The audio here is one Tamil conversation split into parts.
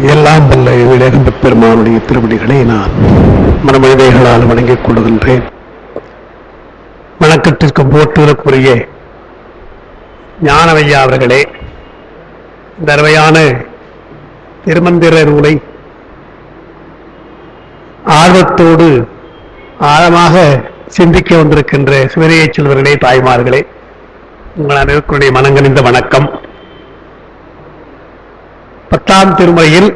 எல்லாம் வல்ல விவேகந்த பெருமானுடைய திருவடிகளை நான் மனமொழிகளால் வணங்கிக் கொள்கின்றேன். வணக்கத்திற்கு போற்றுதலுக்குரிய ஞானவையா அவர்களே, இந்த அருமையான திருமந்திர நூலை ஆர்வத்தோடு ஆழமாக சிந்திக்க வந்திருக்கின்ற சிவனையை செல்வர்களே, தாய்மார்களே, உங்கள் அனைவருடைய மனங்கனிந்த வணக்கம். 10ஆம் திருமுறையில்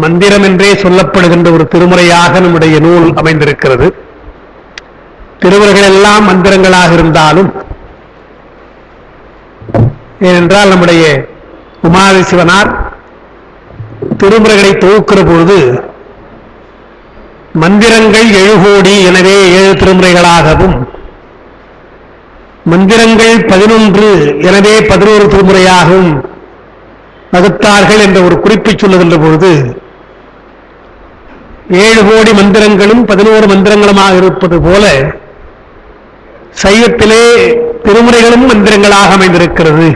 மந்திரம் என்றே சொல்லப்படுகின்ற ஒரு திருமுறையாக நம்முடைய நூல் அமைந்திருக்கிறது. திருமுறைகள் எல்லாம் மந்திரங்களாக இருந்தாலும், ஏனென்றால் நம்முடைய உமாதி சிவனார் திருமுறைகளை தொகுக்கிற பொழுது மந்திரங்கள் 7 கோடி, எனவே 7 திருமுறைகளாகவும், மந்திரங்கள் 11, எனவே 11 திருமுறையாகவும் வகுத்தார்கள் என்ற ஒரு குறிப்பை சொல்லுகின்ற பொழுது 7 கோடி மந்திரங்களும் 11 மந்திரங்களுமாக இருப்பது போல சைவத்திலே திருமுறைகளும் மந்திரங்களாக அமைந்திருக்கிறது.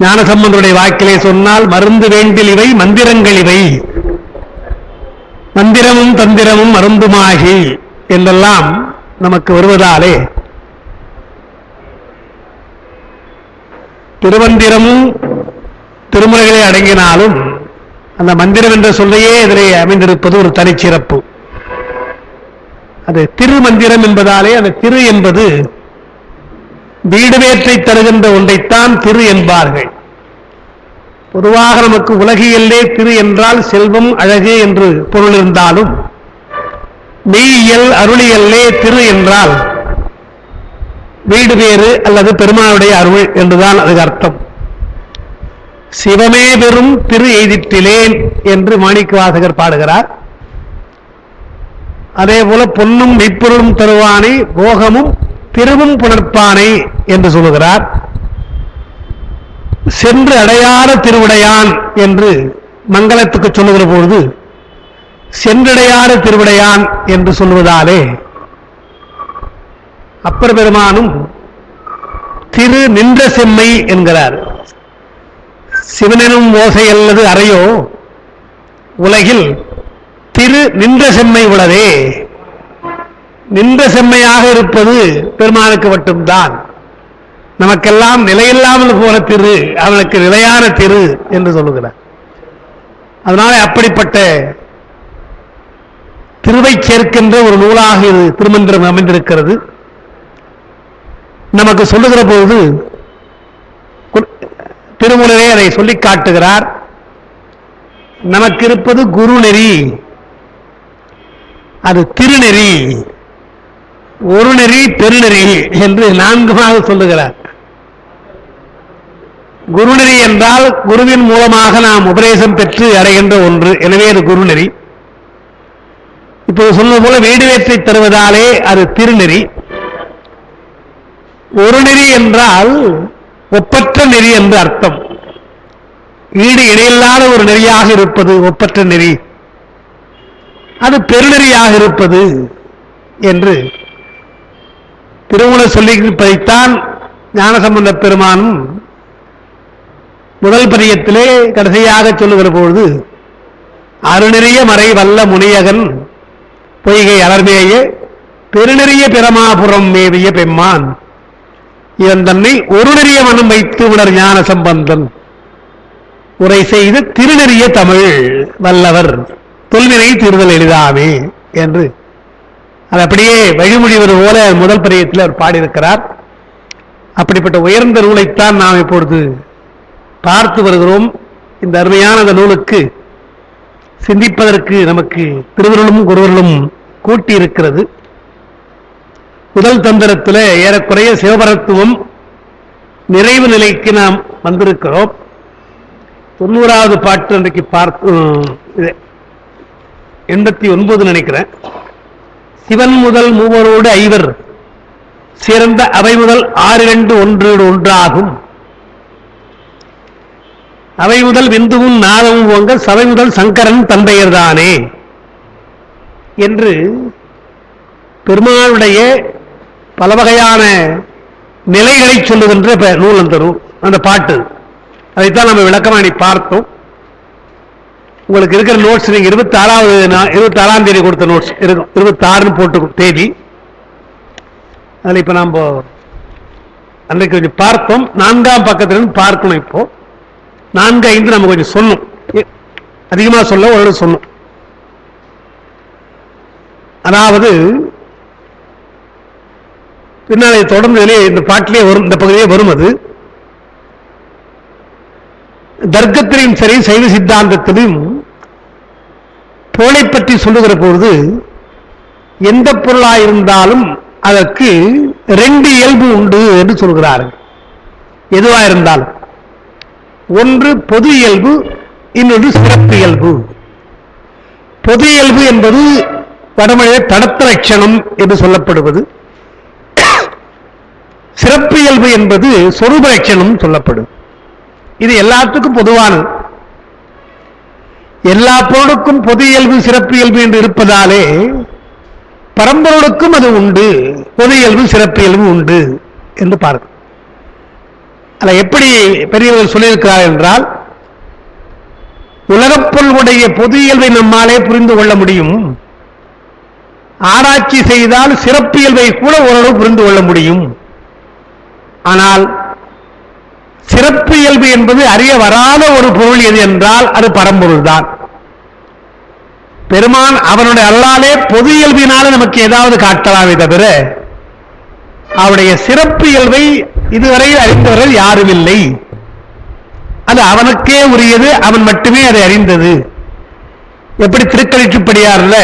ஞானசம்பந்தருடைய வாக்கிலே சொன்னால், மருந்து வேண்டில் இவை மந்திரங்கள் இவை, மந்திரமும் தந்திரமும் மருந்துமாகி என்றெல்லாம் நமக்கு வருவதாலே திருமந்திரமும் திருமுறைகளை அடங்கினாலும் அந்த மந்திரம் என்ற சொல்லையே இதிலே அமைந்திருப்பது ஒரு தனிச்சிறப்பு. அது திருமந்திரம் என்பதாலே அந்த திரு என்பது வீடுவேற்றை தருகின்ற ஒன்றைத்தான் திரு என்பார்கள். பொதுவாக நமக்கு உலகியல்லே திரு என்றால் செல்வம், அழகு என்று பொருள் இருந்தாலும், மெய்யியல் அருளியல்லே திரு என்றால் வீடு வேறு அல்லது பெருமானுடைய அருள் என்றுதான் அதுக்கு அர்த்தம். சிவமே பெரும் திரு எய்திற்றிலேன் என்று மாணிக்கவாசகர் பாடுகிறார். அதே போல பொன்னும் மெய்ப்பொருளும் தருவானை, போகமும் திருவும் புணர்ப்பானை என்று சொல்லுகிறார். சென்று அடையாத திருவிடையான் என்று மங்களத்துக்கு சொல்லுகிற பொழுது சென்றடையாத திருவிடையான் என்று சொல்வதாலே அப்பர் பெருமானும் திரு நின்ற செம்மை என்கிறார். சிவனும் ஓசை அல்லது அறையோ உலகில் திரு நின்ற செம்மை உள்ளதே. நின்ற செம்மையாக இருப்பது பெருமானுக்கு மட்டும்தான். நமக்கெல்லாம் நிலையில்லாமல் போன திரு அவனுக்கு நிலையான திரு என்று சொல்லுகிறார். அதனால அப்படிப்பட்ட திருவை சேர்க்கின்ற ஒரு நூலாக இது திருமந்திரம் அமைந்திருக்கிறது. நமக்கு சொல்லுகிற பொழுது திருமுறையை அதை சொல்லி காட்டுகிறார். நமக்கு இருப்பது குருநெறி, அது திருநெறி, ஒரு நெறி, பெருநெறி என்று 4 சொல்லுகிறார். குருநெறி என்றால் குருவின் மூலமாக நாம் உபதேசம் பெற்று அடைகின்ற ஒன்று, எனவே அது குருநெறி. இப்போது சொன்னது போல வீடுவேற்றை தருவதாலே அது திருநெறி. ஒரு நெறி என்றால் ஒப்பற்ற நெறி என்று அர்த்தம். ஈடு இணையில்லாத ஒரு நெறியாக இருப்பது ஒப்பற்ற நெறி, அது பெருநெறியாக இருப்பது என்று திருமூலர் சொல்லியிருப்பதைத்தான் ஞானசம்பந்த பெருமானும் முதல் பதியத்திலே கடைசியாக சொல்லுகிற பொழுது, அருநெறிய மறை வல்ல முனியகன் பொய்கை அலர்மேய பெருநெறிய பிரமாபுரம் மேவிய பெம்மான் இவன் தன்னை ஒரு நெறிய மனம் வைத்து உணர் ஞான சம்பந்தன் உரை செய்து திருநெறிய தமிழ் வல்லவர் தொல்வினை தீர்தல் எளிதாமே என்று அது அப்படியே வழிமொழிவது போல முதல் பதியத்தில் அவர் பாடியிருக்கிறார். அப்படிப்பட்ட உயர்ந்த நூலைத்தான் நாம் இப்பொழுது பார்த்து வருகிறோம். இந்த அருமையான அந்த நூலுக்கு சிந்திப்பதற்கு நமக்கு திருவருளும் குருவருளும் கூட்டியிருக்கிறது. முதல் தந்திரத்தில் ஏறக்குறைய சிவபரத்துவம் நிறைவு நிலைக்கு நாம் வந்திருக்கிறோம். 90வது பாட்டு அன்றைக்கு 89 நினைக்கிறேன். சிவன் முதல் மூவரோடு 5 சிறந்த அவை முதல் 6 2 1 ஆகும். அவை முதல் விந்துவும் நாதமும் ஓங்க சபை முதல் சங்கரன் தந்தையர்தானே என்று பெருமானுடைய பல வகையான நிலைகளை சொல்லுகின்ற நூல் அந்த பாட்டு. அதைத்தான் நம்ம விளக்கமானி பார்த்தோம். உங்களுக்கு இருக்கிற நோட்ஸ் நீங்க 26ஆம் தேதி கொடுத்த நோட்ஸ் இருக்கும், 26 போட்டு தேதி. அதில் இப்ப நம்ம அன்றைக்கு கொஞ்சம் பார்த்தோம். 4ஆம் பக்கத்திலிருந்து பார்க்கணும். இப்போ 4, 5 நம்ம கொஞ்சம் சொன்னோம், அதிகமா சொல்ல ஒரு சொன்னோம். அதாவது பின்னாலே தொடர்ந்து இந்த பாட்டிலே வரும், இந்த பகுதியே வரும். அது தர்க்கத்திலும் சரி சைவ சித்தாந்தத்திலும் பொருளை பற்றி சொல்லுகிற பொழுது எந்த பொருளாயிருந்தாலும் அதற்கு 2 இயல்பு உண்டு என்று சொல்கிறார்கள். எதுவா இருந்தாலும் ஒன்று பொது இயல்பு, இன்னொன்று சிறப்பு இயல்பு. பொது இயல்பு என்பது வடமொழியில் தடத்த லட்சணம் என்று சொல்லப்படுவது. சிறப்பு இயல்பு என்பது சொரூப லட்சணம் சொல்லப்படும். இது எல்லாத்துக்கும் பொதுவானது. எல்லா பொருளுக்கும் பொது இயல்பு சிறப்பு இயல்பு என்று இருப்பதாலே பரம்பொருளுக்கும் அது உண்டு, பொது இயல்பு சிறப்பு இயல்பு உண்டு என்று பார்க்கும். அதை எப்படி பெரியவர்கள் சொல்லியிருக்கிறார் என்றால், உலகப் பொருளுடைய பொது இயல்பை நம்மாலே புரிந்து கொள்ள முடியும். ஆராய்ச்சி செய்தால் சிறப்பு இயல்பை கூட ஓரளவு புரிந்து கொள்ள முடியும். ஆனால் சிறப்பு இயல்பு என்பது அறிய வராத ஒரு பொருள் எது என்றால் அது பரம்பொருள் தான். பெருமான் அவனுடைய அல்லாலே பொது இயல்பினால நமக்கு ஏதாவது காட்டலாமே தவிர அவருடைய சிறப்பு இயல்பை இதுவரை அறிந்தவர்கள் யாரும் இல்லை. அது அவனுக்கே உரியது, அவன் மட்டுமே அதை அறிந்தது. எப்படி திருக்கழிச்சுப்படியார்ல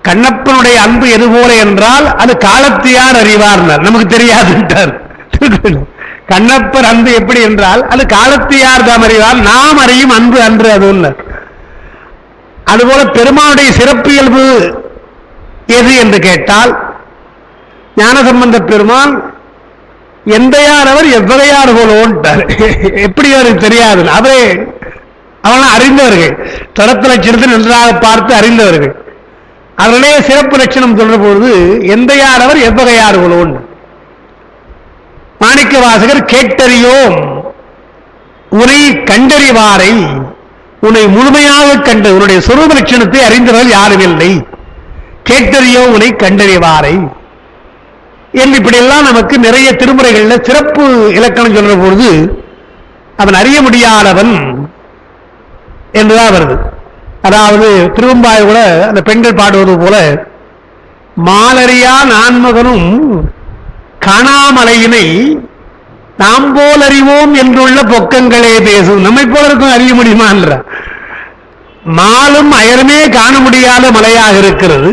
கண்ணப்பனுடைய அன்பு எது போல என்றால் அது காலத்தியார் அறிவார், நமக்கு தெரியாதுன்றார். கண்ணப்பர் அன்பு எப்படி என்றால் அது காலத்தியார் தாம் அறிவார், நாம் அறியும் அன்பு அன்று அது ஒன்று. அதுபோல பெருமானுடைய சிறப்பு இயல்பு எது என்று கேட்டால் ஞானசம்பந்த பெருமான் எந்தையானவர் எவ்வகையார் போலோன்ட்டார். எப்படி அவருக்கு தெரியாது, அவரே அவனை அறிந்தவர்கள், தரத்த லட்சணத்தை நன்றாக பார்த்து அறிந்தவர்கள். அவர்களே சிறப்பு லட்சணம் சொல்ற பொழுது எந்தையானவர் எவ்வகையார் போலோன். மாணிக்க வாசகர் கேட்டறியோம் உன்னை கண்டறிவாரை, உன்னை முழுமையாக கண்ட உன்னுடைய சொரூப லட்சணத்தை அறிந்தவர்கள் யாரும் இல்லை, கேட்டறியோ உன்னை கண்டறிவாரை என்று இப்படியெல்லாம் நமக்கு நிறைய திருமுறைகளில் சிறப்பு இலக்கணம் சொல்ற பொழுது அவன் அறிய முடியாதவன் என்றுதான் வருது. அதாவது திருவம்பாய் கூட அந்த பெண்கள் பாடுவது போல மாலறியா நான்மகனும் காணாமலையினை நாம் போல் அறிவோம் என்றுள்ள பொக்கங்களே பேசும். நம்மை போல இருக்கும் அறிய முடியுமா என்ற மாலும் அயருமே காண முடியாத மலையாக இருக்கிறது.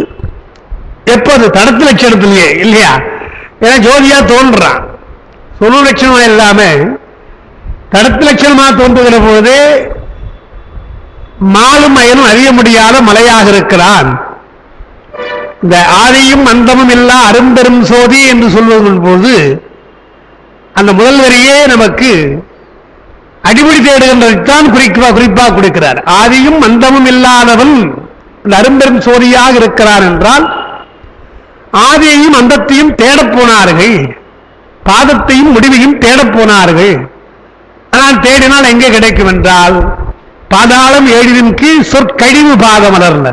எப்போது தடத்து லட்சணத்திலேயே இல்லையா, ஏன்னா ஜோதியா தோன்றான். சொல் லட்சணம் இல்லாம தடத்து லட்சணமா தோன்றுகிற போது மாலும் அயனும் அறிய முடியாத மலையாக இருக்கிறான். இந்த ஆதியும் அந்தமும் இல்லா அரும்பெரும் சோதி என்று சொல்வதன் போது அந்த முதல் வரியே நமக்கு அடிப்படை தேடுகின்றதைத்தான் குறிப்பாக கொடுக்கிறார். ஆதியும் அந்தமும் இல்லாதவன் அரும்பெரும் சோதியாக இருக்கிறான் என்றால் ஆதியையும் அந்தத்தையும் தேடப் போனார்கள், பாதத்தையும் முடிவையும் தேடப் போனார்கள். ஆனால் தேடினால் எங்கே கிடைக்கும் என்றால் பாதாளம் ஏழின் கீழ் சொற்கழிவு பாதம் மலர்ந்த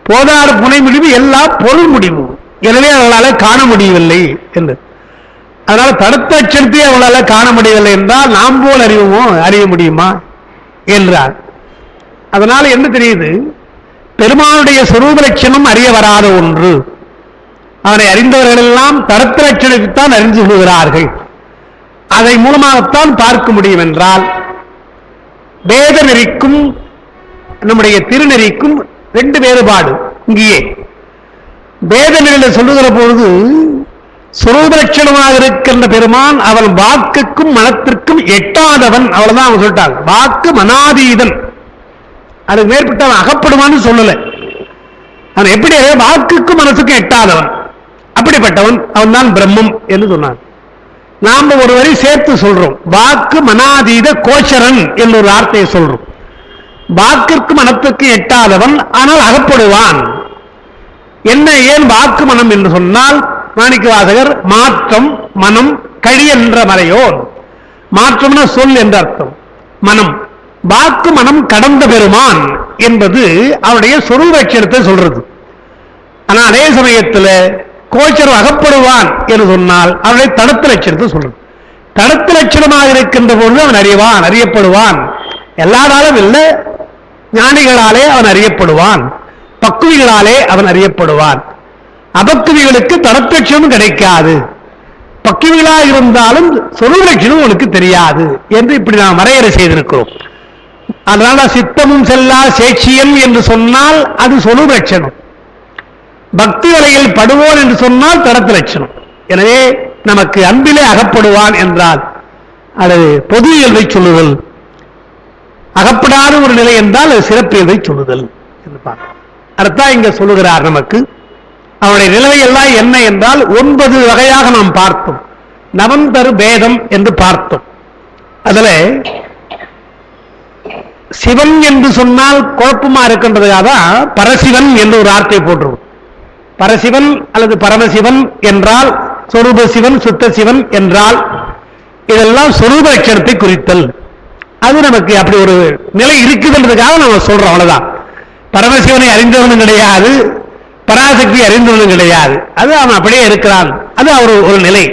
போதாறு புனை முடிவு எல்லா பொருள் முடிவு, எனவே அவர்களால் காண முடியவில்லை என்று. அதனால தடுத்த அச்சத்தை அவர்களால் காண முடியவில்லை என்றால் நாம் போல் அறிய முடியுமா என்றார். அதனால என்ன தெரியுது, பெருமானுடைய சொரூப லட்சணம் அறிய வராத ஒன்று. அவனை அறிந்தவர்கள் எல்லாம் தடுத்த லட்சணத்தைத்தான் அறிந்து கொள்கிறார்கள். அதை மூலமாகத்தான் பார்க்க முடியும் என்றால் வேத நெறிக்கும் நம்முடைய திருநெறிக்கும் 2 வேறுபாடு. இங்கேயே வேத நெறியில சொல்லுகிற பொழுது சொரூப லட்சணமாக இருக்கின்ற பெருமான் அவன் வாக்குக்கும் மனத்திற்கும் எட்டாதவன், அவ்வளவுதான் அவங்க சொல்லிட்டாங்க. வாக்கு மனாதீதன், அதுக்கு மேற்பட்ட அவன் அகப்படுவான்னு சொல்லல. அவன் எப்படி வாக்குக்கும் மனசுக்கும் எட்டாதவன், அப்படிப்பட்டவன் அவன் தான் பிரம்மம் என்று சொன்னான். நாம ஒரு வரி சேர்த்து சொல்றோம், வாக்கு மனாதீத கோச்சரன் என்று ஒரு வார்த்தையை சொல்றோம். வாக்கிற்கு மனத்திற்கு எட்டாதவன் ஆனால் அகப்படுவான். என்ன ஏன் வாக்கு மனம் என்று சொன்னால் மாணிக்க வாசகர் மாற்றம் மனம் கழி என்ற மறையோன், மாற்றம்னா சொல் என்ற அர்த்தம். மனம், வாக்கு மனம் கடந்த பெருமான் என்பது அவருடைய சொரூபட்சணத்தை சொல்றது. ஆனா அதே சமயத்தில் கோச்சரம் அகப்படுவான் என்று சொன்னால் அவருடைய தடுத்த லட்சணத்தை சொல்றது. தடுத்த லட்சணமாக இருக்கின்ற பொழுது அவன் அறிவான், அறியப்படுவான். எல்லாராலும் இல்லை, ஞானிகளாலே அவன் அறியப்படுவான், பக்குவிகளாலே அவன் அறியப்படுவான். அபக்குவிகளுக்கு தடத்தட்சணம் கிடைக்காது, பக்குவிகளாக இருந்தாலும் சொரூபலட்சணம் உனக்கு தெரியாது என்று இப்படி நாம் வரையறை செய்திருக்கிறோம். அதனால சித்தமும் செல்லா சேட்சியம் என்று சொன்னால் அது சொரூபலட்சணம், பக்தி வலையில் படுவோன் என்று சொன்னால் தடத்த லட்சணம். எனவே நமக்கு அன்பிலே அகப்படுவான் என்றால் அது பொது இயல்பை சொல்லுதல், அகப்படாத ஒரு நிலை என்றால் அது சிறப்பு இயல்பை சொல்லுதல் என்று பார்க்க. அதைத்தான் இங்க சொல்லுகிறார். நமக்கு அவருடைய நிலையெல்லாம் என்ன என்றால் 9 வகையாக நாம் பார்த்தோம். நவந்தரு பேதம் என்று பார்த்தோம். அதுல சிவன் என்று சொன்னால் குழப்பமா இருக்கின்றதுக்காக பரசிவன் என்று ஒரு வார்த்தை போட்டுருவோம். பரசிவன் அல்லது பரமசிவன் என்றால் சொரூப சிவன், சுத்த சிவன் என்றால் இதெல்லாம் சொரூப லட்சணத்தை குறித்தல். அது நமக்கு அப்படி ஒரு நிலை இருக்குதுன்றதுக்காக நம்ம சொல்றோம், அவ்வளவுதான். பரமசிவனை அறிந்தவனும் கிடையாது, பராசக்தி அறிந்தவனும் கிடையாது. அது அவன் அப்படியே இருக்கிறான், அது அவர் ஒரு நிலை.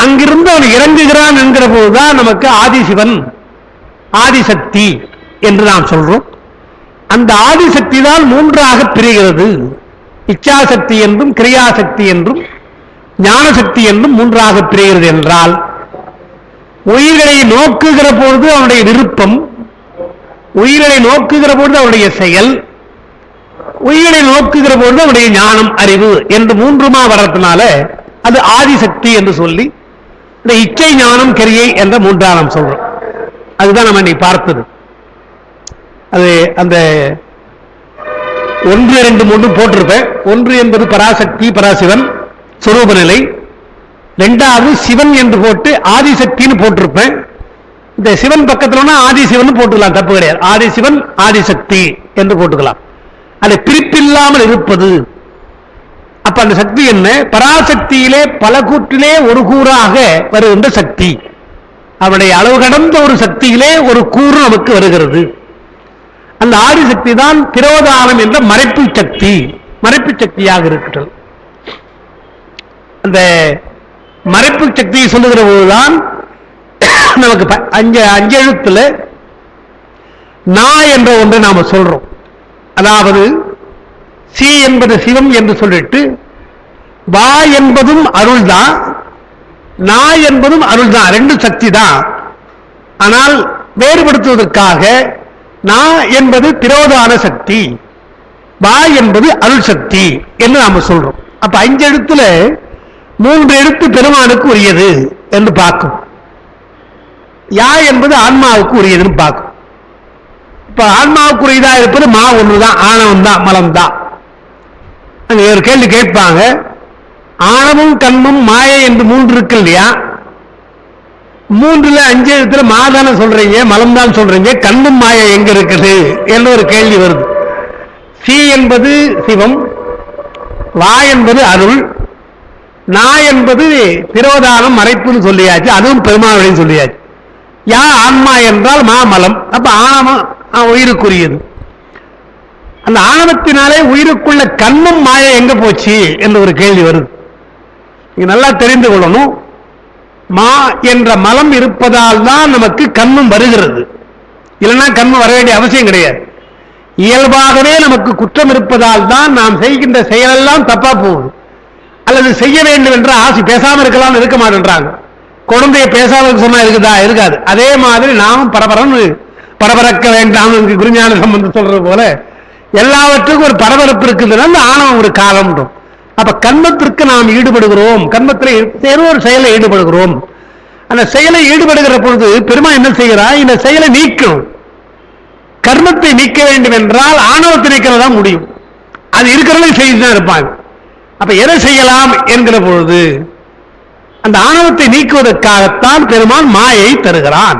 அங்கிருந்து அவன் இறங்குகிறான் என்கிற போதுதான் நமக்கு ஆதிசிவன், ஆதிசக்தி என்று நாம் சொல்றோம். அந்த ஆதிசக்தி தான் 3ஆக பிரிகிறது. இச்சாசக்தி என்றும், கிரியாசக்தி என்றும், ஞானசக்தி என்றும் 3ஆக பிரிகிறது. என்றால் உயிர்களை நோக்குகிற பொழுது அவனுடைய விருப்பம், உயிர்களை நோக்குகிற பொழுது அவனுடைய செயல், உயிரை நோக்குகிற பொழுது அவருடைய ஞானம், அறிவு என்று 3மா வரத்தினால அது ஆதிசக்தி என்று சொல்லி இந்த இச்சை ஞானம் கிரியை என்ற 3ஆம் சொல்றோம். அதுதான் நம்ம நீ பார்த்தது. அது அந்த 1, 2, 3 போட்டிருப்பேன். 1 என்பது பராசக்தி, பராசிவன் சொரூப நிலை. 2வது சிவன் என்று போட்டு ஆதிசக்தின்னு போட்டிருப்பேன். இந்த சிவன் பக்கத்துல ஆதிசிவன் போட்டுக்கலாம், தப்பு கிடையாது. ஆதிசிவன், ஆதிசக்தி என்று போட்டுக்கலாம். அதை பிரிப்பில்லாமல் இருப்பது. அப்ப அந்த சக்தி என்ன? பராசக்தியிலே பல கூற்றிலே ஒரு கூறாக வருகின்ற சக்தி. அவருடைய அளவு கடந்த ஒரு சக்தியிலே ஒரு கூறு நமக்கு வருகிறது. அந்த ஆதிசக்தி தான் திரோதானம் என்ற மறைப்பு சக்தி, மறைப்பு சக்தியாக இருக்கிறது. அந்த மறைப்பு சக்தியை சொல்லுகிற போதுதான் நமக்கு 5 எழுத்துல நா என்ற ஒன்றை நாம சொல்றோம். அதாவது சி என்பது சிவம் என்று சொல்லிட்டு வா என்பதும் அருள்தான், நா என்பதும் அருள்தான், 2 சக்தி தான். ஆனால் வேறுபடுத்துவதற்காக நா என்பது திரோதான சக்தி, வா என்பது அருள் சக்தி என்று நாம சொல்றோம். அப்ப 5 எழுத்துல 3 எழுத்து பெருமானுக்கு உரியது என்று பார்க்கும். யா என்பது ஆன்மாவுக்கு உரியதுன்னு பார்க்கும். இப்ப ஆன்மாவுக்கு உரியதா இருப்பது மா ஒண்ணுதான், ஆணவம் தான், மலம் தான். அங்க ஒரு கேள்வி கேட்பாங்க, ஆணவம் கண்மம் மாயை என்று 3 இருக்கு இல்லையா? 3ல 5 எழுத்துல மாதான சொல்றீங்க, மலம் தான் சொல்றீங்க, கண்ணும் மாயை எங்க இருக்குது என்று ஒரு கேள்வி வருது. சி என்பது சிவம், வா என்பது அருள், நா என்பது திரோதானம் மறைப்புன்னு சொல்லியாச்சு, அதுவும் பெருமாளுடைய சொல்லியாச்சு. யா ஆன்மா என்றால் மாமலம். அப்ப ஆணவம் உயிருக்குரியது. அந்த ஆணவத்தினாலே உயிருக்குள்ள கண்ணும் மாயை எங்க போச்சு என்ற ஒரு கேள்வி வருது. நீங்க நல்லா தெரிந்து கொள்ளணும், மா என்ற மலம் இருப்பதால் தான் நமக்கு கண்ணும் வருகிறது. இல்லைன்னா கண்ணும் வர வேண்டிய அவசியம் கிடையாது. இயல்பாகவே நமக்கு குற்றம் இருப்பதால் தான் நாம் செய்கின்ற செயலெல்லாம் தப்பா போகுது. அல்லது செய்ய வேண்டும் என்ற ஆசை, பேசாம இருக்கலாம் இருக்க மாட்டேன்றாங்க. குழந்தைய பேசாம சொன்னா இருக்குதா? இருக்காது. அதே மாதிரி நாமும் பரபரக்க வேண்டாம் குருஞான சம்பந்தம் சொல்றது போல எல்லாவற்றுக்கும் ஒரு பரபரப்பு இருக்குதுன்னா அந்த ஆணவம் ஒரு காலம். அப்ப கர்மத்திற்கு நாம் ஈடுபடுகிறோம், கர்மத்தில் ஒரு செயலை ஈடுபடுகிறோம். அந்த செயலை ஈடுபடுகிற பொழுது பெருமாள் என்ன செய்கிறார்? இந்த செயலை நீக்கணும். கர்மத்தை நீக்க வேண்டும் என்றால் ஆணவத்தை நீக்கிறதா முடியும். அது இருக்கிறவங்க செய்துதான் இருப்பாங்க. அப்ப எதை செய்யலாம் என்கிற பொழுது அந்த ஆணவத்தை நீக்குவதற்காகத்தான் பெருமான் மாயை தருகிறான்.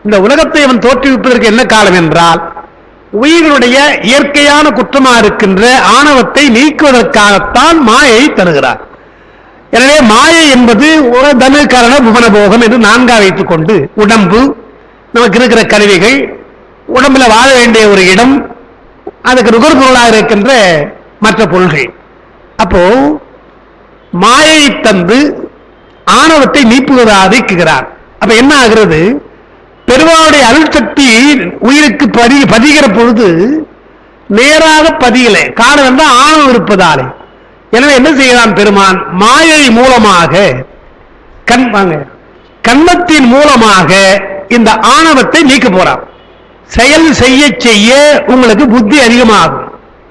இந்த உலகத்தை அவன் தோற்றுவிப்பதற்கு என்ன காலம் என்றால் உயிர்களுடைய இயற்கையான குற்றமா இருக்கின்ற ஆணவத்தை நீக்குவதற்காகத்தான் மாயை தருகிறார். எனவே மாயை என்பது ஒரு தனு கரண புவன போகம் என்று நான்கா வைத்துக் கொண்டு உடம்பு, நமக்கு இருக்கிற கருவிகள், உடம்புல வாழ வேண்டிய ஒரு இடம், அதுக்கு நுகர்பொருளாக இருக்கின்ற மற்ற பொருள்கள். அப்போ மாயை தந்து ஆணவத்தை நீக்குகிறார். அப்ப என்ன ஆகிறது? பெருமாளுடைய அருள்சக்தி உயிருக்கு பதிகிற பொழுது நேராக பதியலை. காரணம் என்றால் ஆணவம் இருப்பதாலே. எனவே என்ன செய்யலாம் பெருமான்? மாயை மூலமாக கண்மத்தின் மூலமாக இந்த ஆணவத்தை நீக்க போறார். செயல் செய்ய செய்ய உங்களுக்கு புத்தி அதிகமாகும்.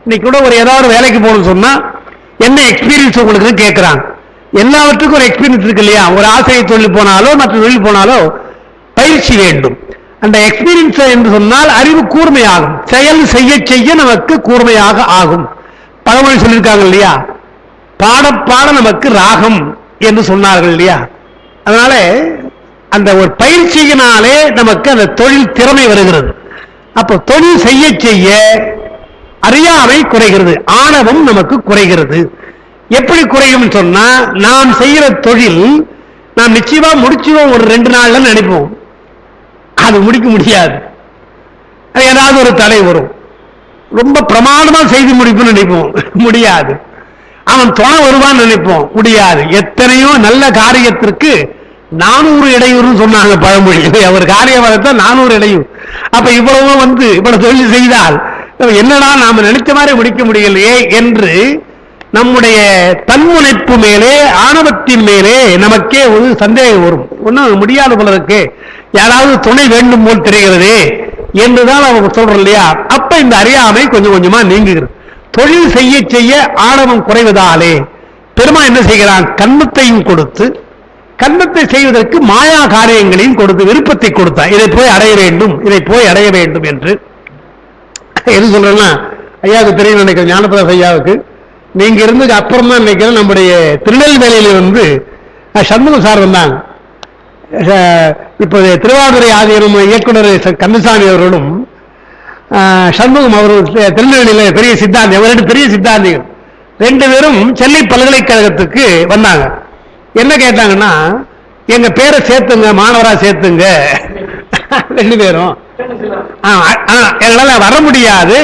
இன்னைக்கு கூட ஒரு ஏதாவது வேலைக்கு போகணும்னு சொன்னா என்ன எக்ஸ்பீரியன்ஸ் உங்களுக்கு கேட்கிறாங்க. எல்லாவற்றுக்கும் ஒரு எக்ஸ்பீரியன்ஸ் இருக்கு இல்லையா? ஒரு ஆசிரிய தொழில் போனாலோ மற்ற தொழில் போனாலோ பயிற்சி வேண்டும். அந்த எக்ஸ்பீரியன்ஸ் என்று சொன்னால் அறிவு கூர்மையாகும். செயல் செய்ய செய்ய நமக்கு கூர்மையாக ஆகும். பழமொழி சொல்லியிருக்காங்க இல்லையா? பாட பாட நமக்கு ராகம் என்று சொன்னார்கள் இல்லையா? அதனால அந்த ஒரு பயிற்சியினாலே நமக்கு அந்த தொழில் திறமை வருகிறது. அப்போ தொழில் செய்ய செய்ய அறியாமை குறைகிறது, ஆணவம் நமக்கு குறைகிறது. எப்படி குறையும் சொன்னா, நாம் செய்கிற தொழில் நாம் நிச்சயமா முடிச்சுவோம், ஒரு 2 நாள்ல நினைப்போம். அது முடிக்க முடியாது. ஏதாவது ஒரு தடை வரும். ரொம்ப பிரமாதமா செய்து முடிப்புன்னு நினைப்போம், முடியாது. அவன் துணை வருவான்னு நினைப்போம், முடியாது. எத்தனையோ நல்ல காரியத்திற்கு 400 இடையூறுன்னு சொன்னாங்க பழமொழி. அவர் காரியம் வளர்த்தா 400 இடையூறு. அப்ப இவ்வளவு இவ்வளவு தொழில் செய்தால் என்னடா நாம நினைச்ச மாதிரி முடிக்க முடியலையே என்று நம்முடைய தன்முனைப்பு மேலே, ஆணவத்தின் மேலே நமக்கே ஒரு சந்தேகம் வரும். ஒன்னும் முடியாத போல இருக்கு, யாராவது துணை வேண்டும் போல் தெரிகிறதே என்றுதான் அவங்க சொல்றோம் இல்லையா? அப்ப இந்த அறியாமை கொஞ்சம் கொஞ்சமா நீங்குகிறது. தொழில் செய்ய செய்ய ஆணவம் குறைவதாலே பெருமாள் என்ன செய்கிறான்? கண்மத்தையும் கொடுத்து, கண்மத்தை செய்வதற்கு மாயா காரியங்களையும் கொடுத்து, விருப்பத்தை கொடுத்தான். இதை போய் அடைய வேண்டும், இதை போய் அடைய வேண்டும் என்று. எது சொல்றேன்னா, ஐயாவுக்கு தெரியும் நினைக்கிறேன், ஞானபிரகாஷ் ஐயாவுக்கு. நீங்க இருந்தது அப்புறம் தான் நினைக்கிறேன், நம்முடைய திருநெல்வேலியில சண்முகம் சார் வந்தாங்க. இப்போது திருவாரூரை ஆதீனம் இயக்குனர் கந்தசாமி அவர்களும் சண்முகம் அவர்கள் திருநெல்வேலியில பெரிய சித்தாந்தி, அவர் பெரிய சித்தாந்திகள் 2 பேரும் சென்னை பல்கலைக்கழகத்துக்கு வந்தாங்க. என்ன கேட்டாங்கன்னா, எங்க பேரை சேர்த்துங்க, மாணவரா சேர்த்துங்க. 2 பேரும் எங்களால வர முடியாது,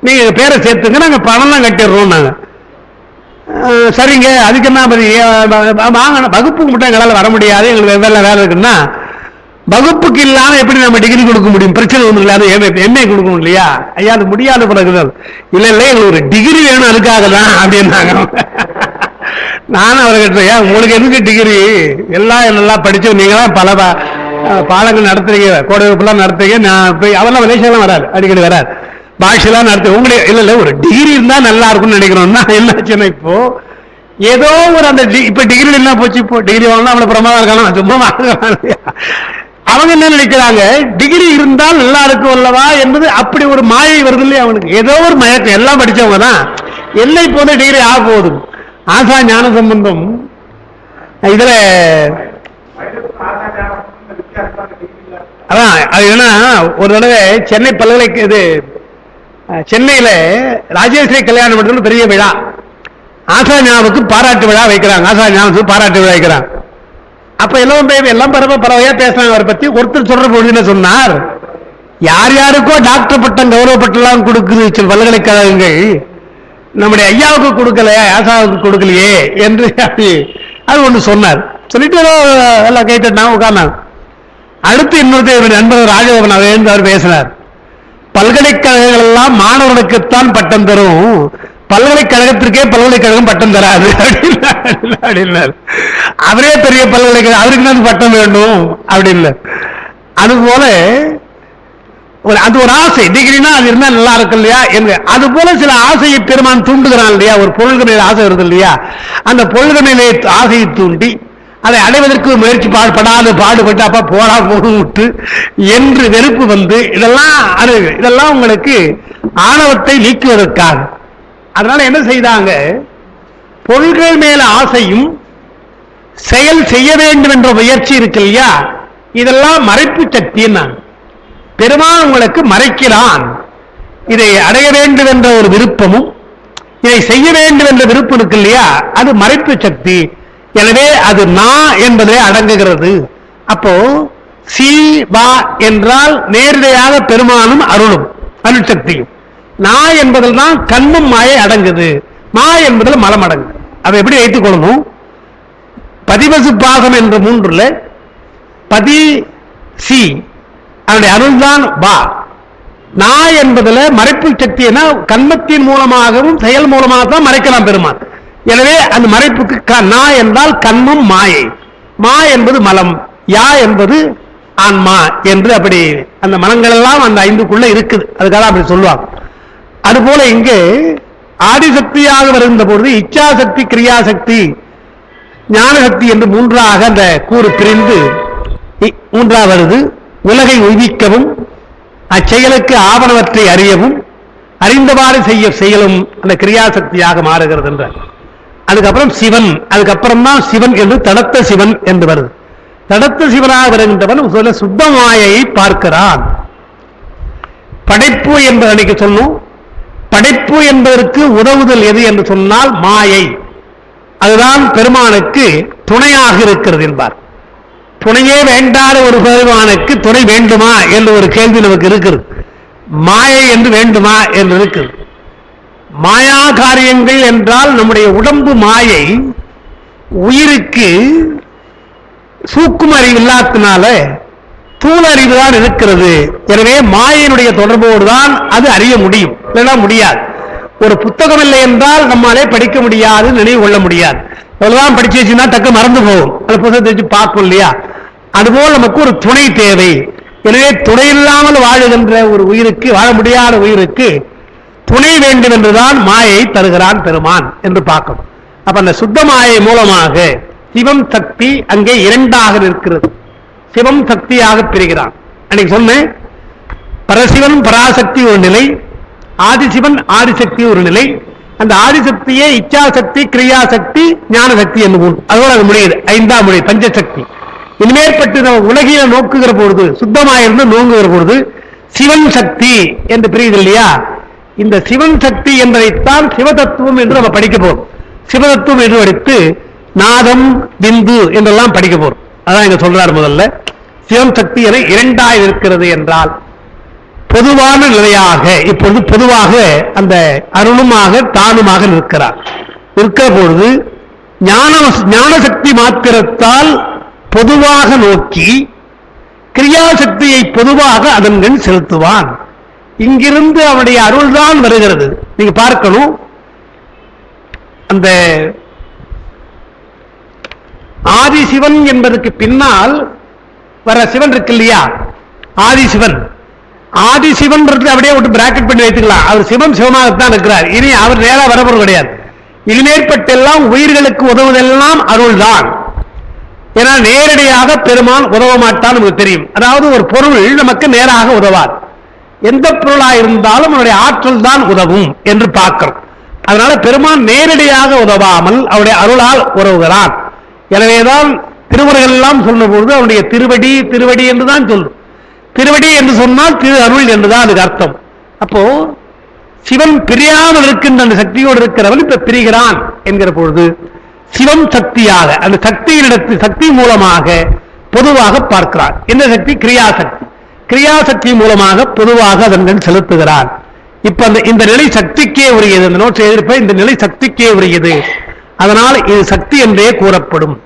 நீங்க பேரை சேர்த்துங்க, நாங்க பணம்லாம் கட்டிடுறோம். நாங்க சரிங்க, அதுக்கு என்ன வாங்க, வகுப்புக்கு மட்டும் எங்களால வர முடியாது, எங்களுக்கு வெவ்வேறு வேலை இருக்குன்னா, வகுப்புக்கு இல்லாம எப்படி நம்ம டிகிரி கொடுக்க முடியும்? பிரச்சனை ஒன்றும் இல்லாத எம்ஏ கொடுக்கணும் இல்லையா? ஐயா அது முடியாத பிறகு இல்ல இல்ல எங்களுக்கு ஒரு டிகிரி வேணும், அதுக்காக தான் அப்படின்னாங்க. நானும் அவர்கிட்ட, உங்களுக்கு எதுக்கு டிகிரி? எல்லாம் நல்லா படிச்சோம், நீங்களாம் பல பாடங்கள் நடத்துறீங்க, கோடை வகுப்புலாம் நடத்துறீங்க. நான் போய் அவெல்லாம் மலேசியாலாம் வராது, அடிக்கடி வராது, பாஷெல்லாம் நடத்து. உங்களுக்கு இல்ல இல்ல ஒரு டிகிரி இருந்தா நல்லா இருக்கும்னு நினைக்கிறோம்னா என்னாச்சுன்னா, இப்போ ஏதோ ஒரு அந்த இப்ப டிகிரி என்ன போச்சு, இப்போ டிகிரி வாங்கினா அவ்வளவு பிரமாதம் இருக்கலாம், சும்மா வாங்கலாம். அவங்க என்ன நினைக்கிறாங்க, டிகிரி இருந்தால் நல்லா இருக்கும் அல்லவா என்பது அப்படி ஒரு மாயை வருது இல்லையா அவனுக்கு. ஏதோ ஒரு மயக்கம், எல்லாம் படிச்சவங்க தான் எல்லை போத டிகிரி ஆக போகுது. ஆசா ஞான சம்பந்தம் இதுல அதான் அது என்ன, ஒரு தடவை சென்னை பல்கலைக்கு சென்னையில ராஜேஸ்வரி கல்யாண மண்டபத்தில் பெரிய விழா, ஆசா ஞானத்துக்கு பாராட்டு விழா வைக்கிறாங்க. ஆசா ஞானத்துக்கு பாராட்டு விழா வைக்கிறாங்க. அப்ப எல்லாம் பரவையா பேசுறாங்க அவரை பத்தி. ஒருத்தர் சொல்ற பொழுது என்ன சொன்னார், யார் யாருக்கோ டாக்டர் பட்டம் கௌரவ பட்டம் கொடுக்குது பல்கலைக்கழகங்கள், நம்முடைய ஐயாவுக்கு கொடுக்கல, ஆசாவுக்கு கொடுக்கலையே என்று அது ஒண்ணு சொன்னார். சொல்லிட்டு எல்லாம் கேட்டு உட்கார்ந்தாங்க. அடுத்து இன்னொருத்தர் நண்பர் ராஜகோபன் அவர் பேசினார், பல்கலைக்கழகங்கள் எல்லாம் மாணவர்களுக்குத்தான் பட்டம் தரும், பல்கலைக்கழகத்திற்கே பல்கலைக்கழகம் பட்டம் தராது அப்படின்னாரு. அவரே பெரிய பல்கலைக்கழகம், அவருக்கு தான் பட்டம் வேண்டும் அப்படின்னு. அதுபோல அது ஒரு ஆசை, டிகிரினா அது இருந்தா நல்லா இருக்கு இல்லையா? அது போல சில ஆசையை பெருமான் தூண்டுகிறான் இல்லையா? ஒரு பொருள்களில் ஆசை வருது இல்லையா? அந்த பொருள்களிலே ஆசையை தூண்டி அதை அடைவதற்கு முயற்சி பாடுபட்டு அப்ப போடா போட்டு என்று வெறுப்பு வந்து இதெல்லாம் உங்களுக்கு ஆணவத்தை நீக்குவதற்காக. அதனால என்ன செய்தாங்க, பொருள்கள் மேல ஆசையும் செயல் செய்ய வேண்டும் என்ற முயற்சி இருக்கு இல்லையா, இதெல்லாம் மறைப்பு சக்தின்னு பெருமான் உங்களுக்கு மறைக்கிறான். இதை அடைய வேண்டும் என்ற ஒரு விருப்பமும் இதை செய்ய வேண்டும் என்ற விருப்பம் இருக்கு இல்லையா, அது மறைப்பு சக்தி. எனவே அது நா என்பதே அடங்குகிறது. அப்போ சி வா என்றால் நேரடியாக பெருமானும் அருளும் அருள் சக்தியும். நா என்பதில் தான் கண்ணும் மாயை அடங்குது. மா என்பதில் மலம் அடங்கு. அதை எப்படி வைத்துக் கொள்ளணும்? பதிபசு பாகம் என்ற மூன்றுல பதி சி அதனுடைய அருள் தான் வா. நா என்பதுல மறைப்பு சக்தி கண்மத்தின் மூலமாகவும் செயல் மூலமாக தான் மறைக்கலாம் பெருமான். எனவே அந்த மறைப்புக்கு நா என்றால் கண்மம் மாயை, மா என்பது மலம், யா என்பது ஆன்மா என்று அப்படி அந்த மனங்கள் எல்லாம் அந்த ஐந்துக்குள்ள இருக்குது. அதுக்காக அப்படி சொல்லுவாங்க. அதுபோல இங்கே ஆதிசக்தியாக வருகின்ற பொழுது இச்சாசக்தி, கிரியாசக்தி, ஞானசக்தி என்று மூன்றாக அந்த கூறு பிரிந்து மூன்றாக வருது. உலகை உய்விக்கவும் அச்செயலுக்கு ஆவணவற்றை அறியவும் அறிந்தவாறு செய்ய செயலும் அந்த கிரியாசக்தியாக மாறுகிறது என்ற. அதுக்கப்புறம் சிவன், அதுக்கப்புறம் தான் சிவன் என்று தடத்த சிவன் என்று வருது. தடத்த சிவனாக வருகின்றவன் சுத்தமாயை பார்க்கிறான். படைப்பு என்பது அன்னைக்கு சொன்னோம். படைப்பு என்பதற்கு உதவுதல் எது என்று சொன்னால் மாயை. அதுதான் பெருமானுக்கு துணையாக இருக்கிறது என்பார். துணையே வேண்டாத ஒரு பெருமானுக்கு துணை வேண்டுமா என்று ஒரு கேள்வி நமக்கு இருக்கிறது. மாயை என்று வேண்டுமா என்று இருக்குது. மாயா காரியங்கள் என்றால் நம்முடைய உடம்பு மாயை உயிருக்கு சூக்கும அறிவு இல்லாதனால தூள அறிவு தான் இருக்கிறது. எனவே மாயினுடைய தொடர்போடு தான் அது அறிய முடியும், இல்லைன்னா முடியாது. ஒரு புத்தகம் இல்லை என்றால் நம்மாலே படிக்க முடியாது, நினைவு கொள்ள முடியாது. அவ்வளவுதான் படிச்சு வச்சுன்னா டக்கு மறந்து போகும். அந்த புத்தகத்தை வச்சு பார்ப்போம் இல்லையா? அதுபோல் நமக்கு ஒரு துணை தேவை. எனவே துணை இல்லாமல் வாழுகின்ற ஒரு உயிருக்கு, வாழ முடியாத உயிருக்கு துணை வேண்டும் என்றுதான் மாயை தருகிறான் பெருமான் என்று பார்க்கணும். அப்ப அந்த சுத்த மாயை மூலமாக சிவம் சக்தி அங்கே இரண்டாக இருக்கிறது. சிவம் சக்தியாக பிரிகிறான். அன்னைக்கு சொன்னேன், பரசிவன் பராசக்தி ஒரு நிலை, ஆதிசிவன் ஆதிசக்தி ஒரு நிலை. அந்த ஆதிசக்தியே இச்சாசக்தி, கிரியாசக்தி, ஞானசக்தி என்று மூணு. அதோட அது முடியுது. ஐந்தாம் மொழி பஞ்சசக்தி. இனிமேற்பட்டு நம்ம உலகில நோக்குகிற பொழுது, சுத்தமாயிருந்து நோங்குகிற பொழுது சிவன் சக்தி என்று பிரியுது இல்லையா? இந்த சிவன் சக்தி என்பதைத்தான் சிவதத்துவம் என்று நம்ம படிக்க போறோம். சிவதத்துவம் என்று படித்து நாதம் பிந்து என்றெல்லாம் படிக்க போறோம். அதான் இங்க சொல்றாரு. முதல்ல சிவம் சக்தி என இரண்டாய் இருக்கிறது என்றால் பொதுவான நிலையாக இப்பொழுது பொதுவாக அந்த அருணுமாக தானுமாக நிற்கிறார். இருக்கிற பொழுது ஞானசக்தி மாத்திரத்தால் பொதுவாக நோக்கி கிரியாசக்தியை பொதுவாக அதன் செலுத்துவான். இங்கிருந்து அவனுடைய அருள்தான் வருகிறது. நீங்க பார்க்கணும், அந்த ஆதிசிவன் என்பதற்கு பின்னால் வர சிவன் இருக்கு இல்லையா? ஆதிசிவன், ஆதிசிவன் அப்படியே விட்டு பிராக்கெட் பண்ணி வைத்துக்கலாம். அவர் சிவன் சிவமாகத்தான் இருக்கிறார். இனி அவர் நேரா வரப்போறது கிடையாது. இனிமேற்பட்டெல்லாம் உயிர்களுக்கு உதவுவதெல்லாம் அருள்தான். ஏன்னா நேரடியாக பெருமான் உதவ மாட்டான் நமக்கு தெரியும். அதாவது ஒரு பொருள் நமக்கு நேராக உதவார். எந்த பொருளாக இருந்தாலும் அவனுடைய ஆற்றல் தான் உதவும் என்று பார்க்கிறோம். அதனால பெருமான் நேரடியாக உதவாமல் அவருடைய அருளால் உதவுகிறான். எனவேதான் திருமுறைகள் எல்லாம் சொன்ன பொழுது அவனுடைய திருவடி திருவடி என்றுதான் சொல்லும். திருவடி என்று சொன்னால் திரு அருள் என்றுதான் அதுக்கு அர்த்தம். அப்போ சிவன் பிரியாமல் இருக்கின்ற அந்த சக்தியோடு இருக்கிறவன் இப்ப பிரிகிறான் என்கிற பொழுது சிவம் சக்தியாக அந்த சக்தியினிடத்து சக்தி மூலமாக பொதுவாக பார்க்கிறான். என்ன சக்தி? கிரியாசக்தி. கிரியாசக்தி மூலமாக பொதுவாக அதன் செலுத்துகிறான். இப்ப இந்த நிலை சக்திக்கே உரியது. அந்த நோட்ஸ் எதிர்ப்ப இந்த நிலை சக்திக்கே உரியது. அதனால் இது சக்தி என்றே கூறப்படும்.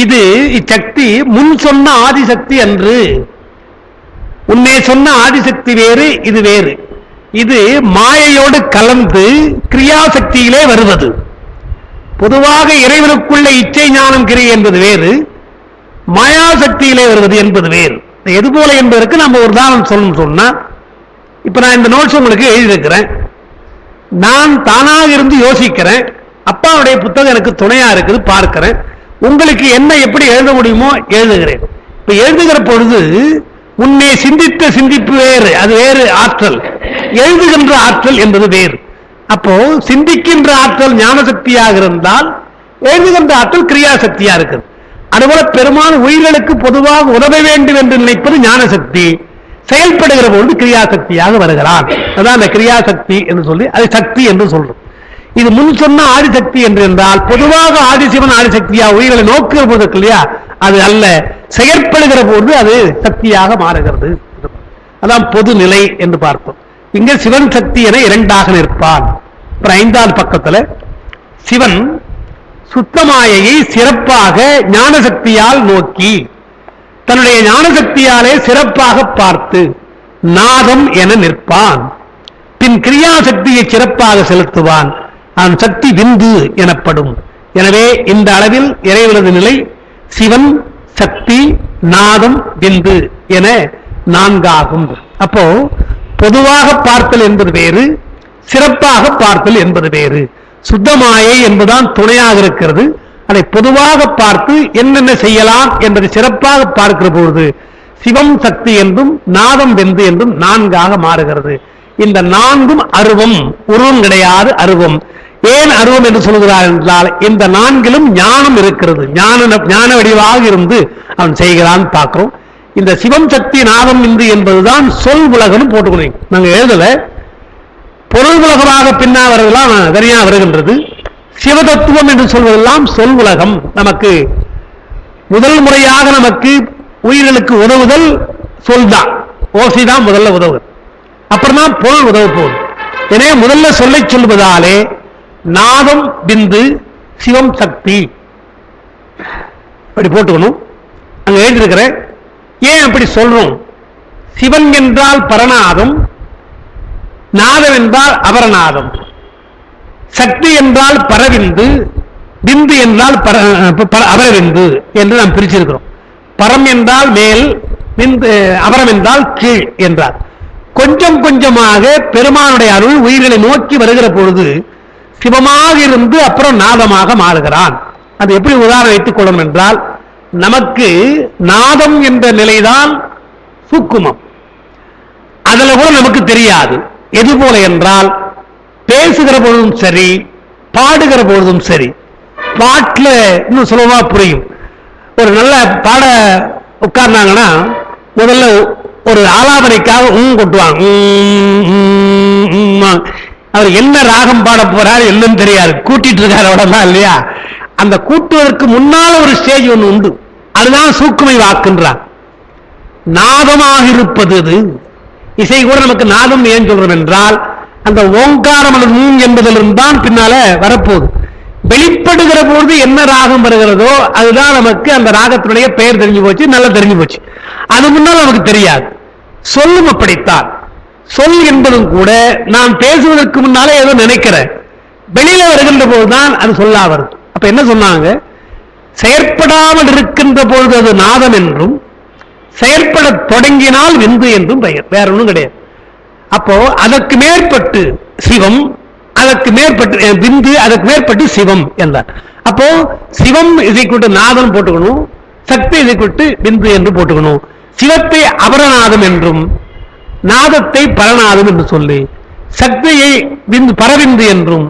இது இச்சக்தி முன் சொன்ன ஆதிசக்தி அன்று. உன்னே சொன்ன ஆதிசக்தி வேறு, இது வேறு. இது மாயையோடு கலந்து கிரியாசக்தியிலே வருவது. பொதுவாக இறைவனுக்குள்ள இச்சை ஞானம் கிரியை என்பது வேறு, மாயாசக்தியிலே வருவது என்பது வேறு. எது போல என்பதற்கு நம்ம ஒரு உதாரணம் சொல்லணும். சொன்னா இப்ப நான் இந்த நோட்ஸ் உங்களுக்கு எழுதியிருக்கிறேன். நான் தானாக இருந்து யோசிக்கிறேன். அப்பாவுடைய புத்தகம் எனக்கு துணையா இருக்குது, பார்க்கிறேன். உங்களுக்கு என்ன எப்படி எழுத முடியுமோ எழுதுகிறேன். இப்ப எழுதுகிற பொழுது உன்னை சிந்தித்த சிந்திப்பு வேறு, அது வேறு ஆற்றல். எழுதுகின்ற ஆற்றல் என்பது வேறு. அப்போ சிந்திக்கின்ற ஆற்றல் ஞானசக்தியாக இருந்தால் எழுதுகின்ற ஆற்றல் கிரியாசக்தியா இருக்குது. அதுபோல பெருமான் உயிர்களுக்கு பொதுவாக உதவ வேண்டும் என்று நினைப்பது ஞானசக்தி. செயல்படுகிற பொழுது கிரியாசக்தியாக வருகிறான். அதான் அந்த கிரியாசக்தி என்று சொல்லி அது சக்தி என்று சொல்றோம். இது முன் சொன்ன ஆதிசக்தி என்று என்றால் பொதுவாக ஆதிசிவன் ஆதிசக்தியா உயிர்களை நோக்குகிற போது இருக்கு இல்லையா, அது அல்ல, செயற்படுகிற போது அது சக்தியாக மாறுகிறது. அதான் பொது நிலை என்று பார்த்தோம். இங்க சிவன் சக்தி என இரண்டாக நிற்பான். அப்புறம் 5வது பக்கத்துல சிவன் சுத்தமாயையை சிறப்பாக ஞான சக்தியால் நோக்கி தன்னுடைய ஞான சக்தியாலே சிறப்பாக பார்த்து நாதம் என நிற்பான். பின் கிரியாசக்தியை சிறப்பாக செலுத்துவான். அவன் சக்தி விந்து எனப்படும். எனவே இந்த அளவில் இறைவனது நிலை சிவன், சக்தி, நாதம், விந்து என 4ஆகும். அப்போ பொதுவாக பார்த்தல் என்பது வேறு, சிறப்பாக பார்த்தல் என்பது வேறு. சுத்தமாயை என்பதுதான் துணையாக இருக்கிறது. அதை பொதுவாக பார்த்து என்னென்ன செய்யலாம் என்பதை சிறப்பாக பார்க்கிற பொழுது சிவம் சக்தி என்றும் நாதம் வெந்து என்றும் 4ஆக மாறுகிறது. இந்த 4ம் அருவம், உருவம் கிடையாது, அருவம். ஏன் அருவம் என்று சொல்கிறார் என்றால் இந்த 4லும் ஞானம் இருக்கிறது. ஞான வடிவாக இருந்து அவன் செய்கிறான் பார்க்கிறோம். இந்த சிவம் சக்தி நாதம் இந்து என்பதுதான் சொல் உலகம் போட்டுக்கணும். நாங்க எழுதல, பொருள் உலகமாக பின்னா வரதெல்லாம் தனியாக வருகின்றது. சிவதத்துவம் என்று சொல்வதெல்லாம் சொல் உலகம். நமக்கு முதல் முறையாக நமக்கு உயிர்களுக்கு உதவுதல் சொல்தான், ஓசி தான் முதல்ல உதவுது, அப்புறம் தான் பொருள் உதவ போகுது. எனவே முதல்ல சொல்லை சொல்வதாலே நாதம் பிந்து சிவம் சக்தி அப்படி போட்டுக்கணும். அங்க எழுதியிருக்கிற ஏன் அப்படி சொல்றோம்? சிவன் என்றால் பரநாதம், நாதம் என்றால் அபரநாதம், சக்தி என்றால் பரவிந்து, பிந்து என்றால் அபரவிந்து என்று நாம் பிரிச்சிருக்கிறோம். பரம் என்றால் மேல், அபரம் என்றால் கீழ் என்றார். கொஞ்சம் கொஞ்சமாக பெருமானுடைய அருள் உயிர்களை நோக்கி வருகிற பொழுது சிவமாக இருந்து அப்புறம் நாதமாக மாறுகிறான். அது எப்படி உதாரணம் வைத்துக் கொள்ளணும் என்றால், நமக்கு நாதம் என்ற நிலைதான் சூக்குமம், அதுல கூட நமக்கு தெரியாது. எது போல என்றால் பேசுகிற பொழுதும் சரி, பாடுகிற பொழுதும் சரி, பாட்டில் இன்னும் சுலபமா புரியும். ஒரு நல்ல பாட உட்கார்ந்தாங்கன்னா முதல்ல ஒரு ஆலாபனைக்காக கொட்டுவாங்க. அவர் என்ன ராகம் பாட போறாரு என்னன்னு தெரியாது, கூட்டிட்டு இருக்காரு அவ்வளவுதான் இல்லையா. அந்த கூட்டுவதற்கு முன்னால ஒரு ஸ்டேஜ் ஒன்று உண்டு, அதுதான் சூக்குமை வாக்குன்றார். நாதமாக இருப்பது அது. இசை கூட நமக்கு நாதம் ஏன் சொல்றோம் என்றால் அந்த ஓங்காரம் என்பதிலிருந்து தான் பின்னால வரப்போகுது. வெளிப்படுகிற பொழுது என்ன ராகம் வருகிறதோ அதுதான் நமக்கு அந்த ராகத்தினுடைய பெயர் தெரிஞ்சு போச்சு, நல்லா தெரிஞ்சு போச்சு. அது முன்னால் நமக்கு தெரியாது. சொல்லும் அப்படித்தான். சொல் என்பதும் கூட நான் பேசுவதற்கு முன்னாலே ஏதோ நினைக்கிறேன், வெளியில வருகின்ற போதுதான் அது சொல்லா வருது. அப்ப என்ன சொன்னாங்க? செயற்படாமல் இருக்கின்ற பொழுது அது நாதம் என்றும், செயற்பட தொடங்கினால் விந்து என்றும் பெயர், வேற ஒன்றும் கிடையாது. அப்போ அதற்கு மேற்பட்டு சிவம், அதற்கு மேற்பட்டு விந்து, அதற்கு மேற்பட்டு சிவம் என்றார். அப்போ சிவம் இதைக்கூட்டு நாதம் போட்டுக்கணும், சக்தி இதைக்கூட்டு விந்து என்று போட்டுக்கணும். சிவத்தை அபரநாதம் என்றும் நாதத்தை பரநாதம் என்று சொல்லி, சக்தியை விந்து பரவிந்து என்றும்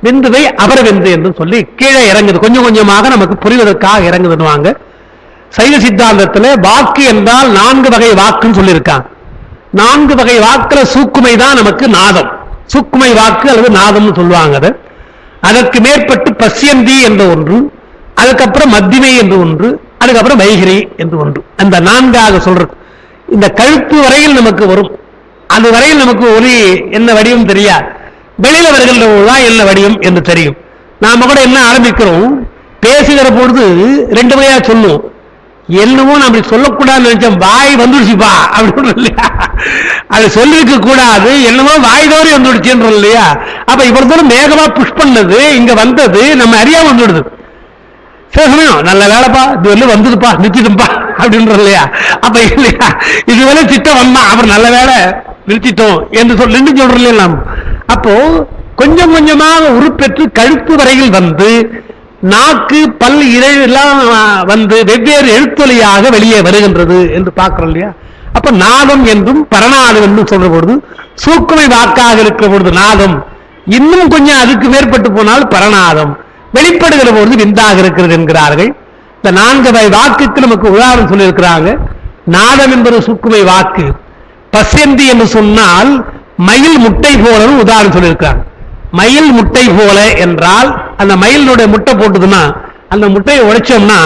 விந்துவை அபரவிந்து என்றும் சொல்லி கீழே இறங்குது. கொஞ்சம் கொஞ்சமாக நமக்கு புரிவதற்காக இறங்குதுவாங்க. சைவ சித்தாந்தத்தில் வாக்கு என்றால் 4 வகை வாக்குன்னு சொல்லியிருக்காங்க. 4 வகை வாக்குல சூக்குமை தான் நமக்கு நாதம், சூக்குமை வாக்கு அல்லது நாதம்னு சொல்லுவாங்க. அதற்கு மேற்பட்டு பசியந்தி என்ற ஒன்று, அதுக்கப்புறம் மத்திமை என்று ஒன்று, அதுக்கப்புறம் வைகிரி என்று ஒன்று. அந்த 4ஆக சொல்றது. இந்த கழுத்து வரையில் நமக்கு வரும், அது வரையில் நமக்கு ஒளி என்ன வடிவம் தெரியாது, வெளியில வருகின்ற போதுதான் என்ன வடிவம் என்று தெரியும். நாம கூட என்ன ஆரம்பிக்கிறோம், பேசுகிற பொழுது 2 வகையா சொல்லுவோம். என்னவோ நம்ம சொல்லக்கூடாதுன்னு நினைச்சோம், வாய் வந்துடுச்சுப்பா அப்படின்னு இல்லையா, அது சொல்லிருக்க கூடாது, என்னவோ வாய் தோறி வந்துடுச்சுன்றோம் இல்லையா. அப்ப இவ்வளவு தூரம் மேகமா புஷ் பண்ணது இங்க வந்தது நம்ம அறியாம வந்துடுது. நல்ல வேலைப்பா, இது வந்ததுப்பா, நிறுத்திட்டோம்பா அப்படின்ற இல்லையா. அப்ப இல்லையா, இதுவரை திட்டம் வந்தான், அப்புறம் நல்ல வேலை நிறுத்திட்டோம் என்று சொல்றோம் இல்லையா நாம். அப்போ கொஞ்சம் கொஞ்சமாக உருப்பெற்று கழுத்து வரையில் வந்து நாக்கு பல் இழையெல்லாம் வந்து வெவ்வேறு எழுத்தொலியாக வெளியே வருகின்றது என்று பார்க்கிறோம் இல்லையா. அப்ப நாதம் என்றும் பரநாதம் என்றும் சொல்ற பொழுது சூக்குமை வாக்காக இருக்கிற பொழுது நாதம், இன்னும் கொஞ்சம் அதுக்கு மேற்பட்டு போனால் பரநாதம், வெளிப்படுகிற பொழுது விந்தாக இருக்கிறது என்கிறார்கள். இந்த 4 வகை வாக்குக்கு நமக்கு உதாரணம் சொல்லியிருக்கிறாங்க. நாதம் என்பது சூக்குமை வாக்கு. பசியந்தி என்று சொன்னால் மயில் முட்டை போலன்னு உதாரணம் சொல்லியிருக்கிறாங்க. மயில் முட்டை போல என்றால் அந்த மயிலுடைய முட்டை போட்டுதுன்னா அந்த முட்டையை உடைச்சோம்னா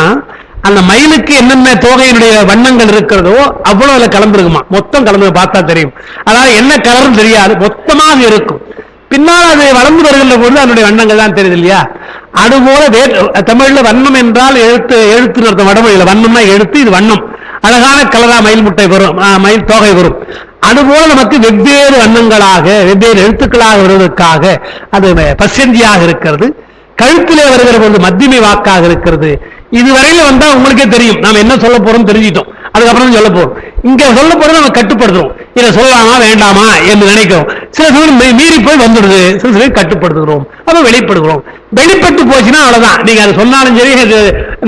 அந்த மயிலுக்கு என்னென்ன தோகையினுடைய வண்ணங்கள் இருக்கிறதோ அவ்வளவு கலந்துருக்குமா, மொத்தம் கலந்து பார்த்தா தெரியும். அதாவது என்ன கலரும் தெரியாது, மொத்தமாக இருக்கும். பின்னால் அது வளர்ந்து வருகின்ற பொழுது அதனுடைய வண்ணங்கள் தான் தெரியுது இல்லையா. அதுபோல தமிழ்ல வண்ணம் என்றால் எழுத்து அர்த்தம், வடமொழியில வண்ணம்னா எழுத்து, இது வண்ணம். அழகான கலரா மயில் முட்டை வரும், மயில் தோகை வரும். அதுபோல நமக்கு வெவ்வேறு வண்ணங்களாக வெவ்வேறு எழுத்துக்களாக வருவதற்காக அது பசந்தியாக இருக்கிறது. கழுத்திலே வருகிற பொழுது மத்தியமை வாக்காக இருக்கிறது. இதுவரையில வந்தா உங்களுக்கே தெரியும் நாம் என்ன சொல்ல போறோம் தெரிஞ்சிட்டோம். அதுக்கப்புறம் சொல்ல போறோம். இங்க சொல்ல போறது நம்ம கட்டுப்படுத்துறோம். இதை சொல்லலாமா வேண்டாமா என்று நினைக்கிறோம். சில சமயம் மீறி போய் வந்துடுது, சில சமயம் கட்டுப்படுத்துகிறோம், அப்ப வெளிப்படுகிறோம். வெளிப்பட்டு போச்சுன்னா அவ்வளவுதான். நீங்க அதை சொன்னாலும் சரி,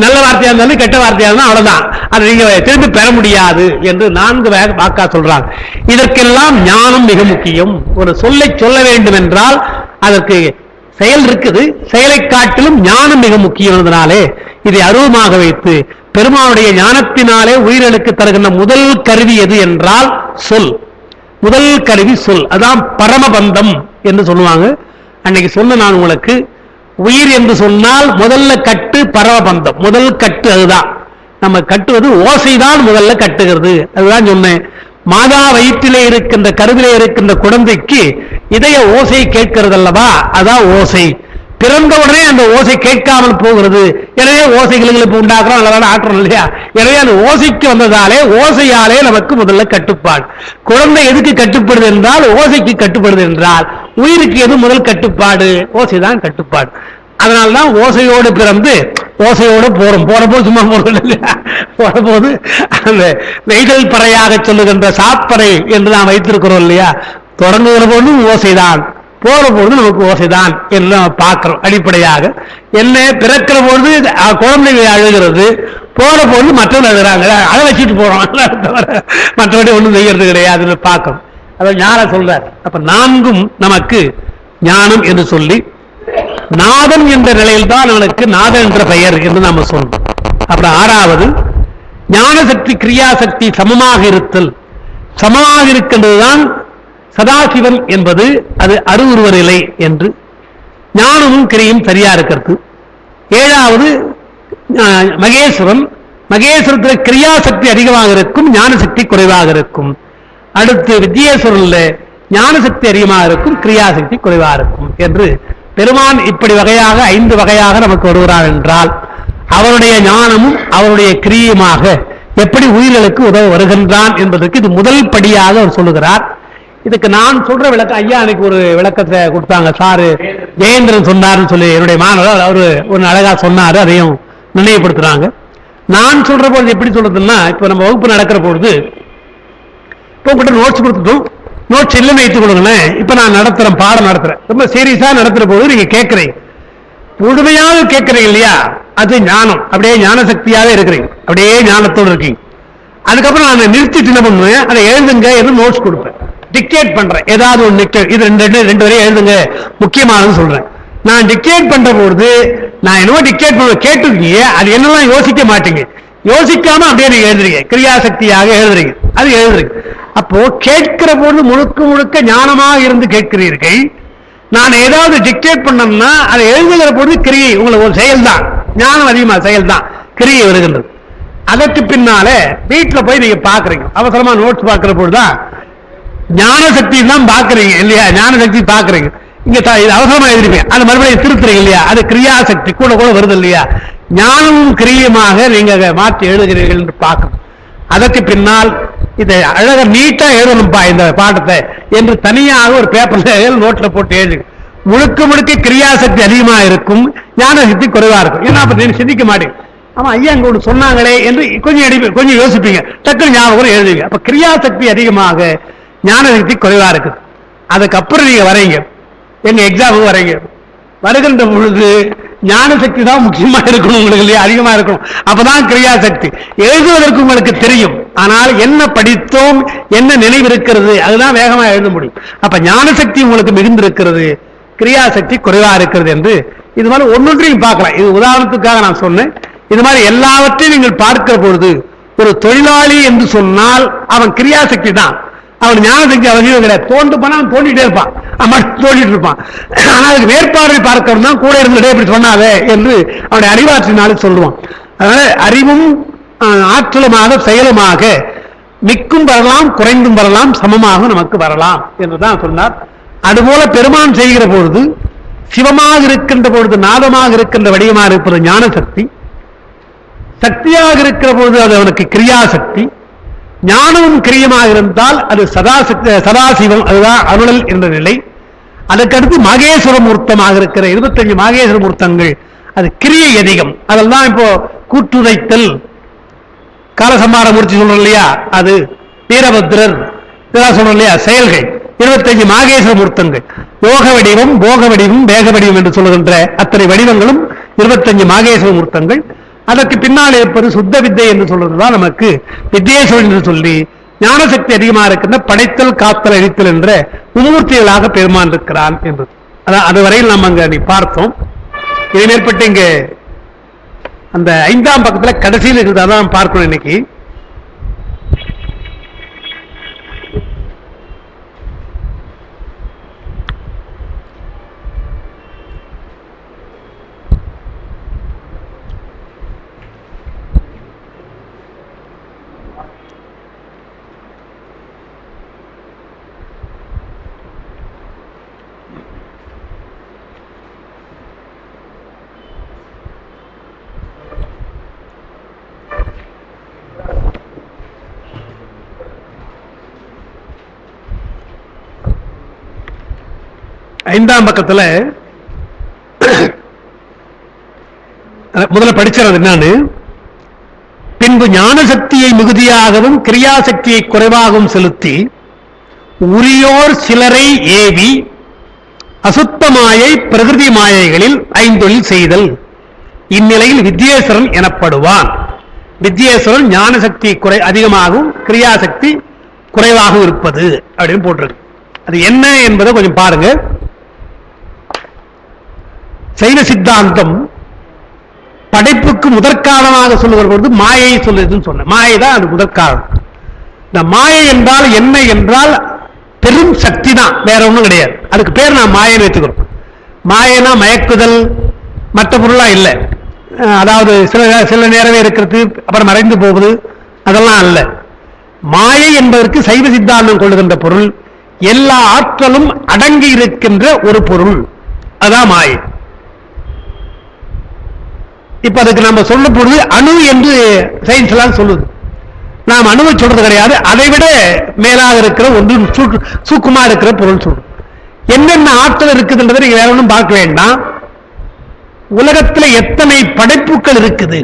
நல்ல வார்த்தையா இருந்தாலும் கெட்ட வார்த்தையா இருந்தாலும் அவ்வளவுதான். அதை நீங்க திரும்பி பெற முடியாது என்று 4 வாக்கா சொல்றாங்க. இதற்கெல்லாம் ஞானம் மிக முக்கியம். ஒரு சொல்லை சொல்ல வேண்டும் என்றால் அதற்கு செயல் இருக்குது, செயலை காட்டிலும் ஞானம் மிக முக்கியமானதுனாலே இதை அருவமாக வைத்து பெருமானுடைய ஞானத்தினாலே உயிர்களுக்கு தருகின்ற முதல் கருவி எது என்றால் சொல். முதல் கருவி சொல். அதான் பரமபந்தம் என்று சொல்லுவாங்க. அன்னைக்கு சொன்ன நான் உங்களுக்கு, உயிர் என்று சொன்னால் முதல்ல கட்டு பரமபந்தம், முதல் கட்டு அதுதான். நம்ம கட்டுவது ஓசைதான் முதல்ல கட்டுகிறது. அதுதான் சொன்னேன். மாதா வயிற்றிலே இருக்கின்ற கருவிலே இருக்கின்ற குழந்தைக்கு இதய ஓசை கேட்கிறது அல்லவா, அதான் ஓசை. பிறந்த உடனே அந்த ஓசை கேட்காமல் போகிறது. எனவே ஓசைகளுக்கு இப்ப உண்டாக்குறோம், நல்லதான ஆற்றோம் இல்லையா. எனவே அந்த ஓசைக்கு வந்ததாலே ஓசையாலே நமக்கு முதல்ல கட்டுப்பாடு. குழந்தை எதுக்கு கட்டுப்படுது என்றால் ஓசைக்கு கட்டுப்படுது என்றால் உயிருக்கு எது முதல் கட்டுப்பாடு? ஓசைதான் கட்டுப்பாடு. அதனால்தான் ஓசையோடு பிறந்து ஓசையோடு போறபோது சும்மா போறது இல்லையா. போறபோது அந்த நெய்தல் பறையாக சொல்லுகின்ற சாப்பறை என்று நாம் வைத்திருக்கிறோம் இல்லையா. தொடங்குகிற போதும் ஓசைதான், போற பொழுது நமக்கு ஓசைதான் என்று நம்ம பார்க்கிறோம். அடிப்படையாக என்ன பிறக்கிற பொழுது குழந்தைகள் அழுகிறது, போற பொழுது மற்றவர்கள் அழுகிறாங்க, அதை வச்சுட்டு போறோம். மற்றபடி ஒன்றும் செய்யறது கிடையாதுன்னு பார்க்கணும். அதை ஞானம் சொல்றார். அப்ப 4ம் நமக்கு ஞானம் என்று சொல்லி, நாதன் என்ற நிலையில் தான் அவனுக்கு நாதன் என்ற பெயர் என்று நாம சொல்லணும். அப்புறம் 6வது ஞான சக்தி கிரியாசக்தி சமமாக இருத்தல். சமமாக இருக்கின்றதுதான் சதாசிவன் என்பது, அது அருவுருவ நிலை என்று. ஞானமும் கிரியும் சரியா இருக்கிறது. 7வது மகேஸ்வரன். மகேஸ்வரத்தில் கிரியாசக்தி அதிகமாக இருக்கும், ஞான சக்தி குறைவாக இருக்கும். அடுத்து வித்யேஸ்வரன்ல ஞான சக்தி அதிகமாக இருக்கும், கிரியாசக்தி குறைவாக இருக்கும் என்று பெருமான் இப்படி வகையாக 5 வகையாக நமக்கு வருகிறார் என்றால் அவருடைய ஞானமும் அவருடைய கிரியுமாக எப்படி உயிர்களுக்கு உதவ வருகின்றான் என்பதற்கு இது முதல் படியாக அவர் சொல்லுகிறார். இதுக்கு நான் சொல்ற விளக்கம், ஐயா அன்னைக்கு ஒரு விளக்கத்தை கொடுத்தாங்க சாரு, ஜெயேந்திரன் சொன்னார்னு சொல்லி என்னுடைய மாணவர் அவரு ஒரு அழகா சொன்னாரு, அதையும் நினைவுபடுத்துறாங்க. நான் சொல்ற பொழுது எப்படி சொல்றதுன்னா, இப்ப நம்ம வகுப்பு நடக்கிற பொழுது இப்போ உங்கள்கிட்ட நோட்ஸ் கொடுத்துட்டோம், நோட்ஸ் இல்லைன்னு வைத்துக் கொள்ளுங்களேன். இப்ப நான் நடத்துறேன், பாடம் நடத்துறேன், ரொம்ப சீரியஸா நடத்துற போது நீங்க கேட்கறீங்க, முழுமையாக கேட்கறீங்க இல்லையா, அது ஞானம். அப்படியே ஞான சக்தியாவே இருக்கிறீங்க, அப்படியே ஞானத்தோடு இருக்கீங்க. அதுக்கப்புறம் நான் நிறுத்திட்டு என்ன பண்ணுவேன், அதை எழுதுங்க என்று நோட்ஸ் கொடுப்பேன், டிக்டேட் பண்றேன். ஏதாவது ஒரு டிக்டேட், இது ரெண்டு வரையும் எழுதுங்க, முக்கியமானது சொல்றேன். நான் டிக்டேட் பண்ற பொழுது நான் என்னவோ டிக்டேட் பண்ண கேட்டுருக்கீங்க, அது என்னெல்லாம் யோசிக்க மாட்டீங்க, யோசிக்காம அப்படியே நீங்க எழுதுறீங்க, கிரியாசக்தியாக எழுதுறீங்க, அது எழுதுறீங்க. அப்போ கேட்கிற பொழுது முழுக்க முழுக்க ஞானமாக இருந்து கேட்கிறீர்கள். நான் ஏதாவது டிக்டேட் பண்ணோம்னா அதை எழுதுகிற பொழுது கிரியை, உங்களுக்கு ஒரு செயல் தான், ஞானம் அதிகமா செயல் தான், கிரியை வருகின்றது. அதற்கு பின்னால வீட்டுல போய் நீங்க பாக்குறீங்க, அவசரமா நோட்ஸ் பாக்குற பொழுதுதான் ஞான சக்தி தான் பாக்குறீங்க இல்லையா, ஞான சக்தி பாக்குறீங்க. இங்க அவசரமா எழுதிருப்பீங்க, அது மறுபடியும் திருத்துறீங்க இல்லையா, அது கிரியாசக்தி கூட கூட வருது இல்லையா. ஞானமும் கிரியமாக நீங்க மாற்றி எழுதுகிறீர்கள் என்று பார்க்கணும். அதற்கு பின்னால் இதை அழக நீட்டா எழுதணும்பா இந்த பாடத்தை என்று தனியாக ஒரு பேப்பர்ல நோட்ல போட்டு எழுது. முழுக்க முழுக்க கிரியாசக்தி அதிகமா இருக்கும், ஞான சக்தி குறைவா இருக்கும். ஏன்னா அப்ப நீங்க சிந்திக்க மாட்டீங்க, ஆமா ஐயா இங்க ஒன்று சொன்னாங்களே என்று கொஞ்சம் யோசிப்பீங்க, டக்குனு ஞாபகம் எழுதுவீங்க. அப்ப கிரியாசக்தி அதிகமாக ஞான சக்தி குறைவா இருக்கு. அதுக்கப்புறம் நீங்க வரைங்க, எங்க எக்ஸாமுக்கு வரைங்க, வருகின்ற பொழுது ஞான சக்தி தான் முக்கியமா இருக்கணும் உங்களுக்கு இல்லையா, அதிகமா இருக்கணும். அப்பதான் கிரியாசக்தி. எழுதுவதற்கு உங்களுக்கு தெரியும், ஆனால் என்ன படித்தோம், என்ன நினைவு இருக்கிறது, அதுதான் வேகமா எழுத முடியும். அப்ப ஞான சக்தி உங்களுக்கு மிகுந்திருக்கிறது, கிரியாசக்தி குறைவா இருக்கிறது என்று இது மாதிரி ஒன்னொன்றையும் பார்க்கலாம். இது உதாரணத்துக்காக நான் சொன்னேன். இது மாதிரி எல்லாவற்றையும் நீங்கள் பார்க்கிற பொழுது ஒரு தொழிலாளி என்று சொன்னால் அவன் கிரியாசக்தி தான், அவன் ஞானம் சக்தி அவசியம் கிடையாது. தோண்டு போனா அவன் தோண்டிட்டே இருப்பான், தோண்டிட்டு இருப்பான். ஆனா அதுக்கு மேற்பார்வை பார்க்கணும் தான் கூட இருந்துட்டே இப்படி சொன்னாவே என்று அவனுடைய அறிவாற்றினாலும் சொல்லுவான். அதனால அறிவும் ஆற்றலுமாக செயலுமாக மிக்கும் வரலாம், குறைந்தும் வரலாம், சமமாக நமக்கு வரலாம் என்றுதான் சொன்னார். அதுபோல பெருமான் செய்கிற பொழுது சிவமாக இருக்கின்ற பொழுது நாதமாக இருக்கின்ற வடிவமாக இருப்பது ஞான சக்தி, சக்தியாக இருக்கிற பொழுது அது அவனுக்கு கிரியாசக்தி, ஞானமும் கிரியமாக இருந்தால் அது சதாசிவம், அதுதான் அருளல் என்ற நிலை. அதுக்கடுத்து மகேஸ்வர மூர்த்தமாக இருக்கிற 25 மகேஸ்வர மூர்த்தங்கள், அது கிரியை அதிகம். அதெல்லாம் இப்போ கூட்டுரைத்தல், காலசம்பார மூர்த்தி சொல்றோம் இல்லையா, அது வீரபத்ரர் இதெல்லாம் சொல்றோம் இல்லையா, செயல்கள் 25 மகேஸ்வர மூர்த்தங்கள். யோக வடிவம், போக வடிவம், வேக வடிவம் என்று சொல்லுகின்ற அத்தனை வடிவங்களும் 25 மகேஸ்வர மூர்த்தங்கள். அதற்கு பின்னால் இருப்பது சுத்த வித்தை என்று சொல்றதுதான் நமக்கு வித்யேஸ்வரன் என்று சொல்லி ஞானசக்தி அதிகமாக இருக்கின்ற படைத்தல், காத்தல், அழித்தல் என்ற மும்மூர்த்திகளாக பெருமான் இருக்கிறான் என்பது. அதுவரையில் நாம் அங்க பார்த்தோம். இதை மேற்பட்டு இங்க அந்த 5ஆம் பக்கத்தில் கடைசியில் இருக்கிறதான் பார்க்கணும் இன்னைக்கு. ஐந்தாம் பக்கத்துல முதல்ல படிச்சது என்னன்னு, பின்பு ஞான சக்தியை மிகுதியாகவும் கிரியாசக்தியை குறைவாகவும் செலுத்தி உரியோர் சிலரை ஏவி அசுத்த மாயை பிரகிருதி மாயைகளில் ஐந்தொழில் செய்தல், இந்நிலையில் வித்யேஸ்வரன் எனப்படுவான். வித்யேஸ்வரன் ஞான சக்தி அதிகமாகவும் கிரியாசக்தி குறைவாகவும் இருப்பது அப்படின்னு போட்டிருக்கு. அது என்ன என்பதை கொஞ்சம் பாருங்க. சைவ சித்தாந்தம் படைப்புக்கு முதற்காலமாக சொல்லுகிற பொழுது மாயை சொல்லுதுன்னு சொன்ன, மாயை தான் அது முதற்காலம். இந்த மாயை என்றால் என்ன என்றால் பெரும் சக்தி தான், வேற ஒன்றும் கிடையாது. அதுக்கு பேர் நான் மாயை வைத்துக்கிறோம். மாயனா மயக்குதல், மற்ற பொருளா இல்லை. அதாவது சில நேரமே இருக்கிறது அப்புறம் மறைந்து போகுது, அதெல்லாம் அல்ல. மாயை என்பதற்கு சைவ சித்தாந்தம் கொள்ளுகின்ற பொருள் எல்லா ஆற்றலும் அடங்கி இருக்கின்ற ஒரு பொருள், அதான் மாயை. இப்ப அதுக்கு நம்ம சொல்ல பொழுது அணு என்று சயின்ஸ் எல்லாம் சொல்லுது. நாம் அணுவை சொல்றது கிடையாது, அதை விட மேலாக இருக்கிற ஒன்று சூக்குமா இருக்கிற பொருள் சொல்றோம். என்னென்ன ஆற்றல் இருக்குதுன்றதை நீங்க வேற ஒன்றும் பார்க்க வேண்டாம். உலகத்தில் எத்தனை படைப்புகள் இருக்குது.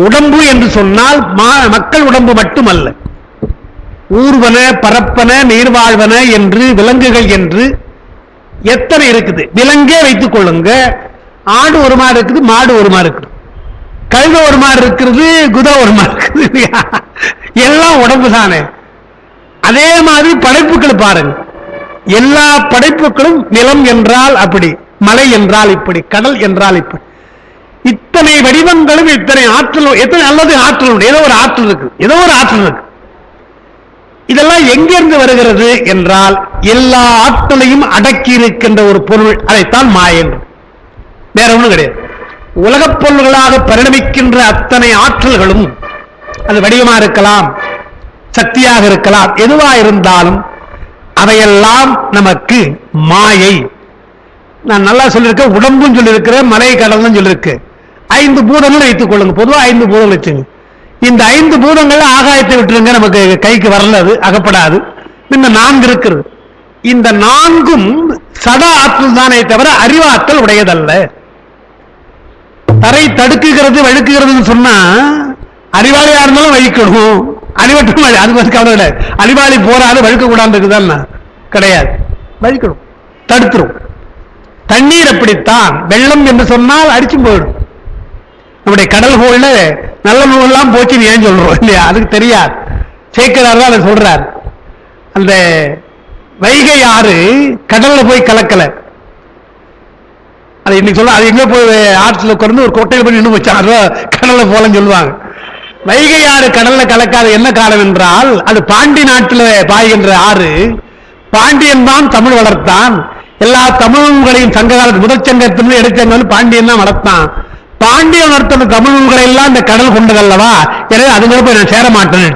உடம்பு என்று சொன்னால் மக்கள் உடம்பு மட்டுமல்ல, ஊர்வன, பரப்பன, நீர்வாழ்வன என்று விலங்குகள் என்று எத்தனை இருக்குது. விலங்கே வைத்துக் கொள்ளுங்க, ஆடு ஒரு மாதிரி இருக்குது, மாடு ஒரு மாதிரி இருக்குது, கழுத ஒரு மாதிரி இருக்கிறது, குத ஒரு மாதிரி இருக்குது, எல்லாம் உடம்பு தானே. அதே மாதிரி படைப்புகள் பாருங்க, எல்லா படைப்புகளும் நிலம் என்றால் அப்படி, மலை என்றால் இப்படி, கடல் என்றால் இப்படி, இத்தனை வடிவங்களும் இத்தனை ஆற்றல், எத்தனை அல்லது ஆற்றல், ஏதோ ஒரு ஆற்றல் இருக்கு, ஏதோ ஒரு ஆற்றல் இருக்கு. இதெல்லாம் எங்கிருந்து வருகிறது என்றால் எல்லா ஆற்றலையும் அடக்கி இருக்கின்ற ஒரு பொருள், அதைத்தான் மாயை, வேற ஒன்றும் கிடையாது. உலகப் பொருள்களாக பரிணமிக்கின்ற அத்தனை ஆற்றல்களும் அது வடிவமாக இருக்கலாம், சக்தியாக இருக்கலாம், எதுவா இருந்தாலும் அவையெல்லாம் நமக்கு மாயை. நான் நல்லா சொல்லியிருக்கேன், உடம்பும் சொல்லியிருக்கிறேன், மலை கடலும் சொல்லியிருக்கு. 5 பூதங்கள் வைத்துக் கொள்ளுங்க, பொதுவாக 5 பூதங்கள் வச்சுங்க. இந்த 5 பூதங்கள் ஆகாயத்தை விட்டுருங்க, நமக்கு கைக்கு வரல, அது அகப்படாது. இந்த 4 இருக்கிறது. இந்த 4ம் சட ஆற்றல் தானே தவிர அறிவாற்றல் உடையதல்ல. தரை தடுக்குகிறது வழுக்குகிறதுன்னு சொன்னா அறிவாளியா இருந்தாலும் வழிக்கணும், அறிவற்றும் அது கவலை கிடையாது. அறிவாளி போராது வழுக்க கூடாது இருக்குதான் கிடையாது, வழிக்கணும், தடுத்துரும். தண்ணீர் அப்படித்தான், வெள்ளம் என்று சொன்னால் அடிச்சும் போயிடும். நம்முடைய கடல் கோள்ல நல்ல நூல்லாம் போச்சுன்னு ஏன் சொல்றோம் இல்லையா, அதுக்கு தெரியாது. சேக்கரார் தான் அதை சொல்றார். அந்த வைகை ஆறு கடல்ல போய் கலக்கல, அது இன்னைக்கு சொல்ல, அது எங்க போய் ஆற்றுல குறைந்து ஒரு கொட்டையில போய் நின்று வச்சாங்க, கடல்ல போலன்னு சொல்லுவாங்க. வைகை ஆறு கடல்ல கலக்காத என்ன காலம் என்றால் அது பாண்டி நாட்டில் பாய்கின்ற ஆறு. பாண்டியன் தான் தமிழ் வளர்த்தான். எல்லா தமிழ் நூல்களையும் சங்க காலத்து முதற் சங்கத்திலிருந்து இடைச்சங்கம் பாண்டியன் தான் வளர்த்தான். பாண்டியன் வளர்த்த தமிழ் நூல்களை எல்லாம் இந்த கடல் கொண்டதல்லவா, எனவே அதுங்களை போய் நான் சேர மாட்டேன்னு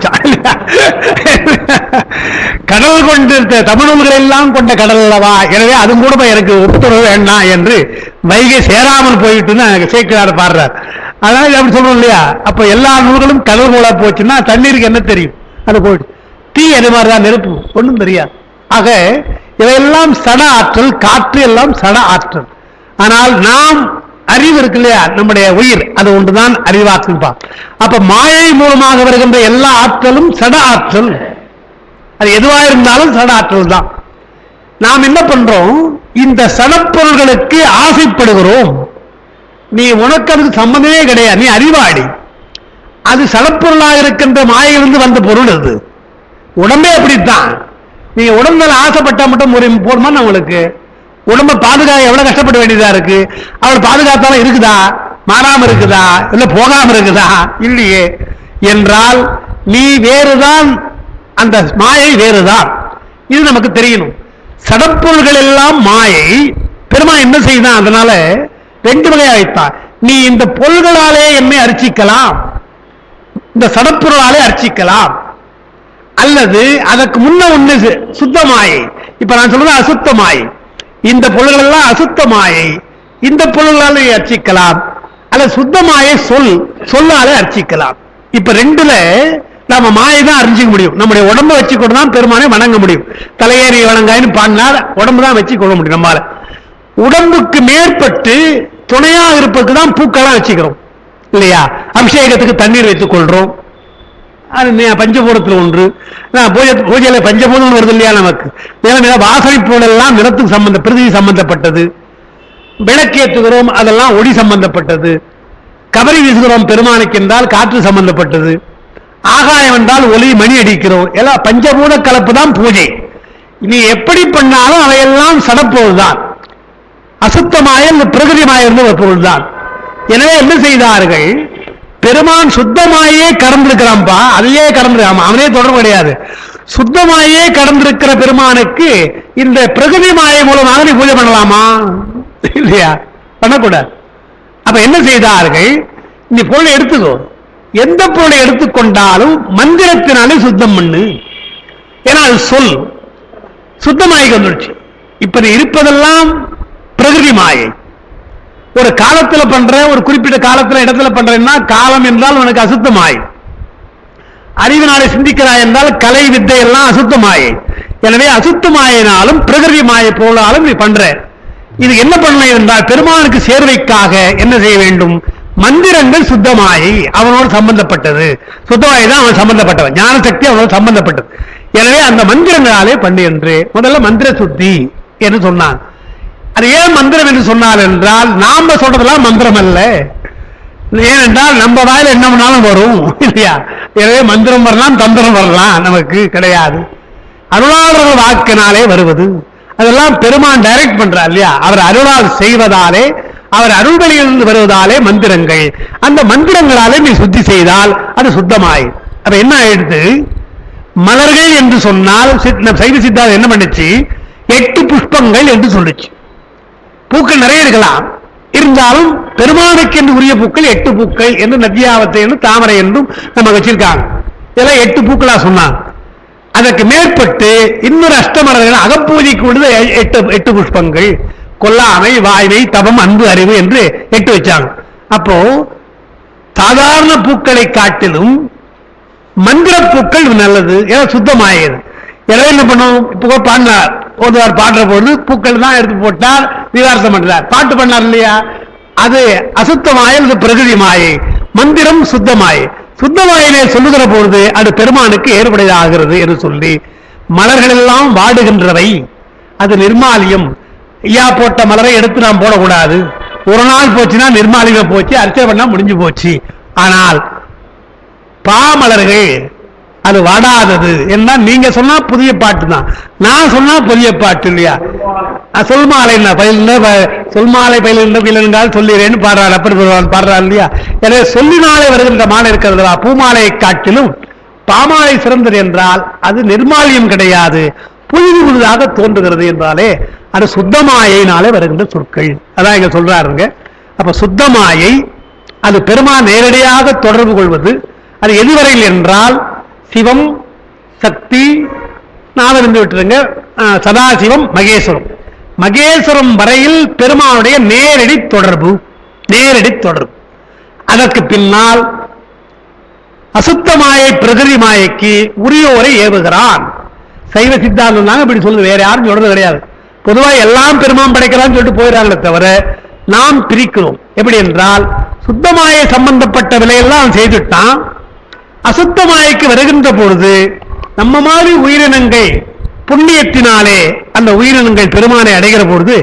கடல் கொண்டு தமிழ் நூல்களை எல்லாம் கொண்ட கடல் அல்லவா, எனவே அது கூட போய் எனக்கு ஒத்துறவு வேண்டாம் என்று வைகை சேராமல் போயிட்டு சேக்கிரார் பாடுறார். அதனால அப்படி சொல்றோம் இல்லையா. அப்ப எல்லா நூல்களும் கடல் போல போச்சுன்னா தண்ணீருக்கு என்ன தெரியும், அது போயிட்டு. தீ அது மாதிரிதான், நெருப்பு ஒன்றும் தெரியாது. ஆக இவையெல்லாம் சட ஆற்றல், காற்று எல்லாம் சட ஆற்றல். ஆனால் நாம் அறிவு இருக்கு இல்லையா, நம்முடைய உயிர், அது ஒன்றுதான் அறிவாக்குப்பா. அப்ப மாயை மூலமாக வருகின்ற எல்லா ஆற்றலும் சட ஆற்றல். அது எதுவா இருந்தாலும் சட ஆற்றல் தான். நாம் என்ன பண்றோம், இந்த சடப்பொருள்களுக்கு ஆசைப்படுகிறோம். நீ உனக்கு அதுக்கு சம்பந்தமே கிடையாது, நீ அறிவாளி. அது சடப்பொருளாக இருக்கின்ற மாயிலிருந்து வந்த பொருள். அது உடம்பே அப்படித்தான். நீ உடம்புல ஆசைப்பட்டா மட்டும் ஒரு போடுமா நம்மளுக்கு உடம்ப பாதுகாக்க எவ்வளவு கஷ்டப்பட வேண்டியதா இருக்கு. அவள் பாதுகாத்தாலும் இருக்குதா, மாறாம இருக்குதா, இல்ல போகாம இருக்குதா, இல்லையே. என்றால் நீ வேறுதான், அந்த மாயை வேறுதான். இது நமக்கு தெரியணும். சடப்பொருள்கள் எல்லாம் மாயை. பெருமாள் என்ன செய்தான், அதனால ரெண்டு வகையா வைத்தான். நீ இந்த பொருள்களாலே என்னை அர்ச்சிக்கலாம், இந்த சடப்பொருளாலே அர்ச்சிக்கலாம், அல்லது அதற்கு முன்ன ஒண்ணு சுத்தமாயை. இப்ப நான் சொல்றது அசுத்தமாயை. இந்த பொருள்கள் எல்லாம் அசுத்தமாயை, இந்த பொருள்களாலே அர்ச்சிக்கலாம், அல்லது சுத்தமாயை சொல்லாலே அர்ச்சிக்கலாம். இப்ப ரெண்டுல நாம மாயை தான் அறிஞ்சிக்க முடியும். நம்முடைய உடம்பை வச்சுக்கொண்டு தான் பெருமானை வணங்க முடியும். தலையேறி வணங்காயின்னு பாடினார், உடம்பு தான் வச்சு கொள்ள முடியும். நம்மால உடம்புக்கு மேற்பட்டு துணையாக இருப்பதுக்கு தான் பூக்கெல்லாம் வச்சுக்கிறோம் இல்லையா. அபிஷேகத்துக்கு தண்ணீர் வைத்துக் கொள்றோம், அது பஞ்சபூதத்தில் ஒன்று. பூஜையில பஞ்சபூதம் வருது இல்லையா நமக்கு. வாசனை பொருளெல்லாம் நிலத்துக்கு சம்பந்த பிரதிதி சம்பந்தப்பட்டது. விளக்கேற்றுகிறோம், அதெல்லாம் ஒளி சம்பந்தப்பட்டது. கபரி வீசுகிறோம் பெருமானுக்கு என்றால் காற்று சம்பந்தப்பட்டது. ஆகாயம் என்றால் ஒலி, மணி அடிக்கிறோம், எல்லாம் பஞ்சபூத கலப்பு தான் பூஜை. நீ எப்படி பண்ணாலும் அவையெல்லாம் சடப்பொருள்தான், அசுத்தமாய பிரகிருதிமாயிருந்த ஒரு பொருள்தான். எனவே என்ன செய்தார்கள், பெருமான் சுத்தமாயே கடந்திருக்கிறான்பா, அதையே கடந்திருக்காம, அவனே தொடர்பு கிடையாது. சுத்தமாயே கடந்திருக்கிற பெருமானுக்கு இந்த பிரகிருதி மாயை மூலமாக நீ பூஜை பண்ணலாமா, இல்லையா, பண்ணக்கூடாது. அப்ப என்ன செய்தார்கள், நீ பொருளை எடுத்துக்கோ, எந்த பொருளை எடுத்துக்கொண்டாலும் மந்திரத்தினாலே சுத்தம் பண்ணு. ஏன்னா அது சொல் சுத்தமாய் வந்துடுச்சு. இப்ப நீ இருப்பதெல்லாம் பிரகிருதி மாயை. ஒரு காலத்துல பண்ற, ஒரு குறிப்பிட்ட காலத்துல இடத்துல பண்றேன்னா காலம் என்றால் உனக்கு அசுத்தமாய். அறிவினாலே சிந்திக்கிறாய் என்றால் கலை வித்தை எல்லாம் அசுத்தமாயை. எனவே அசுத்தமாயினாலும் பிரகிருதி மாயை போலாலும் நீ பண்ற. இது என்ன பண்ண என்றால் பெருமானுக்கு சேர்வைக்காக என்ன செய்ய வேண்டும், மந்திரங்கள் சுத்தமாயை, அவனோடு சம்பந்தப்பட்டது. சுத்தமாயை தான் அவன் சம்பந்தப்பட்டவன், ஞான சக்தி அவனோடு சம்பந்தப்பட்டது. எனவே அந்த மந்திரங்களாலே பண்ணு என்று முதல்ல மந்திர சுத்தி என்று சொன்னான். அது ஏன் மந்திரம் என்று சொன்னால் என்றால், நாம சொல்றதெல்லாம் மந்திரம் அல்ல. ஏனென்றால் நம்ம வாயில என்ன பண்ணாலும் வரும் இல்லையா. எனவே மந்திரம் வரலாம், தந்திரம் வரலாம், நமக்கு கிடையாது. அருளாளர்கள் வாக்கினாலே வருவது, அதெல்லாம் பெருமான் டைரக்ட் பண்றார் இல்லையா. அவர் அருளால் செய்வதாலே, அவர் அருள்வழியிலிருந்து வருவதாலே மந்திரங்கள். அந்த மந்திரங்களாலே நீ சுத்தி செய்தால் அது சுத்தமாய். அப்ப என்ன ஆயிடுது, மலர்கள் என்று சொன்னால் சைவ சித்தாந்தம் என்ன பண்ணுச்சு, 8 புஷ்பங்கள் என்று சொல்லுச்சு. பூக்கள் நிறைய இருக்கலாம், இருந்தாலும் பெருமானுக்கு என்று உரிய பூக்கள் 8 பூக்கள் என்று நத்தியாவத்தை என்று தாமரை என்றும் நம்ம வச்சிருக்காங்க. இதெல்லாம் 8 பூக்களா சொன்னாங்க. அதற்கு மேற்பட்டு இன்னொரு அஷ்டமலர்கள் அகப்பூஜைக்கு விடுது 8 புஷ்பங்கள், கொல்லாமை, வாய்மை, தபம், அன்பு, அறிவு என்று 8 வச்சாங்க. அப்போ சாதாரண பூக்களை காட்டிலும் மந்திர பூக்கள் நல்லது, ஏன்னா சுத்தமாயது. எனவே என்ன பண்ணும், இப்போ பாடினார் ஒருவர் பாடுற பொழுது பூக்கள் தான் எடுத்து போட்டார், விவாரத்தம் பண்றார், பாட்டு பண்ணார் இல்லையா. அது அசுத்தமாய, அது பிரகிருதி மாயை. மந்திரம் சுத்தமாயை. சுத்தமாயிலே சொல்லுகிற பொழுது அது பெருமானுக்கு ஏற்புடையதாகிறது என்று சொல்லி, மலர்கள் எல்லாம் வாடுகின்றவை, அது நிர்மாலியம். ஐயா போட்ட மலரை எடுத்து நாம் போடக்கூடாது. ஒரு நாள் போச்சுன்னா நிர்மாலியம் போச்சு, அர்ச்சனை பண்ணா முடிஞ்சு போச்சு. ஆனால் பாமலர்கள் அது வாடாதது. என்ன நீங்க சொன்னா புதிய பாட்டு தான், நான் சொன்னா புதிய பாட்டு இல்லையா. சொல்மாலை சொல்மாலை பயிலுங்கள் சொல்லிறேன்னு பாடுறாரு. அப்படி பாடுறாரு இல்லையா? எனவே சொல்லினாலே வருகின்ற மாலை இருக்கிறது. பூமாலையை காட்டிலும் பாமாலை சிறந்தது என்றால் அது நிர்மாலியம் கிடையாது, புழுது புழுதாக தோன்றுகிறது என்றாலே அது சுத்தமாயினாலே வருகின்ற சொற்கள். அதான் இங்க சொல்றாருங்க. அப்ப சுத்தமாயை அது பெருமான் நேரடியாக தொடர்பு கொள்வது. அது எதுவரையில் என்றால் சிவம், சக்தி, நாவிருந்து விட்டுருங்க, சதாசிவம், மகேஸ்வரம். மகேஸ்வரம் வரையில் பெருமானுடைய நேரடி தொடர்பு. அதற்கு பின்னால் அசுத்தமாயை பிரகிருதி மாயைக்கு உரியோரை ஏவுகிறான். சைவ சித்தாந்தம் தாங்க இப்படி சொல்லுது, வேற யாரும் சொல்றது கிடையாது. பொதுவாக எல்லாம் பெருமான் படைக்கிறான்னு சொல்லிட்டு போயிடறாங்களே தவிர நாம் பிரிக்கிறோம். எப்படி என்றால் சுத்தமாயை சம்பந்தப்பட்ட விலையெல்லாம் செய்துட்டான். அசுத்தமாய்க்கு வருகின்ற பொழுது நம்ம மாதிரி உயிரினங்கள் புண்ணியத்தினாலே அந்த உயிரினங்கள் பெருமானை அடைகிற பொழுது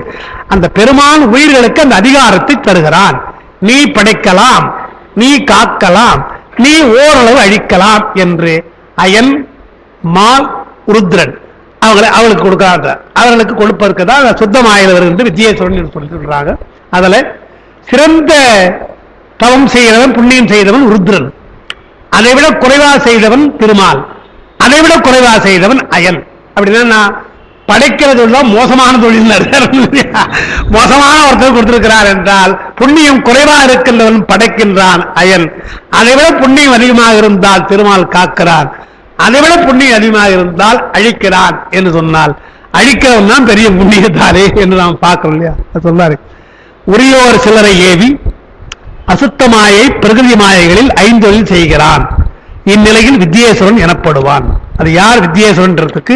அந்த பெருமான் உயிர்களுக்கு அந்த அதிகாரத்தை தருகிறான். நீ படைக்கலாம், நீ காக்கலாம், நீ ஓரளவு அழிக்கலாம் என்று அயன், மால், ருத்ரன் அவளுக்கு கொடுக்கிறாங்க. அவர்களுக்கு கொடுப்பதற்கு தான் சுத்தமாயில் வருகின்ற வித்யேஸ்வரன் சொல்றாங்க. அதுல சிறந்த தவம் செய்கிறவன், புண்ணியம் செய்தவன் ருத்ரன். அதைவிட குறைவா செய்தவன் திருமால், அதைவிட குறைவா செய்தவன் அயன். அப்படின்னா படைக்கிறது மோசமான தொழில், மோசமான ஒருத்தர் கொடுத்திருக்கிறார் என்றால் புண்ணியம் குறைவா இருக்கின்றவன் படைக்கின்றான் அயன். அதைவிட புண்ணியம் அதிகமாக இருந்தால் திருமால் காக்கிறான், அதைவிட புண்ணியம் அதிகமாக இருந்தால் அழிக்கிறான் என்று சொன்னால் அழிக்கிறவன் தான் பெரிய புண்ணியத்தாரே என்று நாம் பார்க்கிறோம் இல்லையா? சொன்னாரு. உரியோர் சிலரை ஏவி அசுத்தமாயை பிரகிருதி மாயைகளில் ஐந்தொழில் செய்கிறான். இந்நிலையில் வித்யேஸ்வரன் எனப்படுவான். அது யார் வித்யேஸ்வரன்றதுக்கு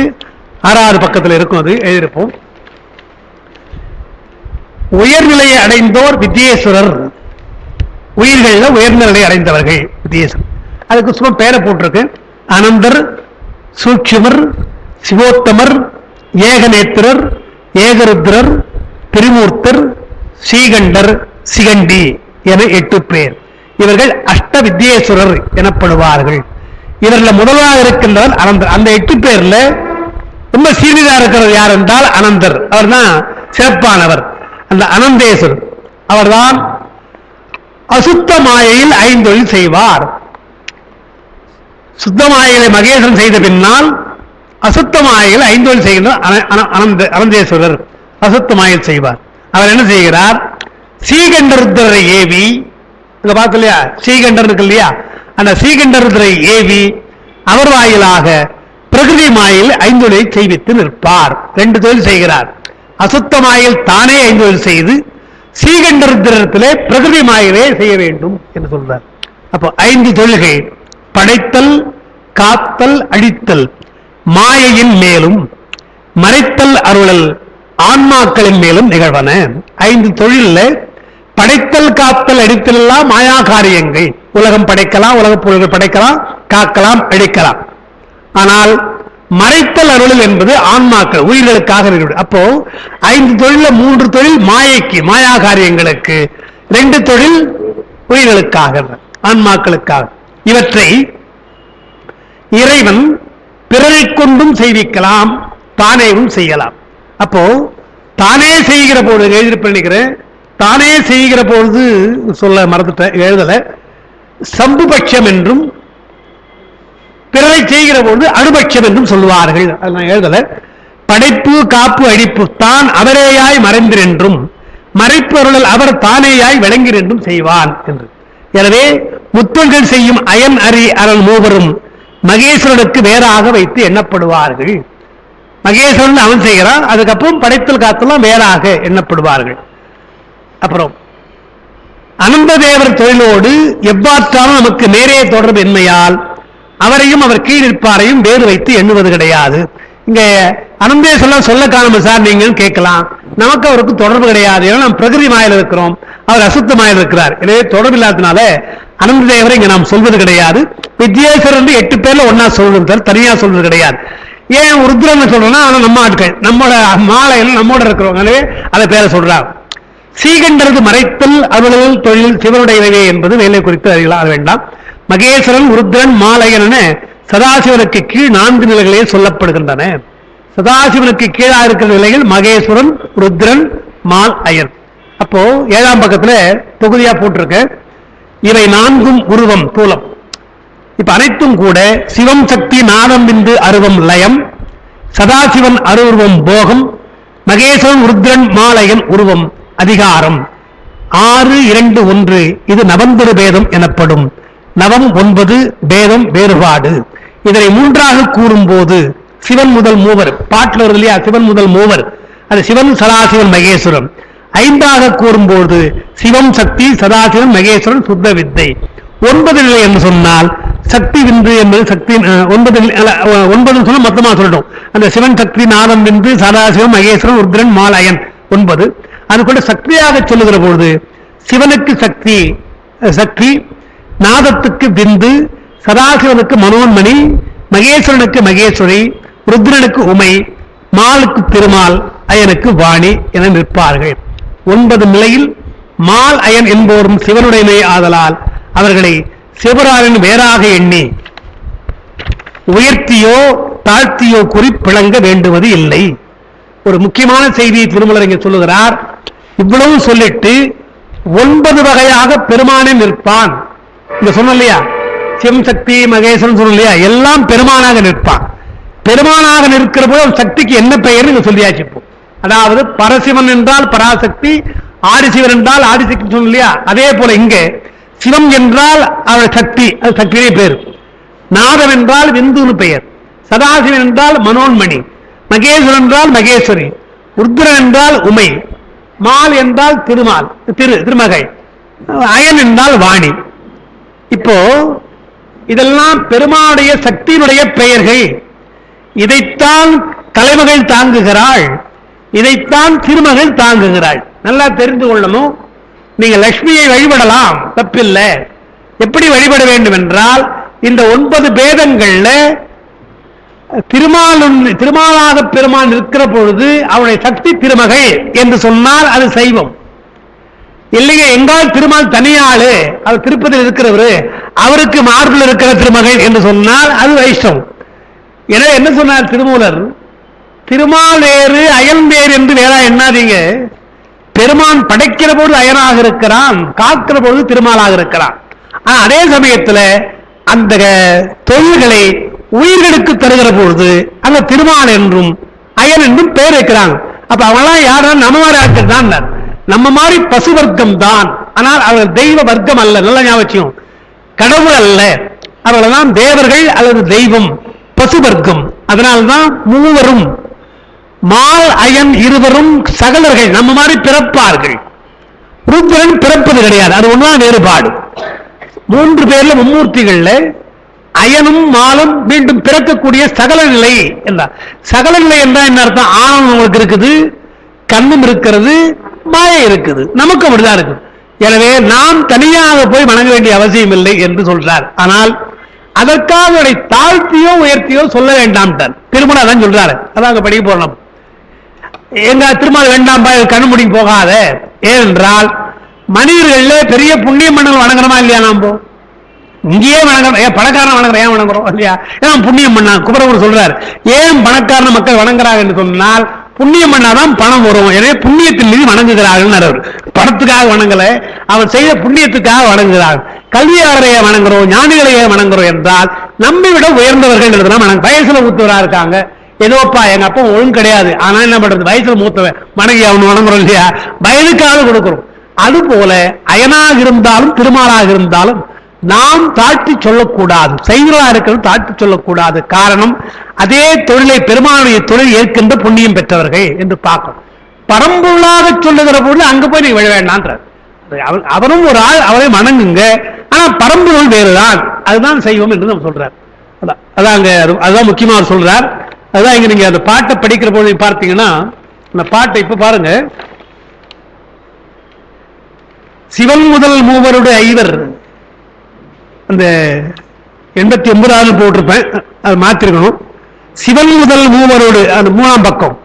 6வது பக்கத்தில் இருக்கும், அது எழுதியிருப்போம். உயர்நிலையை அடைந்தோர் வித்யேஸ்வரர், உயிர்கள் உயர்நிலை அடைந்தவர்கள் வித்யேஸ்வரர். அதுக்கு சும்மா பேரை போட்டிருக்கு. அனந்தர், சூட்சுமர், சிவோத்தமர், ஏகநேத்திரர், ஏகருத்ரர், திரிமூர்த்தர், ஸ்ரீகண்டர், சிகண்டி என 8 பேர். இவர்கள் அஷ்ட வித்யேஸ்வரர் எனப்படுவார்கள். இவர்கள் முதலாக இருக்கின்றவர் அனந்தர். அந்த 8 பேர்ல ரொம்ப சீரியதா இருக்கிறது யார் என்றால் அனந்தர். அவர் தான் சிறப்பானவர். அந்த அனந்தேஸ்வரர் அவர்தான் அசுத்த மாயையில் ஐந்தொழில் செய்வார். சுத்த மாயைகளை மகேசன் செய்த பின்னால் அசுத்த மாயையில் ஐந்தொழில் செய்கின்ற அனந்தேஸ்வரர் அசுத்த மாயில் செய்வார். அவர் என்ன செய்கிறார்? ஸ்ரீகண்டருத்ரரை ஏவி, இங்க பார்க்கலையா ஸ்ரீகண்டர் இருக்கு இல்லையா, அந்த ஸ்ரீகண்டருத்ரை ஏவி அவர் வாயிலாக பிரகிருதி மாயில் ஐந்தொழிலை செய்வித்து நிற்பார். 2 தொழில் செய்கிறார். அசுத்த மாயில் தானே ஐந்தொழில் செய்து ஸ்ரீகண்டருத்திரத்திலே பிரகிருதி மாயிலே செய்ய வேண்டும் என்று சொல்றார். அப்போ 5 தொழில்கள்: படைத்தல், காத்தல், அழித்தல் மாயையின் மேலும், மறைத்தல் அருளல் ஆன்மாக்களின் மேலும் நிகழ்வன. 5 தொழில்ல படைத்தல், காத்தல், அழித்தல் எல்லாம் மாயா காரியங்கள். உலகம் படைக்கலாம், உலகப் பொருள்கள் படைக்கலாம், காக்கலாம், அழிக்கலாம். ஆனால் மறைத்தல் அருளல் என்பது ஆன்மாக்கள் உயிர்களுக்காக. அப்போ 5 தொழில 3 தொழில் மாயைக்கு, மாயா காரியங்களுக்கு, 2 தொழில் உயிர்களுக்காக, ஆன்மாக்களுக்காக. இவற்றை இறைவன் பிறரை கொண்டும் செய்விக்கலாம், தானேவும் செய்யலாம். அப்போ தானே செய்கிற பொழுது எழுதியிருப்பேன், தானே செய்கிற பொழுது சொல்ல மறந்துட்டேன், எழுதல. சம்புபட்சம் என்றும் பிறரை செய்கிற பொழுது அணுபட்சம் என்றும் சொல்லுவார்கள். நான் எழுதல. படைப்பு, காப்பு, அழிப்பு தான் அவரேயாய் மறைந்திரென்றும், மறைப்பு அருளல் அவர் தானேயாய் விளங்கிறென்றும் செய்வான் என்று. எனவே முத்தொழில் செய்யும் அயன், அரி, அரண் மூவரும் மகேஸ்வரனுக்கு வேறாக வைத்து எண்ணப்படுவார்கள். மகேஸ்வரன் அவன் செய்கிறான், அதுக்கப்புறம் படைத்தல், காத்தெல்லாம் வேறாக எண்ணப்படுவார்கள். அப்புறம் அனந்த தேவர் தொழிலோடு எவ்வாற்றாலும் நமக்கு நேரே தொடர்பு என்மையால் அவரையும் அவர் கீழ் இருப்பாரையும் வேறு வைத்து எண்ணுவது கிடையாது. இங்க அனந்தேஸ்வரன் சொல்ல காணாம சார் நீங்க கேட்கலாம். நமக்கு அவருக்கு தொடர்பு கிடையாது, ஏன்னா நாம் பிரகிருதி மாயில் இருக்கிறோம், அவர் அசுத்த மாயில் இருக்கிறார். எனவே தொடர்பு இல்லாதனால அனந்த தேவரை இங்க நாம் சொல்வது கிடையாது. வித்யேஸ்வரன் 8 பேர்ல ஒன்னா சொல்றது, தனியா சொல்வது கிடையாது. ஏன் ருத்ரன் சொல்றோம்னா நம்ம ஆட்கள், நம்மோட மாலையில் நம்மோட இருக்கிறவங்க, எனவே அதை பேரை சொல்றாங்க. ஸ்ரீகண்டரது மறைத்தல் அருளல் தொழில் சிவனுடையவே என்பது வேலை குறித்து அறியலாம் வேண்டாம். மகேஸ்வரன், ருத்ரன், மாலையன் என சதாசிவனுக்கு கீழ் 4 நிலைகளே சொல்லப்படுகின்றன. சதாசிவனுக்கு கீழாக இருக்கிற நிலையில் மகேஸ்வரன், ருத்ரன், மால், அயன். அப்போ 7ஆம் பக்கத்துல தொகுதியா போட்டிருக்க இவை 4ம் உருவம் தூலம். இப்ப அனைத்தும் கூட சிவம் சக்தி நாதம் விந்து அருவம் லயம், சதாசிவன் அருவம் போகம், மகேஸ்வரன் ருத்ரன் மாலயன் உருவம் அதிகாரம். 6, 2, 1 இது நவந்திரு பேதம் எனப்படும். நவம் 9 பேதம் வேறுபாடு. இதனை 3ஆக கூறும் போது சிவன் முதல் மூவர் பாட்டில் வருது இல்லையா, சிவன் முதல் மூவர், அது சிவன் சதாசிவன் மகேஸ்வரன். 5ஆக கூறும்போது சிவம் சக்தி சதாசிவன் மகேஸ்வரன் சுத்த வித்தை. 9 நிலை என்று சொன்னால் சக்தி விந்து என்பது சக்தி 9 சொன்ன மொத்தமா சொல்லணும். அந்த சிவன் சக்தி நாதம் விந்து சதாசிவம் மகேஸ்வரன் ருத்ரன் மாலயன் 9. அது கூட சக்தியாக சொல்லுகிற பொழுது சிவனுக்கு சக்தி சக்தி, நாதத்துக்கு விந்து, சதாசிவனுக்கு மனோன்மணி, மகேஸ்வரனுக்கு மகேஸ்வரி, ருத்ரனுக்கு உமை, மாலுக்கு திருமால், அயனுக்கு வாணி என நிற்பார்கள். 9 நிலையில் மால் அயன் என்போரும் சிவனுடைய ஆதலால் அவர்களை சிவராரின் வேறாக எண்ணி உயர்த்தியோ தாழ்த்தியோ குறிப்பிழங்க வேண்டுவது இல்லை. ஒரு முக்கியமான செய்தியை திருமலர் இங்கே சொல்லுகிறார். இவ்வளவு சொல்லிட்டு 9 வகையாக பெருமானே நிற்பான். இங்க சொன்ன இல்லையா, சிவம் சக்தி மகேஸ்வரன் சொன்ன இல்லையா, எல்லாம் பெருமானாக நிற்பான். பெருமானாக நிற்கிற போது சக்திக்கு என்ன பெயர் சொல்லியாச்சு. அதாவது பரசிவன் என்றால் பராசக்தி, ஆதிசிவன் என்றால் ஆதிசக்தி சொன்ன இல்லையா. அதே போல இங்கே சிவம் என்றால் அவள் சக்தி, அது சக்தியே பேர். நாதம் என்றால் விந்துன்னு பெயர். சதாசிவன் என்றால் மனோன்மணி, மகேஸ்வரன் என்றால் மகேஸ்வரி, ருத்ரன் என்றால் உமை, மால் என்றால் திருமால் திருமகை, அயன் என்றால் வாணி. இப்போ இதெல்லாம் பெருமானுடைய சக்தியினுடைய பெயர்கள். இதைத்தான் தலைமகள் தாங்குகிறாள், இதைத்தான் திருமகள் தாங்குகிறாள். நல்லா தெரிந்து கொள்ளணும். நீங்க லட்சுமியை வழிபடலாம், தப்பில்லை. எப்படி வழிபட வேண்டும் என்றால் இந்த 9 பேதங்கள்ல திருமாலாக பெருமான் இருக்கிற பொழுது அவருடைய சக்தி திருமகள் என்று சொன்னால் அது சைவம். இல்லைங்க எங்கால் திருமால் தனியாளு, அவர் திருப்பதியில் இருக்கிறவரு, அவருக்கு மார்பில் இருக்கிற திருமகள் என்று சொன்னால் அது வைஷ்ணவம். எனவே என்ன சொன்னார் திருமூலர், திருமால் வேறு அயன் வேறு என்று வேற எண்ணாதீங்க. பெருமான் படைக்கிற பொழுது அயனாக இருக்கிறான், காக்கிற பொழுது திருமாலாக இருக்கிறான். அதே சமயத்தில் அந்த தொழில்களை உயிர்களுக்கு தருகிற பொழுது அந்த திருமால் என்றும் அயன் என்றும் பெயர் வைக்கிறாங்க. அப்ப அவங்களாம் யாரும் நம்ம மாதிரி ஆட்கள் தான், நம்ம மாதிரி பசு வர்க்கம் தான். ஆனால் அவர்கள் தெய்வ வர்க்கம் அல்ல. நல்ல ஞாபகம், கடவுள் அல்ல. அவர்கள்தான் தேவர்கள் அல்லது தெய்வம், பசு வர்க்கம். அதனால்தான் மூவரும் மால் அயன் இருவரும் சகலர்கள் நம்ம மாதிரி பிறப்பார்கள். ருத்ரன் பிறப்பது கிடையாது, அது ஒன்றுதான் வேறுபாடு. 3 பேர்ல மும்மூர்த்திகள்ல அயனும் மாலும் மீண்டும் பிறக்கக்கூடிய சகல நிலை என்றார். சகல நிலை என்றால் என்ன அர்த்தம்? ஆணவம் உங்களுக்கு இருக்குது, கண்ணும் இருக்கிறது, மாயை இருக்குது, நமக்கு அப்படிதான் இருக்கு. எனவே நாம் தனியாக போய் வணங்க வேண்டிய அவசியம் இல்லை என்று சொல்றார். ஆனால் அதற்காக தாழ்த்தியோ உயர்த்தியோ சொல்ல வேண்டாம். திருமணம் தான் சொல்றாரு. அதான் படிக்க போறோம். எங்க திருமால் வேண்டாம், கண்ணு முடி போகாத. ஏனென்றால் மனிதர்கள் பெரிய புண்ணியம் பண்ண வணங்குறோமா இல்லையா? நாம் இங்கேயே வணங்குறோம். பணக்காரன் வணங்குறோம், ஏன் வணங்குறோம் இல்லையா? ஏன்னா புண்ணியம் பண்ணா. குமரகுரு சொல்றாரு, ஏன் பணக்காரன மக்கள் வணங்குறாங்க என்று சொன்னால் புண்ணியம் பண்ணாதான் பணம் வரும். எனவே புண்ணியத்தின் மீது வணங்குகிறார்கள். பணத்துக்காக வணங்கல, அவர் செய்த புண்ணியத்துக்காக வணங்குகிறார். கல்வியாளரையே வணங்குறோம், ஞானிகளையே வணங்குறோம் என்றால் நம்மை விட உயர்ந்தவர்கள். வயசுல ஊத்துவரா இருக்காங்க, ஏதோப்பா எங்க அப்பா ஒழுங்கு கிடையாது, ஆனா என்ன பண்றது, வயசுல மூத்தவன் வணங்கி அவனு வணங்குறோம் இல்லையா? வயதுக்காக கொடுக்கிறோம். அது போல அயனாக இருந்தாலும் திருமாலாக இருந்தாலும் நாம் தாழ்த்தி சொல்லக்கூடாது, செய்வதா இருக்கிறது தாழ்த்தி சொல்லக்கூடாது. காரணம், அதே தொழிலை பெருமானுடைய தொழில் ஏற்கின்ற புண்ணியம் பெற்றவர்கள் என்று பார்க்கணும். பரம்பொருளாக சொல்லுகிற பொழுது அங்க போய் நீ விழ வேண்டான்ற. அவரும் ஒரு ஆள், அவரை வணங்குங்க. ஆனா பரம்பொருள் வேறுதான், அதுதான் செய்வோம் என்று நம்ம சொல்றார். அதான் அதுதான் முக்கியமா அவர் சொல்றார். அதுதான் இங்க நீங்க அந்த பாட்டை படிக்கிற பொழுது பார்த்தீங்கன்னா, அந்த பாட்டை இப்ப பாருங்க. சிவன் முதல் மூவருடைய ஐவர், அந்த 89 போட்டிருப்பேன், அது மாத்திருக்கணும். சிவன் முதல் மூவரோடு, அந்த 3ஆம் பக்கம்,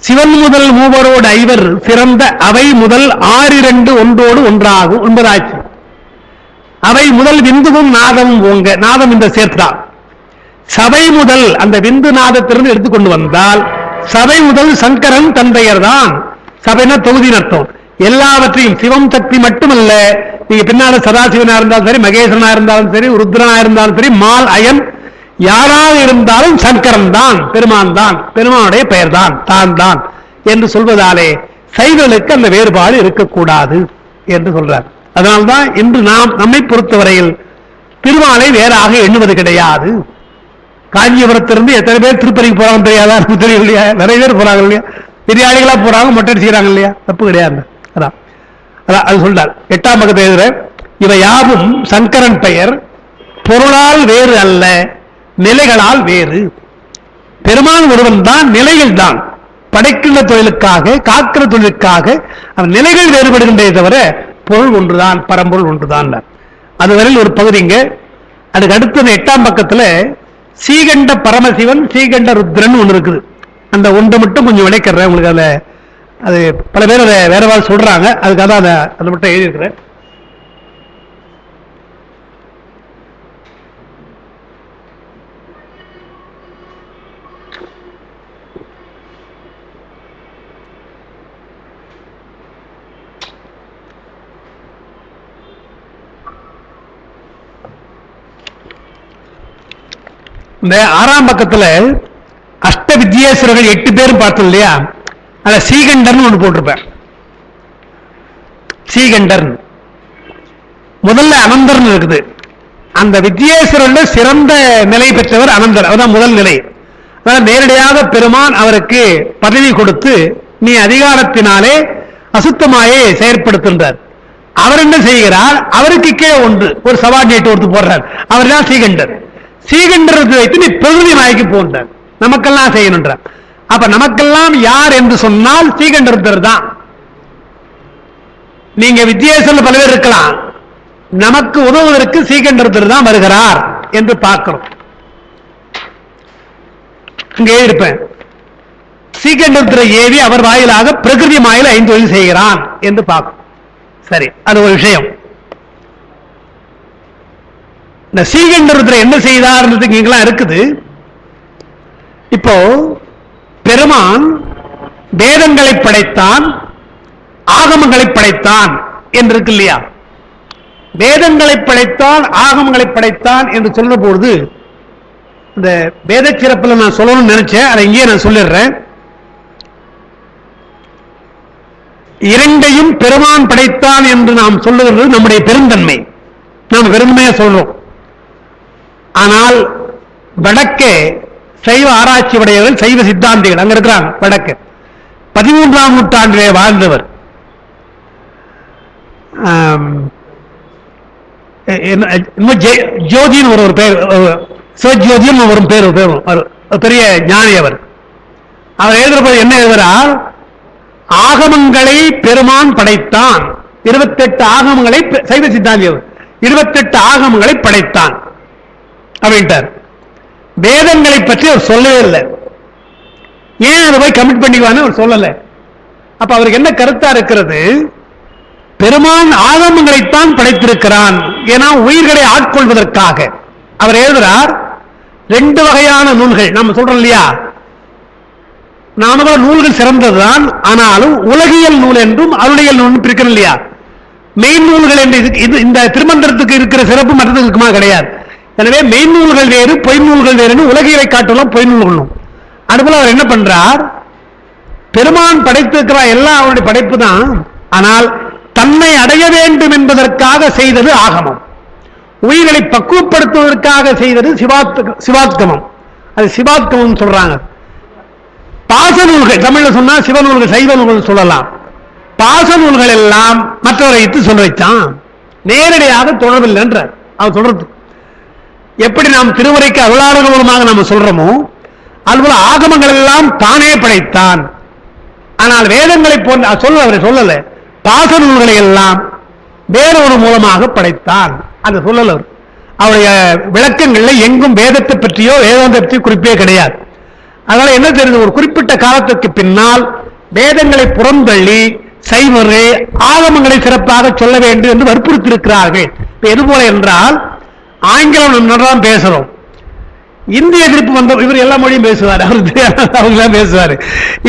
சிவன் முதல் மூவரோடு ஐவர் சிறந்த அவை முதல் 6 ஒன்றோடு ஒன்றாகும் 9 ஆச்சு. அவை முதல் விந்துவும் நாதமும் ஓங்க, நாதம் இந்த சேர்த்தா சபை முதல் அந்த விந்து நாதத்திலிருந்து எடுத்துக்கொண்டு வந்தால் சபை முதல் சங்கரன் தந்தையர் தான். சபைனா தொகுதி அர்த்தம். எல்லாவற்றையும் சிவம் சக்தி மட்டுமல்ல, நீங்க பின்னால சதாசிவனா இருந்தாலும் சரி, மகேஸ்வரனா இருந்தாலும் சரி, ருத்ரனா இருந்தாலும் சரி, மால் அயன் யாராக இருந்தாலும் சங்கரன் தான், பெருமான் தான், பெருமானுடைய பெயர் தான், தான் தான் என்று சொல்வதாலே சைவர்களுக்கு அந்த வேறுபாடு இருக்கக்கூடாது என்று சொல்றார். அதனால்தான் இன்று நாம் நம்மை பொறுத்தவரையில் திருமாலை வேறாக எண்ணுவது கிடையாது. காஞ்சிபுரத்திலிருந்து எத்தனை பேர் திருப்பதிக்கு போறாங்க தெரியாதா? தெரியும் இல்லையா? நிறைய பேர் போறாங்க இல்லையா? பெரியாளிகளா போறாங்க, மொட்டை அடிச்சுக்கிறாங்க இல்லையா? தப்பு கிடையாது. அதான் அதான் அது சொல்றார். 8ஆம் பக்கத்தை எழுதுற, இவை யாவும் சங்கரன் பெயர், பொருளால் வேறு அல்ல, நிலைகளால் வேறு. பெருமான் ஒருவன் தான், நிலைகள் தான். படைக்கின்ற தொழிலுக்காக, காக்கிற தொழிலுக்காக அந்த நிலைகள் வேறுபடுகின்றே தவிர பொருள் ஒன்றுதான், பரம்பொருள் ஒன்றுதான். அதுவரையில் ஒரு பகுதிங்க. அதுக்கு அடுத்தது 8ஆம் பக்கத்துல சீகண்ட பரமசிவன், சீகண்ட ருத்ரன் ஒன்று இருக்குது. அந்த ஒன்று மட்டும் கொஞ்சம் விளைக்கிறேன் உங்களுக்கு. அதை அது பல பேர் அதை வேறவாறு சொல்றாங்க, அதுக்காக அதை மட்டும் எழுதியிருக்கிறேன். இந்த 6ஆம் பக்கத்துல அஷ்ட வித்யேஸ்வரர்கள் 8 பேரும் பார்த்தோம் இல்லையா? அத சீகண்டர்னு ஒண்ணு போட்டிருப்பேன். சீகண்டர் முதல்ல அனந்தர் இருக்குது. அந்த வித்யேஸ்வரர்கள் சிறந்த நிலை பெற்றவர் அனந்தர், அதான் முதல் நிலை. நேரடியாக பெருமான் அவருக்கு பதவி கொடுத்து நீ அதிகாரத்தினாலே அசுத்தமாயே செயற்படுத்துகின்றார். அவர் என்ன செய்கிறார்? அவருக்கு கீழே ஒரு சபார்டினேட் ஒருத்து போடுறார். அவர் தான் சீகண்டர். சீகண்டருக்கு வைத்து நீ பிரகிருதி நாய்க்கு போன்றார், நமக்கெல்லாம் செய்யணுன்றார். அப்ப நமக்கெல்லாம் யார் என்று சொன்னால் சீகண்டர் தான். நீங்க வித்தியாசம் பல பேர் இருக்கலாம், நமக்கு உதவுவதற்கு சீகண்டர் தான் வருகிறார் என்று பார்க்கிறோம். இங்கே இருப்பேன். சீகண்டர் ஏவி அவர் வாயிலாக பிரகிருதி மாயில் 5 தொழில் செய்கிறான் என்று பார்க்கும். சரி, அது ஒரு விஷயம். இந்த சீகண்டர் என்ன செய்தார் இங்கெல்லாம் இருக்குது. இப்போ பெருமான் வேதங்களை படைத்தான், ஆகமங்களை படைத்தான் என்று இருக்கு இல்லையா? வேதங்களை படைத்தான், ஆகமங்களை படைத்தான் என்று சொல்ற பொழுது இந்த வேத சிறப்பில் நான் சொல்லணும்னு நினைச்சேன், அதை இங்கே நான் சொல்லிடுறேன். இரண்டையும் பெருமான் படைத்தான் என்று நாம் சொல்லுகிறது நம்முடைய பெருந்தன்மை, நாம் பெருமையா சொல்றோம். ஆனால் வடக்கே சைவ ஆராய்ச்சி உடையவர்கள், சைவ சித்தாந்திகள் அங்க இருக்கிறாங்க. வடக்கு 13ஆம் நூற்றாண்டிலே வாழ்ந்தவர் ஜோதின்னு ஒரு பேர், சிவஜோதியும் ஒரு பேர், பெரிய ஞானி அவர். அவர் எழுதுறது என்ன எழுதுகிறார்? ஆகமங்களை பெருமான் படைத்தான். 28 ஆகமங்களை, சைவ சித்தாந்தி அவர் 28 ஆகமங்களை படைத்தான் அப்படின்ட்டார். வேதங்களை பற்றி அவர் சொல்லவே இல்லை. ஏன் அதை போய் கமிட் பண்ணிக்குவான்னு அவர் சொல்லல. அப்ப அவருக்கு என்ன கருத்தா இருக்கிறது? பெருமான் ஆகமங்களைத்தான் படைத்திருக்கிறான், ஏன்னா உயிர்களை ஆட்கொள்வதற்காக. அவர் எழுதுகிறார் 2 வகையான நூல்கள் நம்ம சொல்றோம் இல்லையா? நாம நூல்கள் சிறந்ததுதான், ஆனாலும் உலகியல் நூல் என்றும் அருளியல் நூல் பிரிக்கணும் இல்லையா? மெயின் நூல்கள் என்று இந்த திருமந்திரத்துக்கு இருக்கிற சிறப்பு மற்றதுக்கு இருக்குமா? கிடையாது. எனவே மெயின் நூல்கள் வேறு, பொய் நூல்கள் வேறு. உலகியலை காட்டலாம் பொய் நூல்களும். அதுபோல அவர் என்ன பண்றார்? பெருமான் படைத்திருக்கிற எல்லாம் அவருடைய படைப்பு தான், ஆனால் தன்னை அடைய வேண்டும் என்பதற்காக செய்தது ஆகமம். உயிர்களை பக்குவப்படுத்துவதற்காக செய்தது சிவாத்கமம். அது சிவாத்கமம் சொல்றாங்க. பாச நூல்கள் தமிழ்ல சொன்னா சிவநூல்கள், சைவ நூல்கள் சொல்லலாம். பாச நூல்கள் எல்லாம் மற்றவரை சொல்ல வைத்தான், நேரடியாக தொடர்பில்லை என்ற அவர் சொல்றது. எப்படி நாம் திருமுறைக்கு அருளாளர் மூலமாக நாம சொல்றோமோ அதுபோல ஆகமங்கள் எல்லாம் தானே படைத்தான். ஆனால் வேதங்களை போன்ற அவரை சொல்லல, பாச நூல்களை எல்லாம் வேறொரு மூலமாக படைத்தான் அந்த சொல்லல. அவருடைய விளக்கங்கள்ல எங்கும் வேதத்தை பற்றியோ வேதாந்தத்தை பற்றியோ குறிப்பே கிடையாது. அதனால என்ன தெரியுது? ஒரு குறிப்பிட்ட காலத்திற்கு பின்னால் வேதங்களை புறந்தள்ளி சைவரே ஆகமங்களை சிறப்பாக சொல்ல வேண்டும் என்று வற்புறுத்தி இருக்கிறார்கள். எது போல என்றால், ஆங்கிலம் நம்ம தான் பேசுறோம். இந்திய எதிர்ப்பு வந்த இவர் எல்லா மொழியும் பேசுவார், அவங்களாம் பேசுவாரு.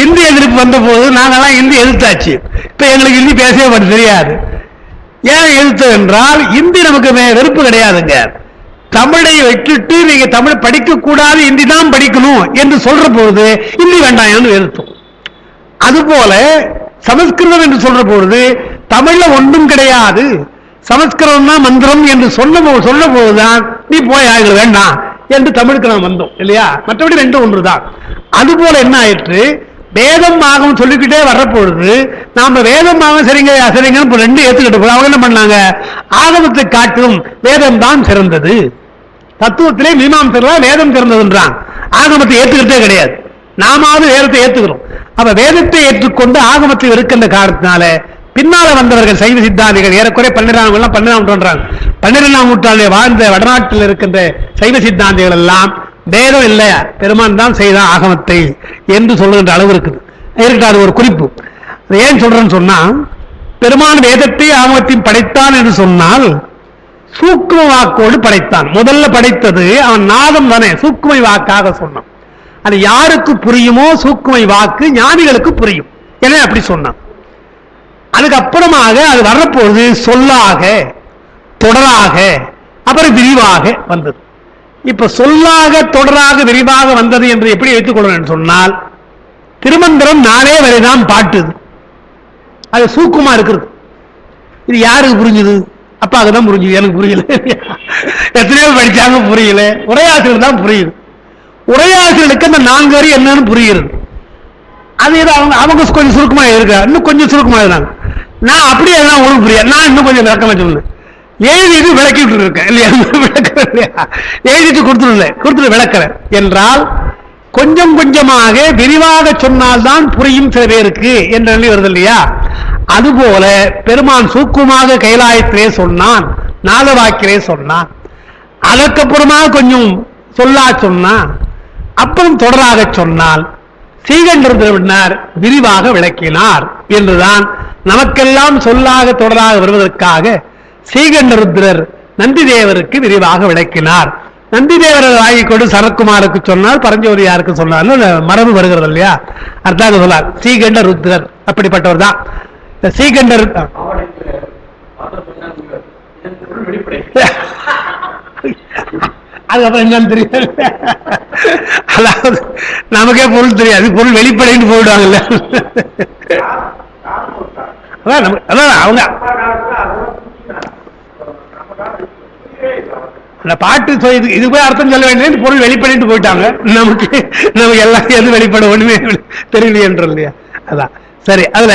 இந்திய எதிர்ப்பு வந்த போது நாங்கெல்லாம் இந்தி எதிர்த்தாச்சு. இப்ப எங்களுக்கு இந்தி பேசவே தெரியாது. ஏன் எதிர்த்து என்றால் இந்தி நமக்கு வெறுப்பு கிடையாதுங்க. தமிழை விட்டுட்டு நீங்க தமிழ் படிக்க கூடாது, இந்தி தான் படிக்கணும் என்று சொல்ற பொழுது இந்தி வேண்டாம் என்று எதிர்த்தோம். அதுபோல சமஸ்கிருதம் என்று சொல்ற பொழுது தமிழ்ல ஒன்றும் கிடையாது, சமஸ்கிருதம் தான் மந்திரம் என்று சொல்ல போதுதான் நீ போய் ஆக வேண்டாம் என்று தமிழுக்கு நாம் வந்தோம் இல்லையா? மற்றபடி ரெண்டும் ஒன்றுதான். அதுபோல என்ன ஆயிற்று, வேதம் ஆகம் சொல்லிக்கிட்டே வர்ற பொழுது நாம வேதம் ஆகம் சரிங்க சரிங்கன்னு ரெண்டு ஏத்துக்கிட்டு போய் அவங்க என்ன பண்ணாங்க, ஆகமத்தை காட்டும் வேதம் தான் சிறந்தது. தத்துவத்திலே மீமாம்சர்களா வேதம் சிறந்ததுன்றான், ஆகமத்தை ஏத்துக்கிட்டே கிடையாது. நாமாவது வேதத்தை ஏத்துக்கிறோம். அப்ப வேதத்தை ஏற்றுக்கொண்டு ஆகமத்தை இருக்கின்ற காரணத்தினால பின்னால வந்தவர்கள் சைவ சித்தாந்திகள் ஏறக்குறைய 12ஆம் நூற்றாண்டிலே வாழ்ந்த வடநாட்டில் இருக்கின்ற சைவ சித்தாந்திகள் எல்லாம் வேதம் இல்ல பெருமான் தான் செய்தான் ஆகமத்தை என்று சொல்லுகின்ற அளவு இருக்குது. அது ஒரு குறிப்பு. ஏன் சொல்றேன்னு சொன்னா, பெருமான் வேதத்தை ஆகமத்தையும் படைத்தான் என்று சொன்னால் சூக்கும வாக்கோடு படைத்தான். முதல்ல படைத்தது அவன் நாதம் தானே, சூக்குமை வாக்காக சொன்னான். அது யாருக்கு புரியுமோ சூக்குமை வாக்கு ஞானிகளுக்கு புரியும், எனவே அப்படி சொன்னான். அதுக்கப்புறமாக அது வர்றபோது சொல்லாக தொடராக அப்புறம் விரிவாக வந்தது. இப்ப சொல்லாக தொடராக விரிவாக வந்தது என்று எப்படி வைத்துக் கொள்ளணும் சொன்னால், திருமந்திரம் 4 வரைதான் பாட்டுது, அது சூக்குமா இருக்கிறது. இது யாருக்கு புரிஞ்சுது? அப்பாவுக்கு தான் புரிஞ்சுது, எனக்கு புரியல. எத்தனையோ படிச்சாங்க புரியல, உரையாசிரியர் தான் புரியுது. உரையாசிரியர்களுக்கு அந்த 4 வரி என்னன்னு புரியுது. அது அவங்க கொஞ்சம் சுருக்கமா இருக்க, இன்னும் கொஞ்சம் சுருக்கமா இருந்தாங்க. நான் அப்படியே எல்லாம் ஒழுங்கு புரியாது, நான் இன்னும் கொஞ்சம் விளக்கமா சொன்னேன். எழுதிட்டு விளக்கிட்டு இருக்கேன் இல்லையா, எழுதிட்டு கொடுத்துட்டு விளக்கிறேன் என்றால் கொஞ்சம் கொஞ்சமாக விரிவாக சொன்னால்தான் புரியும் சில பேருக்கு என்ற நிலை வருது இல்லையா? அதுபோல பெருமான் சூக்குமாக கைலாயத்திலே சொன்னான், நாதவாக்கிலே சொன்னான், அதற்கப்புறமா கொஞ்சம் சொல்லா சொன்னான், அப்புறம் தொடராக சொன்னால் ஸ்ரீகண்டர் விரிவாக விளக்கினார் என்றுதான் நமக்கெல்லாம் சொல்லாக தொடராக வருவதற்காக ஸ்ரீகண்டருத்ரர் நந்தி தேவருக்கு விரிவாக விளக்கினார். நந்தி தேவரை வாங்கிக்கொண்டு சரத்குமாருக்கு சொன்னால் பரஞ்சோதி யாருக்கு சொன்னாலும் மரபு வருகிறது இல்லையா? அர்த்தம் சொல்லார் ஸ்ரீகண்டருத்ரர் அப்படிப்பட்டவர் தான். ஸ்ரீகண்டர் அதுக்கப்புறம் என்னன்னு தெரியாது, அதாவது நமக்கே பொருள் தெரியாது, பொருள் வெளிப்படைன்னு போயிடுவாங்கல்ல. அதான் அவங்க அந்த பாட்டு இது போய் அர்த்தம் சொல்ல வேண்டிய பொருள் வெளிப்படைட்டு போயிட்டாங்க. நமக்கு எல்லாம் எது வெளிப்பட ஒண்ணுமே தெரியலையே என்ற இல்லையா? அதான் சரி. அதுல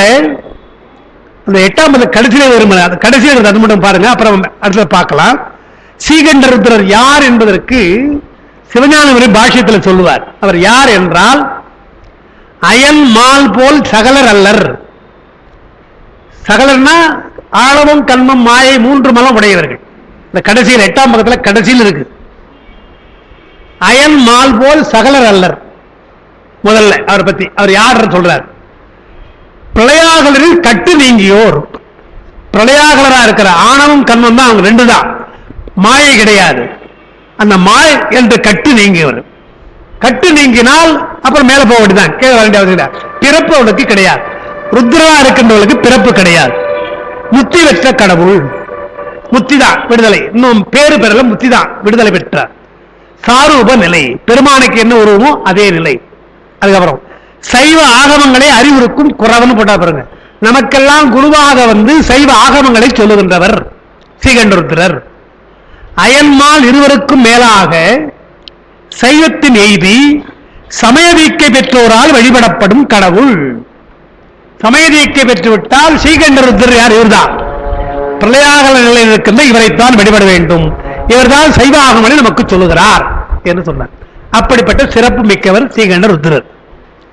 அந்த 8ஆம் கடைசியில வரும், கடைசியில் அது மட்டும் பாருங்க, அப்புறம் அடுத்த பார்க்கலாம். ஸ்ரீகண்டருத்ரர் யார் என்பதற்கு சிவஞானவரி பாஷ்யத்தில் சொல்லுவார். அவர் யார் என்றால் அயன் மால் போல் சகலர் அல்லர். சகலர்னா ஆழவம் கண்மம் மாயை 3 மலம் உடையவர்கள். இந்த கடைசியில் 8ஆம் பக்கத்தில் கடைசியில் இருக்கு. அயன் மால் போல் சகலர் அல்லர். முதல்ல அவரை பத்தி அவர் யார் சொல்றார், பிரளயாகலரில் கட்டு நீங்கியோர். பிரளயாகலரா இருக்கிற ஆணவம் கண்மம் தான், அவங்க 2 தான், மாயை கிடையாது. அந்த மாயை என்ற கட்டு நீங்கியவர். கட்டு நீங்கினால் அப்புறம் மேல போக வேண்டியதான், கீழே வர வேண்டிய பிறப்பு அவளுக்கு கிடையாது. ருத்ரா இருக்கின்றவர்களுக்கு பிறப்பு கிடையாது. முத்தி பெற்ற கடவுள், முத்தி தான் விடுதலை, இன்னும் பேரு பெறல, முத்தி தான் விடுதலை பெற்றார். சாரூப நிலை, பெருமானுக்கு என்ன உருவமோ அதே நிலை. அதுக்கப்புறம் சைவ ஆகமங்களை அறிவுறுக்கும் குறவன்னு போட்டா பாருங்க. நமக்கெல்லாம் குருவாக வந்து சைவ ஆகமங்களை சொல்லுகின்றவர் ஸ்ரீகண்டருத்ரர். அயன்மால் இருவருக்கும் மேலாக சைவத்தின் எய்தி சமயதீக்கை பெற்றோரால் வழிபடப்படும் கடவுள். சமயதீக்கை பெற்றுவிட்டால் ஸ்ரீகண்டருத்ரர் யார்? இவர்தான். பிரளயாக நிலையில் இருக்கின்ற இவரைத்தான் வழிபட வேண்டும், இவர்தான் சைவ ஆகமனை நமக்கு சொல்லுகிறார் என்று சொன்னார். அப்படிப்பட்ட சிறப்பு மிக்கவர் ஸ்ரீகண்டருத்ரர்.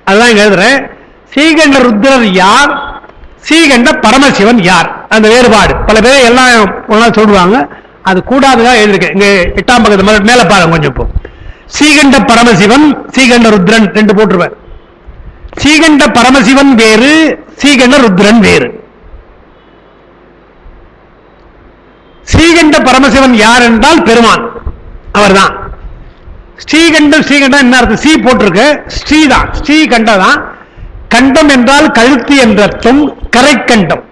அதுதான் இங்க எழுதுறேன். ஸ்ரீகண்டருத்ரர் யார், ஸ்ரீகண்ட பரமசிவன் யார், அந்த வேறுபாடு பல பேர் எல்லாம் சொல்லுவாங்க, அது கூடாதுதான் எழுதிருக்கேன். இங்க 8ஆம் பக்கத்து மேல பாருங்க கொஞ்சம். இப்போ ஸ்ரீகண்ட பரமசிவன் ஸ்ரீகண்ட ருத்ரன் 2 போட்டுருவேன். ஸ்ரீகண்ட பரமசிவன் வேறு, ஸ்ரீகண்ட ருத்ரன் வேறு. ஸ்ரீகண்ட பரமசிவன் யார் என்றால் பெருமான், அவர்தான். ஸ்ரீகண்டம் ஸ்ரீகண்டம் என்ன அர்த்தம்? ஸ்ரீ போட்டிருக்கு, ஸ்ரீதான், ஸ்ரீகண்டம் தான். கண்டம் என்றால் கழுத்து என்ற அர்த்தம். கரைக்கண்டம்,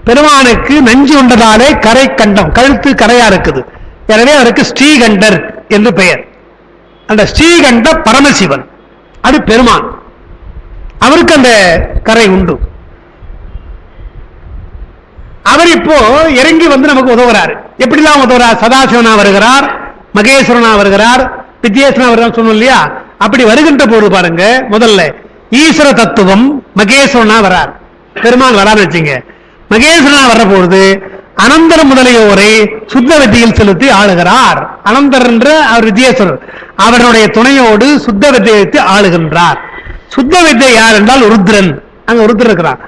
பெருமானுக்கு நஞ்சு உண்டதாலே கரைக்கண்டம், கழுத்து கரையா இருக்குது. எனவே அவருக்கு ஸ்ரீகண்டர் என்று பெயர். அந்த ஸ்ரீகண்ட பரமசிவன் அது பெருமான், அவருக்கு அந்த கரை உண்டு. அவர் இப்போ இறங்கி வந்து நமக்கு உதவுறாரு. எப்படிலாம் உதவுறார்? சதாசிவனா வருகிறார், மகேஸ்வரனா வருகிறார், வித்யேஸ்வரனா வருகிறார் சொன்னோம் இல்லையா? அப்படி வருகின்ற போது பாருங்க, முதல்ல ஈஸ்வர தத்துவம் மகேஸ்வரனா வரார். பெருமான் வரான்னு வச்சுங்க. மகேஸ்வரனா வர்ற பொழுது அனந்தர் முதலியோரை சுத்த வித்தியில் செலுத்தி ஆளுகிறார். அனந்தர் என்ற அவர் வித்யேஸ்வரர், அவருடைய துணையோடு சுத்த வித்தியை ஆளுகின்றார். சுத்த வித்தை யார் என்றால் ருத்ரன். அங்க ருத்ரர் இருக்கிறார்.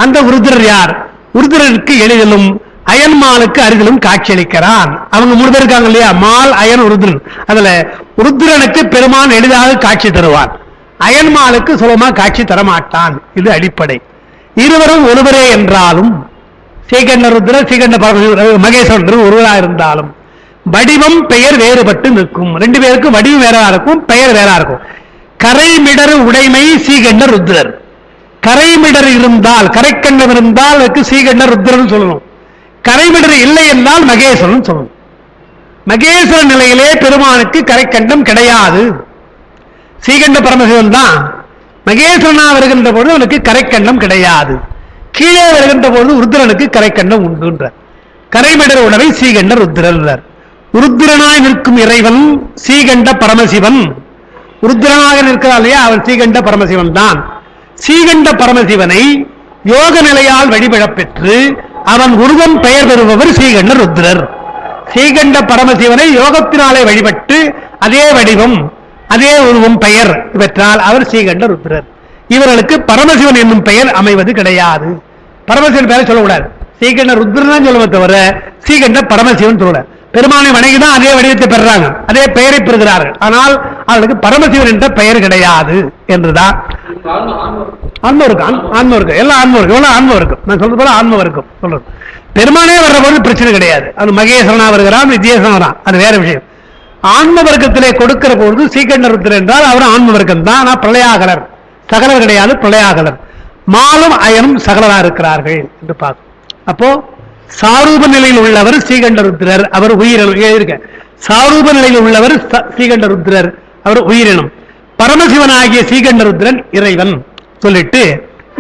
அந்த ருத்ரர் யார்? ருத்ரருக்கு எளிதிலும் அயன்மாலுக்கு அருகிலும் காட்சியளிக்கிறான். அவங்க 3 பேர் இருக்காங்க இல்லையா, மால், அயன், ருத்ரன். அதுல ருத்ரனுக்கு பெருமான் எளிதாக காட்சி தருவான், அயன்மாலுக்கு சுலமா காட்சி தரமாட்டான். இது அடிப்படை. இருவரும் ஒருவரே என்றாலும், ஸ்ரீகண்ட ருத்ர ஸ்ரீகண்ட மகேஸ்வரன் ஒருவராக இருந்தாலும் வடிவம் பெயர் வேறுபட்டு நிற்கும். 2 பேருக்கு வடிவம் வேறா இருக்கும், பெயர் வேறா இருக்கும். கரைமிடர் உடைமை ஸ்ரீகண்ட ருத்ரர். கரைமிடர் இருந்தால், கரைக்கண்டம் இருந்தால் அதுக்கு ஸ்ரீகண்ட ருத்ரன் சொல்லணும். கரைமிடர் இல்லை என்றால் மகேஸ்வரன் சொல்லணும். மகேஸ்வரன் நிலையிலே பெருமானுக்கு கரைக்கண்டம் கிடையாது. ஸ்ரீகண்ட பரமசிவன் தான். மகேஸ்வரனா வருகின்ற பொழுது அவனுக்கு கரைக்கண்டம் கிடையாது. கீழே வருகின்ற பொழுது ருத்ரனுக்கு கரைக்கண்டம் உண்டு. கரைமிடர் உடவை ஸ்ரீகண்ட ருத்ரர். ருத்ரனாய் நிற்கும் இறைவன் ஸ்ரீகண்ட பரமசிவன். ருத்ரனாக நிற்கிறார் இல்லையா, அவன் ஸ்ரீகண்ட பரமசிவன் தான். ஸ்ரீகண்ட பரமசிவனை யோக நிலையால் வழிபடப் பெற்று அவன் உருவம் பெயர் பெறுபவர் ஸ்ரீகண்ட ருத்ரர். ஸ்ரீகண்ட பரமசிவனை யோகத்தினாலே வழிபட்டு அதே வடிவம் அதே உருவம் பெயர் பெற்றால் அவர் ஸ்ரீகண்ட ருத்ரர். இவர்களுக்கு பரமசிவன் என்னும் பெயர் அமைவது கிடையாது. பரமசிவன் பெயரை சொல்லக்கூடாது, ஸ்ரீகண்ட ருத்ரன் தான் சொல்லுவதை தவிர ஸ்ரீகண்ட பரமசிவன் சொல்லக்கூடாது. பெருமானை வணங்கிதான் அதே வடிவத்தை பெறுறாங்க, அதே பெயரை பெறுகிறார்கள். ஆனால் அவர்களுக்கு பரமசிவன் என்ற பெயர் கிடையாது என்றுதான். ஆன்மம் இருக்கு, ஆன்மம் இருக்கு, எல்லாம் ஆன்மம் இருக்கு, எவ்வளவு ஆன்மம் இருக்கு. நான் சொல்றது போல ஆன்மம் இருக்கும் சொல்றது. பெருமானே வர்ற போது பிரச்சனை கிடையாது. அது மகேஸ்வரனா வருகிறான், வித்யேஸ்வரன் வரான், அது வேற விஷயம். ஆன்ம வர்க்கத்திலே கொடுக்கிற பொழுது ஸ்ரீகண்ட ருத்ரர் என்றால் அவர் ஆன்ம வர்க்கம் தான். ஆனால் பிரளயாகலர் சகலர் கிடையாது, பிரளயாகலர். மாலும் அயனும் சகலரா இருக்கிறார்கள் என்று பார்க்கும். அப்போ சாரூப நிலையில் உள்ளவர் ஸ்ரீகண்ட ருத்ரர், அவர் உயிரினம். சாரூப நிலையில் உள்ளவர் ஸ்ரீகண்ட ருத்ரர், அவர் உயிரினம். பரமசிவனாகிய ஸ்ரீகண்ட ருத்ரன் இறைவன் சொல்லிட்டு,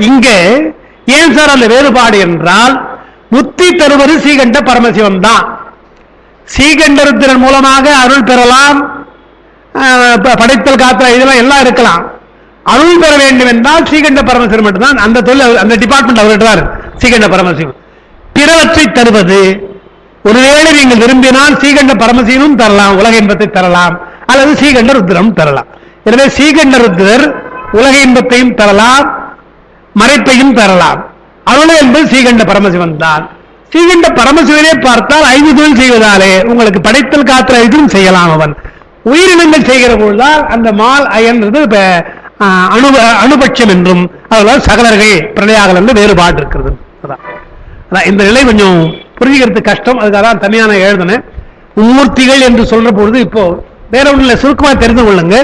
இங்க ஏன் சார் அந்த வேறுபாடு என்றால், முத்தி தருவது ஸ்ரீகண்ட பரமசிவன் தான். ஸ்ரீகண்ட ருத்ரன் மூலமாக அருள் பெறலாம், படைத்தல் காத்தல் இதெல்லாம் எல்லாம் இருக்கலாம். அருள் பெற வேண்டும் என்றால் ஸ்ரீகண்ட பரமசிவன் மட்டும்தான். அந்த தொழில், அந்த டிபார்ட்மெண்ட் அவர் ஸ்ரீகண்ட பரமசிவன். பிறவற்றை தருவது, ஒருவேளை நீங்கள் விரும்பினால் ஸ்ரீகண்ட பரமசிவனும் தரலாம், உலக இன்பத்தை தரலாம், அல்லது ஸ்ரீகண்ட ருத்ரம் தரலாம். எனவே ஸ்ரீகண்ட ருத்ரர் உலக இன்பத்தையும் தரலாம், மறைப்பையும் தரலாம். அருள் என்பது ஸ்ரீகண்ட பரமசிவன் தான். ஸ்ரீகண்ட பரமசிவனே பார்த்தால் 5 தொழில் செய்வதாலே உங்களுக்கு படைத்தல் காத்திர இதுவும் செய்யலாம். அவன் உயிரினங்கள் செய்கிற பொழுதுதான் அந்த மால் அயன் அணுபட்சம் என்றும் அதெல்லாம் சகலர்கள் பிரளயாகல் என்று வேறுபாடு இருக்கிறது. இந்த நிலை கொஞ்சம் புரிஞ்சுக்கிறது கஷ்டம், அதுக்காக தான் தனியான எழுதினேன். மும்மூர்த்திகள் என்று சொல்ற பொழுது இப்போ வேற ஒன்றும் சுருக்கமாக தெரிந்து கொள்ளுங்க.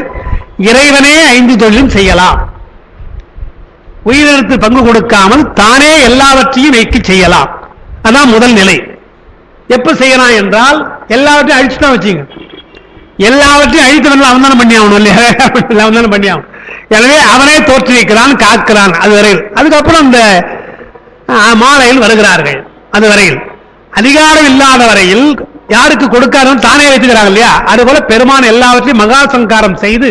இறைவனே 5 தொழிலும் செய்யலாம், உயிரினத்து பங்கு கொடுக்காமல் தானே எல்லாவற்றையும் வைக்க செய்யலாம். அதான் முதல் நிலை. எப்ப செய்யலாம் என்றால், எல்லாவற்றையும் அழிச்சுதான் வச்சுங்க. எல்லாவற்றையும் அழித்து வந்து அவன் தானே பண்ணி ஆகணும் இல்லையா, அவன் தானே பண்ணி ஆகணும். எனவே அவனே தோற்றுவிக்கிறான், காக்கிறான். அது வரையில், அதுக்கப்புறம் அந்த மாலையில் வருகிறார்கள். அது வரையில் அதிகாரம் இல்லாத வரையில் யாருக்கு கொடுக்காதவன் தானே வைத்துக்கிறாங்க இல்லையா. அதுபோல பெருமான் எல்லாவற்றையும் மகா சங்காரம் செய்து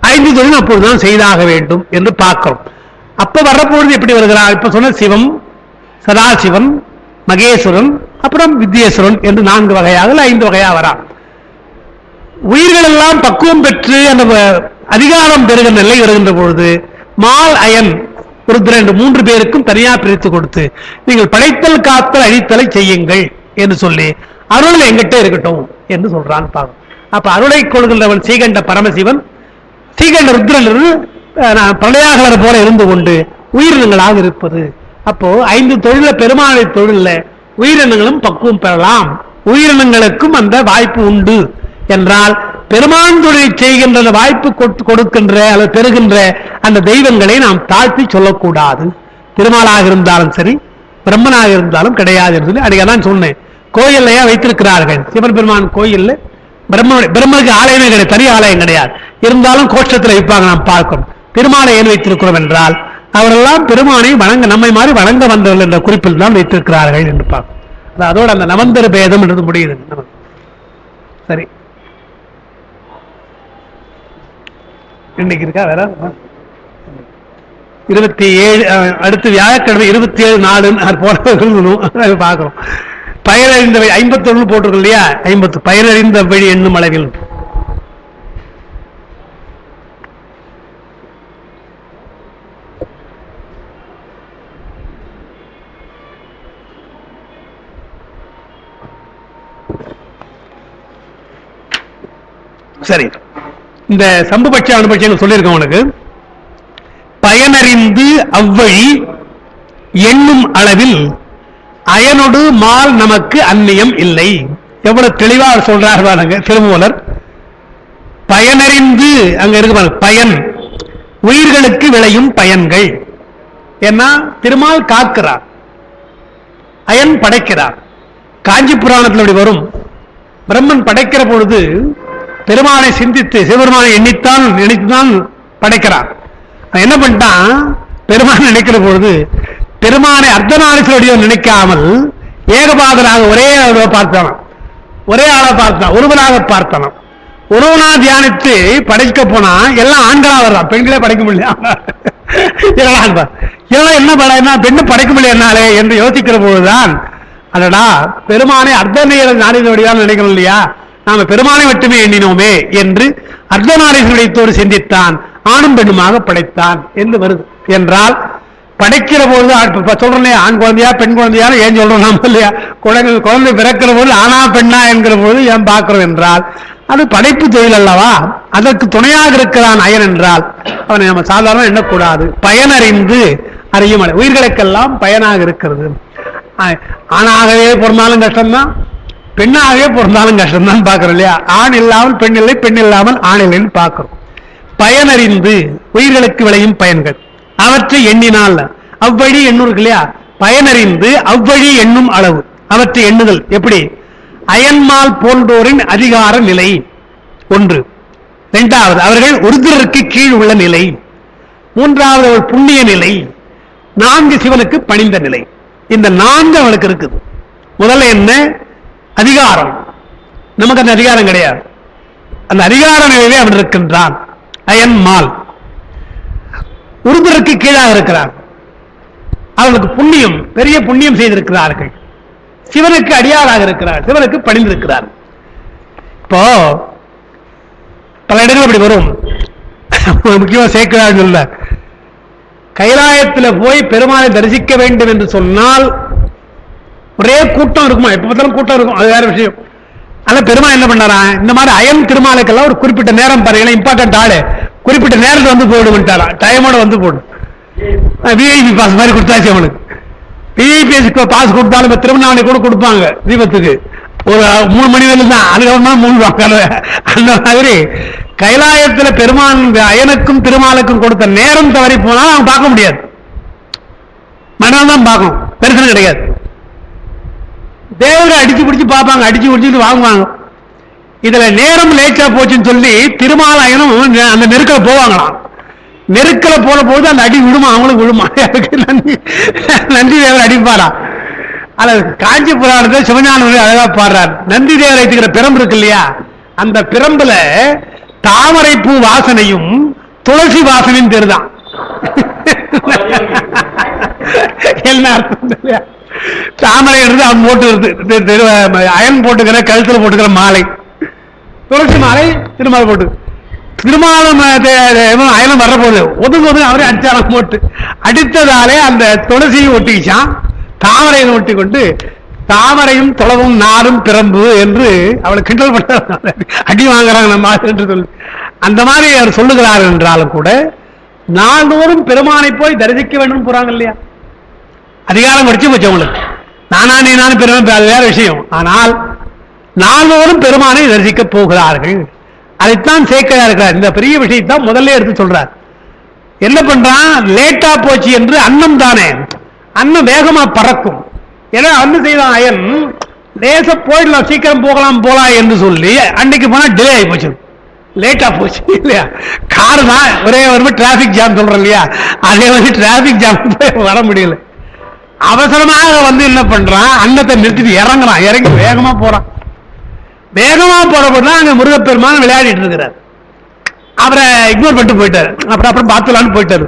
5 தொழில் அப்பொழுதுதான் செய்தாக வேண்டும் என்று பார்க்கிறோம். அப்ப வர்றபொழுது எப்படி வருகிறார்? இப்ப சொன்ன சிவம், சதாசிவன், மகேஸ்வரன், அப்புறம் வித்யேஸ்வரன் என்று 4 வகையாக 5 வகையாக வரா. உயிர்கள் எல்லாம் பக்குவம் பெற்று அந்த அதிகாரம் பெறுகிற நிலை வருகின்ற பொழுது மால் அயன் ருத்ரன் 3 பேருக்கும் தனியா பிரித்து கொடுத்து, நீங்கள் படைத்தல் காத்தல் அழித்தலை செய்யுங்கள் என்று சொல்லி அருள் எங்கிட்ட இருக்கட்டும் என்று சொல்றான். அப்ப அருளை கொள்கின்றவன் ஸ்ரீகண்ட பரமசிவன், ஸ்ரீகண்ட ருத்ரன் பிரளயாகலர் போல இருந்து கொண்டு உயிரினங்களாக இருப்பது. அப்போ 5 தொழில பெருமாளை தொழில உயிரினங்களும் பக்குவம் பெறலாம், உயிரினங்களுக்கும் அந்த வாய்ப்பு உண்டு என்றால் பெருமான் தொழிலை செய்கின்ற வாய்ப்பு கொடுக்கின்ற அல்லது பெறுகின்ற அந்த தெய்வங்களை நாம் தாழ்த்தி சொல்லக்கூடாது. திருமாலாக இருந்தாலும் சரி, பிரம்மனாக இருந்தாலும் கிடையாது என்று சொல்லி அன்றைக்கு சொன்னேன். கோயில்லையா வைத்திருக்கிறார்கள் சிவன் பெருமான் கோயில், பிரம்மனுக்கு ஆலயமே கிடையாது, தனி ஆலயம் கிடையாது, இருந்தாலும் கோஷ்டத்தில் வைப்பாங்க. நாம் பார்க்கிறோம். திருமாலை ஏன் வைத்திருக்கிறோம் என்றால் அவரெல்லாம் பெருமானை வணங்க, நம்மை மாதிரி வணங்க வந்தவர்கள் என்ற குறிப்பில் தான் வைத்திருக்கிறார்கள் என்று பார்க்கிறோம். அதோட அந்த நவந்தர பேதம் என்றது முடியுது. சரி, இன்னைக்கு இருக்கா வேற 27 அடுத்து வியாழக்கிழமை 27/4 போன பார்க்கிறோம். பயனறிந்த 51 போட்டிருக்கோம் இல்லையா? 50 பயனறிந்த வழி என்னும் அளவில் சரி. இந்த சம்புபட்ச அனுபட்சங்கள் சொல்லியிருக்கோம் உனக்கு. பயனறிந்து அவ்வழி எண்ணும் அளவில் அயனொடு மால் நமக்கு அந்நியம் இல்லை. எவ்வளவு தெளிவாக சொல்றார் பாருங்க திருமூலர். பயனறிந்து அங்க இருக்கு பயன், உயிர்களுக்கு விளையும் பயன்கள். ஏன்னா திருமால் காக்கிறார், அயன் படைக்கிறார். காஞ்சி புராணத்தில் அப்படி வரும். பிரம்மன் படைக்கிற பொழுது பெருமானை சிந்தித்து சிவபெருமானை நினைத்துதான் படைக்கிறான். என்ன பண்ணிட்டான், பெருமான் நினைக்கிற பொழுது பெருமானை அர்த்தநாரீஸ்வரடியோ நினைக்காமல் ஏகபாதராக ஒரே பார்த்தான், ஒரே ஆளை பார்த்தான், ஒருவனாக பார்த்தான். ஒருவனா தியானித்து படைக்க போனா எல்லாம் ஆண்களா வர்றான், பெண்களே படைக்க முடியல. என்ன படைனா பெண்ணு படைக்க முடியனாலே என்று யோசிக்கிற பொழுதுதான் அதடா பெருமானை அர்த்தநாரீஸ்வரடியான்னு நினைக்கணும் இல்லையா, நாம பெருமானை மட்டுமே எண்ணினோமே என்று அர்த்தநாரீஸ்வரடியத்தோடு சிந்தித்தான், ஆணும் பெண்ணுமாக படைத்தான் என்று வருது. என்றால் படைக்கிற பொழுது சொல்றேன் ஆண் குழந்தையா பெண் குழந்தையா ஏன் சொல்றோம் நாம இல்லையா? குழந்தை பிறக்கிற போது ஆனா பெண்ணா என்கிற பொழுது ஏன் பார்க்கிறோம் என்றால் அது படைப்பு தொழில் அல்லவா, அதற்கு துணையாக இருக்கிறான் அயன் என்றால் அவனை நம்ம சாதாரண எண்ணக்கூடாது. பயனறிந்து அறியும் உயிர்களுக்கெல்லாம் பயனாக இருக்கிறது. ஆணாகவே பிறந்தாலும் கஷ்டம்தான், பெண்ணாகவே பிறந்தாலும் கஷ்டம்தான் பார்க்கிறோம் இல்லையா? ஆண் இல்லாமல் பெண் இல்லை, பெண் இல்லாமல் ஆண் இல்லைன்னு பார்க்கிறோம். பயனறிந்து உயிர்களுக்கு விளையும் பயன்கள் அவற்றை எண்ணினால் அவ்வழி எண்ணூறு இல்லையா? பயனறிந்து அவ்வழி எண்ணும் அளவு அவற்றை எண்ணுதல் எப்படி? அயன்மால் போன்றோரின் அதிகார நிலை ஒன்று. இரண்டாவது அவர்கள் உருதிரருக்கு கீழ் உள்ள நிலை. மூன்றாவது அவள் புண்ணிய நிலை. 4 சிவனுக்கு பணிந்த நிலை. இந்த 4 அவளுக்கு இருக்குது. முதல்ல என்ன? அதிகாரம். நமக்கு அந்த அதிகாரம் கிடையாது. அந்த அதிகார நிலையிலே அவன் இருக்கின்றான். அயன்மால் உருதிரருக்கு கீழாக இருக்கிறார். அவர்களுக்கு புண்ணியம், பெரிய புண்ணியம் செய்திருக்கிறார்கள். சிவனுக்கு அடியாராக இருக்கிறார், சிவனுக்கு பணிந்திருக்கிறார். இப்போ பல இடங்கள் அப்படி வரும். முக்கியமா சேர்க்கிறார்கள் இல்ல, கைலாயத்தில் போய் பெருமானை தரிசிக்க வேண்டும் என்று சொன்னால் ஒரே கூட்டம் இருக்குமா? எப்ப பார்த்தாலும் கூட்டம் இருக்கும், அது வேற விஷயம். ஆனா பெருமாள் என்ன பண்ணாரா, இந்த மாதிரி அயன் திருமாலுக்கெல்லாம் ஒரு குறிப்பிட்ட நேரம் பாருங்க, இம்பார்ட்டன்ட் ஆளு குறிப்பிட்ட நேரத்தில் வந்து போடுவிட்டாரா, டைமோட வந்து போடும். விஐபி பாஸ் மாதிரி கொடுத்தாச்சு அவனுக்கு. விஐபி பாஸ் கொடுத்தாலும் திருவண்ணாமலை கூட கொடுப்பாங்க தீபத்துக்கு, ஒரு 3 மணி வரைக்கும் தான், அதுக்கப்புறமா 3 அந்த மாதிரி கைலாயத்தில் பெருமான் அயனுக்கும் திருமாலுக்கும் கொடுத்த நேரம் தவறி போனால் அவன் பார்க்க முடியாது, மறுநாள் தான் பார்க்கணும், தரிசனம் கிடையாது. தேவரை அடிச்சு பிடிச்சு பார்ப்பாங்க, அடிச்சு பிடிச்சிட்டு வாங்குவாங்க. இதுல நேரம் லேட்டா போச்சுன்னு சொல்லி திருமாலயனும் அந்த நெருக்கல போவாங்களாம். நெருக்கல போன போது அந்த அடி விடுமா, அவங்களுக்கு விடுமா, நந்தி தேவர் அடிப்பாரா. அல்லது காஞ்சி புராணத்தை சிவஞான அழகா பாடுறார். நந்தி தேவரை இருக்கிற பிரம்பு இருக்கு இல்லையா, அந்த பிரம்புல தாமரை பூ வாசனையும் துளசி வாசனையும் தெரிதான். என்ன அர்த்தம் இல்லையா? தாமரை எடுத்து அவன் போட்டு அயன் போட்டுக்கிற கழுத்துல போட்டுக்கிற மாலை, துளசி மாலை திருமால் போட்டு, திருமாலம் அயனம் வர்ற போது ஒதுங்க அவரே அடிச்சாரம் போட்டு அடித்ததாலே அந்த துளசியை ஒட்டிச்சான், தாமரையை ஒட்டி கொண்டு தாமரையும் துளவும் நாரும் பிரம்பு என்று அவளை கிண்டல் பண்ண அடி வாங்குறாங்க நம்ம என்று சொல்லி அந்த மாதிரி அவர் சொல்லுகிறார். என்றாலும் கூட நாள்தோறும் பெருமானை போய் தரிசிக்க வேண்டும் போறாங்க இல்லையா, அதிகாரம் படிச்சு போச்சு அவங்களுக்கு. நானும் பெருமை, அது வேற விஷயம். ஆனால் நால்வரும் பெருமானை தரிசிக்க போகிறார்கள். அதைத்தான் சேர்க்கிறா இருக்கிறார். இந்த பெரிய விஷயத்தான் முதல்ல எடுத்து சொல்றார். என்ன பண்றான், லேட்டா போச்சு என்று அன்னம் தானே, அன்னம் வேகமா பறக்கும். ஏன்னா என்ன செய்தான் அயன், லேச போயிடலாம், சீக்கிரம் போகலாம் என்று சொல்லி அன்னைக்கு போனா டிலே ஆகி போச்சு, லேட்டா போச்சு இல்லையா. கார் தான் ஒரே ஒரு டிராபிக் ஜாம் சொல்றோம் இல்லையா, அதே மாதிரி டிராபிக் ஜாம் வர முடியல. அவசரமாக என்ன பண்றான், அன்னத்தை நிறுத்திட்டு இறங்குறான். இறங்கி வேகமா போறான். வேகமா போறப்பதான் அங்க முருகப்பெருமான் விளையாடிட்டு இருக்கிறார். அவரை இக்னோர் பண்ணிட்டு போயிட்டாரு. அப்புறம் பார்த்துலான்னு போயிட்டாரு.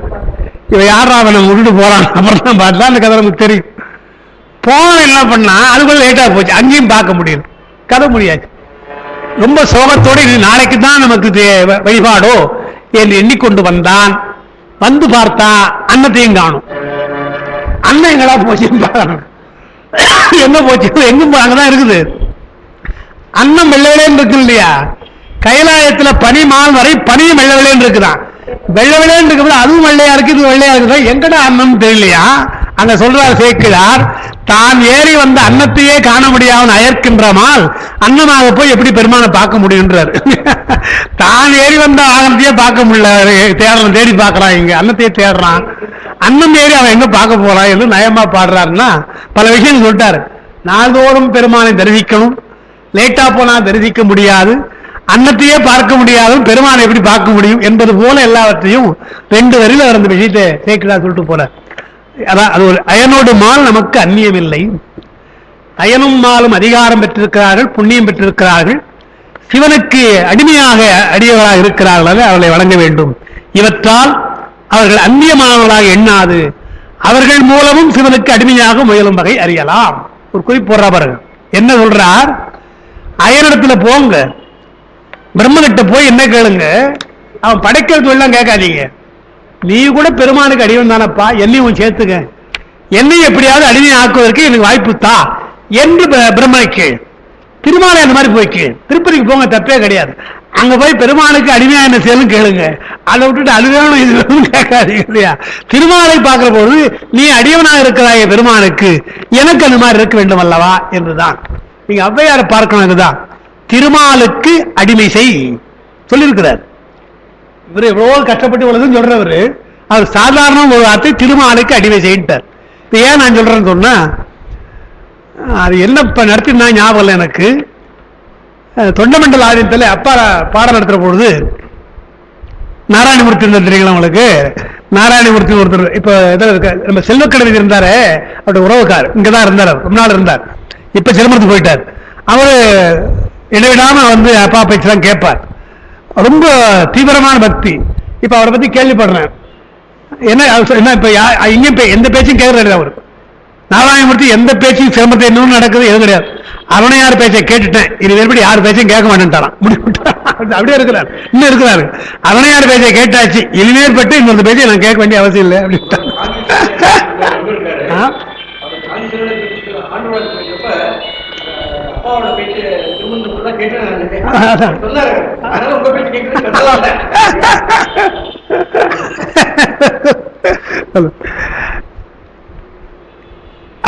இவ யாரா அவனை விட்டுட்டு போறான், அப்புறம் தான் பார்த்தா அந்த கதை நமக்கு தெரியும். போன என்ன பண்ணா, அதுக்குள்ள லேட்டா போச்சு, அங்கேயும் பார்க்க முடியல, கதை முடியாது. ரொம்ப சோகத்தோடு இது நாளைக்கு தான் நமக்கு வழிபாடோ என்று எண்ணிக்கொண்டு வந்தான். வந்து பார்த்தா அன்னத்தையும் காணும். அன்னம் எங்களா போச்சு, எங்க போச்சு, எங்கும் அங்கதான் இருக்குது. அன்னம் வெள்ளவிலேன்னு இருக்கு இல்லையா, கைலாயத்துல பனி மால் வரை பனியும் வெள்ளவிலேன்னு இருக்குதான். வெள்ளவிலேன்னு இருக்கும்போது அதுவும் வெள்ளையா இருக்கு, இது வெள்ளையா இருக்குதா, எங்கடா அன்னம் தெரியலையா. அங்க சொல்றார் சேக்கிழார், தான் ஏறி வந்த அன்னத்தையே காண முடியாமல் அயர்க்கின்றமால் அன்னமாக போய் எப்படி பெருமானை பார்க்க முடியுன்றார். தான் ஏறி வந்த வாகனத்தையே பார்க்க முடியல, தேடுறான், தேடி பார்க்கறான், இங்க அன்னத்தையே தேடுறான். அன்னம் ஏறி அவன் எங்க பார்க்க போறான் என்று நயமா பாடுறாருன்னா பல விஷயம் சொல்லிட்டாரு. நாள்தோறும் பெருமானை தரிசிக்கணும், லேட்டா போனா தரிசிக்க முடியாது, அன்னத்தையே பார்க்க முடியாது, பெருமானை எப்படி பார்க்க முடியும் என்பது போல எல்லாவற்றையும் 2 வரியில அந்த விஷயத்தை சேக்கிழார் சொல்லிட்டு போற. அதான் அது ஒரு அயனோடு மால் நமக்கு அந்நியம் இல்லை. அயனும் மாலும் அதிகாரம் பெற்றிருக்கிறார்கள், புண்ணியம் பெற்றிருக்கிறார்கள், சிவனுக்கு அடிமையாக அடியவராக இருக்கிறார்கள், அவர்களை வழங்க வேண்டும். இவற்றால் அவர்கள் அந்நியமானவர்களாக எண்ணாது அவர்கள் மூலமும் சிவனுக்கு அடிமையாக முயலும் வகை அறியலாம். ஒரு குறிப்பு போடுறாரு. என்ன சொல்றார், அயனிடத்துல போங்க, பிரம்மகிட்ட போய் என்ன கேளுங்க, அவன் படைக்கிறது எல்லாம் கேட்காதீங்க, நீ கூட பெருமானுக்கு அடிவன் தானப்பா, என்னையும் சேர்த்துக்க, என்னையும் எப்படியாவது அடிமை ஆக்குவதற்கு எனக்கு வாய்ப்பு தா என்று பிரம்மனை கேள். திருமாலை அந்த மாதிரி போய் கேள். திருப்பதிக்கு போங்க, தப்பே கிடையாது. அங்க போய் பெருமானுக்கு அடிமையா என்ன செய்யணும் கேளுங்க. அதை விட்டுட்டு அது வேணும் இது வேணும் கேட்காதீங்க இல்லையா. திருமாலை பார்க்கிற போது நீ அடியவனாக இருக்கிறாய பெருமானுக்கு, எனக்கு அந்த மாதிரி இருக்க வேண்டும் அல்லவா என்றுதான் நீங்க ஔவையாரை பார்க்கணும். இதுதான் திருமாலுக்கு அடிமை செய் சொல்லியிருக்கிறார். இவர் எவ்வளவு கஷ்டப்பட்டு உள்ளதுன்னு சொல்றவர், அவர் சாதாரண ஒரு வார்த்தை திருமாலுக்கு அடிமை செய்யிட்டார். ஏன் நான் சொல்றேன்னு சொன்னா, அது என்ன நடத்தினா ஞாபகம் இல்லை எனக்கு. தொண்டமண்டல ஆலயத்தில் அப்பா பாடம் நடத்துற பொழுது நாராயணமூர்த்தி இருந்தார் தெரியுங்களா உங்களுக்கு. நாராயணமூர்த்தி ஒருத்தர் இப்ப நம்ம செல்வக்கடவி இருந்தாரு, அவருடைய உறவுக்கார் இங்கதான் இருந்தார், ரொம்ப நாள் இருந்தார். இப்ப சிதம்பரத்துக்கு போயிட்டார். அவரு இடைவிடாம அப்பா பேச்செல்லாம் கேட்பார், ரொம்ப தீவிரமான பக்தி. இப்ப அவரை பத்தி கேள்விப்படுறேன். என்ன இப்ப இங்க எந்த பேச்சும் கேட்கறது அவரு. நாராயணமூர்த்தி எந்த பேச்சையும் சிதம்பரத்தை இன்னும் நடக்குது எதுவும் கிடையாது. அருணையார் பேச்சை கேட்டுட்டேன், இனி வேறுபடி யார் பேச்சையும் கேட்க மாட்டேன்ட்டாராம். அப்படியே இருக்கிறார், இன்னும் இருக்கிறாரு. அருணையார் பேச்சை கேட்டாச்சு, இனிமேற்பட்டு இன்னொரு பேச்சை நான் கேட்க வேண்டிய அவசியம் இல்லை அப்படின்ட்டு.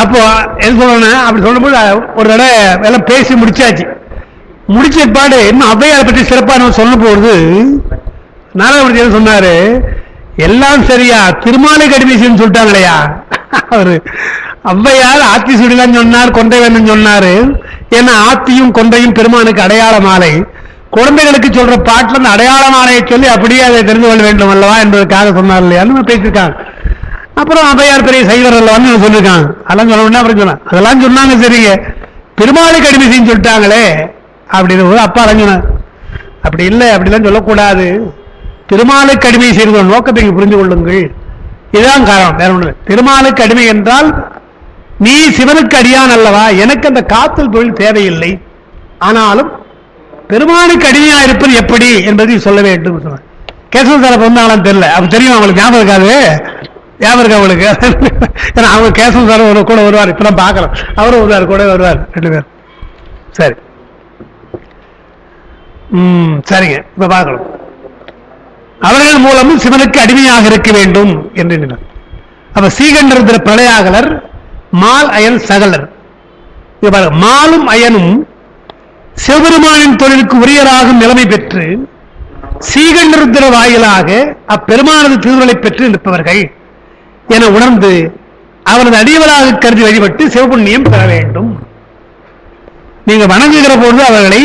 அப்போ என்ன சொல்லணும், அப்படி சொல்லும்போது ஒரு தடவை எல்லாம் பேசி முடிச்சாச்சு. முடிச்ச பாடு இன்னும் ஔவையாரை பற்றி சிறப்பாக சொல்லும் போது நாராயணமூர்த்தி சொன்னாரு, எல்லாம் சரியா திருமாலை கடிமைன்னு சொல்லிட்டாங்களையா. அவரு ஔவையார் ஆத்தி சுடிதான் சொன்னார், கொண்டை வேணும் சொன்னாரு. ஏன்னா ஆத்தியும் கொண்டையும் பெருமானுக்கு அடையாள மாலை. குழந்தைகளுக்கு சொல்ற பாட்டுல அந்த அடையாள மாலையை சொல்லி அப்படியே அதை தெரிந்து கொள்ள வேண்டும் அல்லவா என்பதற்காக சொன்னார் இல்லையான்னு பேசியிருக்காங்க. அப்புறம் ஔவையார் பெரிய சைவர் அல்லவான்னு சொல்லியிருக்காங்க. அதெல்லாம் சொல்லணும்னா அப்புறம் சொன்னாங்க, அதெல்லாம் சொன்னாங்க சரிங்க, பெருமாளுக்கு அடிமை செய்யு சொல்லிட்டாங்களே அப்படின்னு அப்பா சொன்னார். அப்படி இல்லை, அப்படிலாம் சொல்லக்கூடாது. திருமாலுக்கு அடிமை செய்த நோக்கத்தை புரிந்து கொள்ளுங்கள். இதுதான் காரணம், வேற ஒண்ணு. திருமாலுக்கு அடிமை என்றால் நீ சிவனுக்கு அடியான் அல்லவா, எனக்கு அந்த காத்தல் தொழில் தேவையில்லை, ஆனாலும் பெருமானுக்கு அடிமையா இருப்பது எப்படி என்பதை சொல்ல வேண்டும். கேசவ சாரை வந்தாங்களான்னு தெரியல, அப்ப தெரியும் அவங்களுக்கு, ஞாபகம் இருக்காது, ஞாபகம் இருக்கா அவங்களுக்கு. ஏன்னா அவங்க கேசவ சார் கூட வருவார், இப்பதான் பாக்கலாம், அவரும் வருவார், கூட வருவார், 2 பேர். சரி, சரிங்க, இப்ப பார்க்கலாம். அவர்கள் மூலமும் சிவனுக்கு அடிமையாக இருக்க வேண்டும் என்று. அப்ப சீகண்டர் பிரளயாகலர், மால் அயன் சகலர். மாலும் அயனும் சிவபெருமானின் தொழிலுக்கு உரியராகும் நிலைமை பெற்று சீகண்டருத்திர வாயிலாக அப்பெருமானது திருவுருளை பெற்று நிற்பவர்கள் என உணர்ந்து அவரது அடியவராக கருதி வழிபட்டு சிவபுண்ணியம் பெற வேண்டும். நீங்க வணங்குகிற பொழுது அவர்களை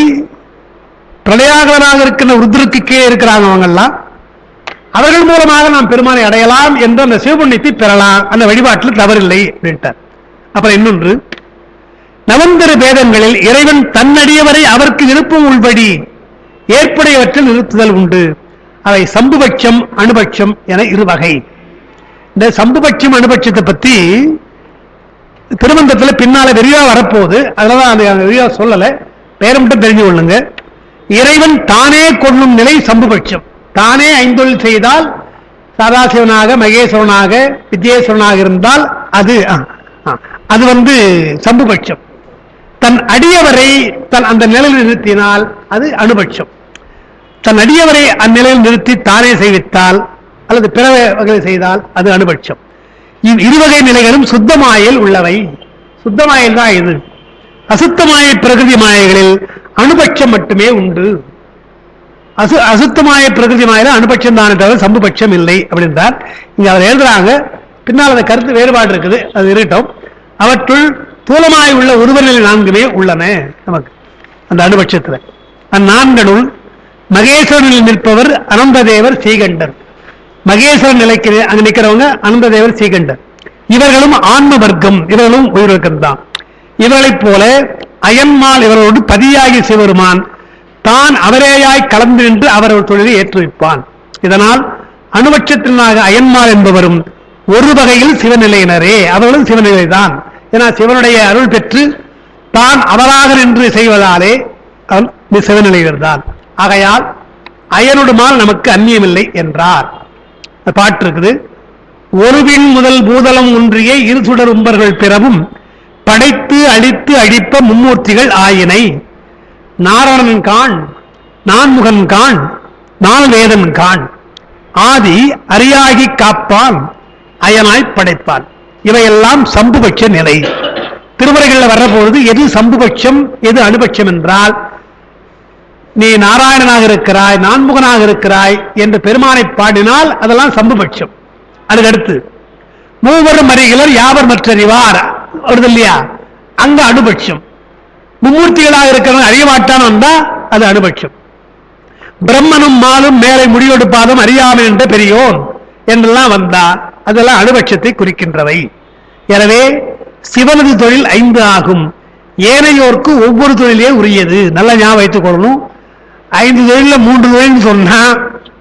பிரளயாகலராக இருக்கின்ற ருத்ருக்கு கீழே இருக்கிறாங்க அவங்கெல்லாம், அவர்கள் மூலமாக நாம் பெருமானை அடையலாம் என்று அந்த சிவபுண்ணியத்தை பெறலாம். அந்த வழிபாட்டில் தவறில்லை அப்படின்ட்டார். அப்புறம் இன்னொன்று, நவந்தர பேதங்களில் இறைவன் தன்னடியவரை அவருக்கு விருப்பம் உள்படி ஏற்புடையவற்றில் நிறுத்துதல் உண்டு. அவை சம்புபட்சம் அணுபட்சம் என இரு வகை. இந்த சம்புபட்சம் அணுபட்சத்தை பத்தி திருமந்தத்தில் பின்னால விரிவா வரப்போகுது, அதனால அந்த விரிவா சொல்லல, பேரை மட்டும் தெரிஞ்சு கொள்ளுங்க. இறைவன் தானே கொள்ளும் நிலை சம்புபட்சம். தானே ஐந்தொழில் செய்தால் சதாசிவனாக மகேஸ்வரனாக வித்யேஸ்வரனாக இருந்தால் அது சம்புபட்சம். தன் அடியவரை அந்த நிலையில் நிறுத்தினால் அது அணுபட்சம். தன் அடியவரை அந்நிலையில் நிறுத்தி தானே செய்வித்தால் அல்லது பிற வகையில் செய்தால் அது அணுபட்சம். இருவகை நிலைகளும் சுத்தமாயில் உள்ளவை. சுத்தமாயில் தான் இது. அசுத்தமாய பிரகிருதி மாயைகளில் அணுபட்சம் மட்டுமே உண்டு. அசுத்தமாய பிரகிருதி மாயில அணுபட்சம் தானே தவிர சம்புபட்சம் இல்லை அப்படின்றார். இங்க அவர் எழுதுறாங்க, பின்னால் அந்த கருத்து வேறுபாடு இருக்குது, அது இருக்கட்டும். அவற்றுள் தூலமாய் உள்ள ஒருவர்நிலை நான்குமே உள்ளன நமக்கு அந்த அணுபட்சத்தில். அந்நான்களுள் மகேஸ்வரனில் நிற்பவர் அனந்ததேவர் சீகண்டர். மகேஸ்வரன் நிலைக்கு அங்க நிற்கிறவங்க அனந்ததேவர் சீகண்டர். இவர்களும் ஆன்ம வர்க்கம், இவர்களும் உயிர்வர்க்கம் தான். இவர்களைப் போல அயன்மால் இவர்களோடு பதியாகி சிவருமான் தான் அவரேயாய் கலந்து நின்று அவரவர் தொழிலை ஏற்றுவிப்பான். இதனால் அணுபட்சத்தினாக அயன்மால் என்பவரும் ஒரு வகையில் சிவநிலையினரே, அவர்களும் சிவநிலைதான். ஏன்னா சிவனுடைய அருள் பெற்று தான் அவராக நின்று செய்வதாலே அவன் சிவநிலையினர் தான். ஆகையால் அயனுடுமால் நமக்கு அந்நியமில்லை என்றார். பாட்டு இருக்குது. ஒருவின் முதல் பூதலம் ஒன்றிய இரு சுடர் உம்பர்கள் பிறவும் படைத்து அழித்து அழிப்ப மும்மூர்த்திகள் ஆயினை. நாரணன் காண், நான்முகன் காண், நால் வேதன் காண், ஆதி அரியாகி காப்பான், அயனாய் படைப்பான். இவையெல்லாம் சம்புபட்ச நிலை. திருமுறைகளில் வர்றபொழுது எது சம்புபட்சம் எது அணுபட்சம் என்றால், நீ நாராயணனாக இருக்கிறாய், நான்முகனாக இருக்கிறாய் என்று பெருமானை பாடினால் அதெல்லாம் சம்புபட்சம். அதுக்கடுத்து மூவரும் அறிகளர் யாவர் மற்றறிவார் வருது இல்லையா, அங்க அணுபட்சம். மும்மூர்த்திகளாக இருக்கிறவன் அறிய மாட்டான் வந்தா அது அணுபட்சம். பிரம்மனும் மாலும் மேலை முடிவெடுப்பாதும் அறியாமை என்ற பெரியோன் என்றெல்லாம் வந்தா அதெல்லாம் அணுபட்சத்தை குறிக்கின்றவை. எனவே சிவனது தொழில் 5 ஆகும். ஏனையோர்க்கு ஒவ்வொரு தொழிலே உரியது. நல்லா ஞாபகம் வைத்துக் கொள்ளணும். 5 தொழில 3 தொழில் சொன்னா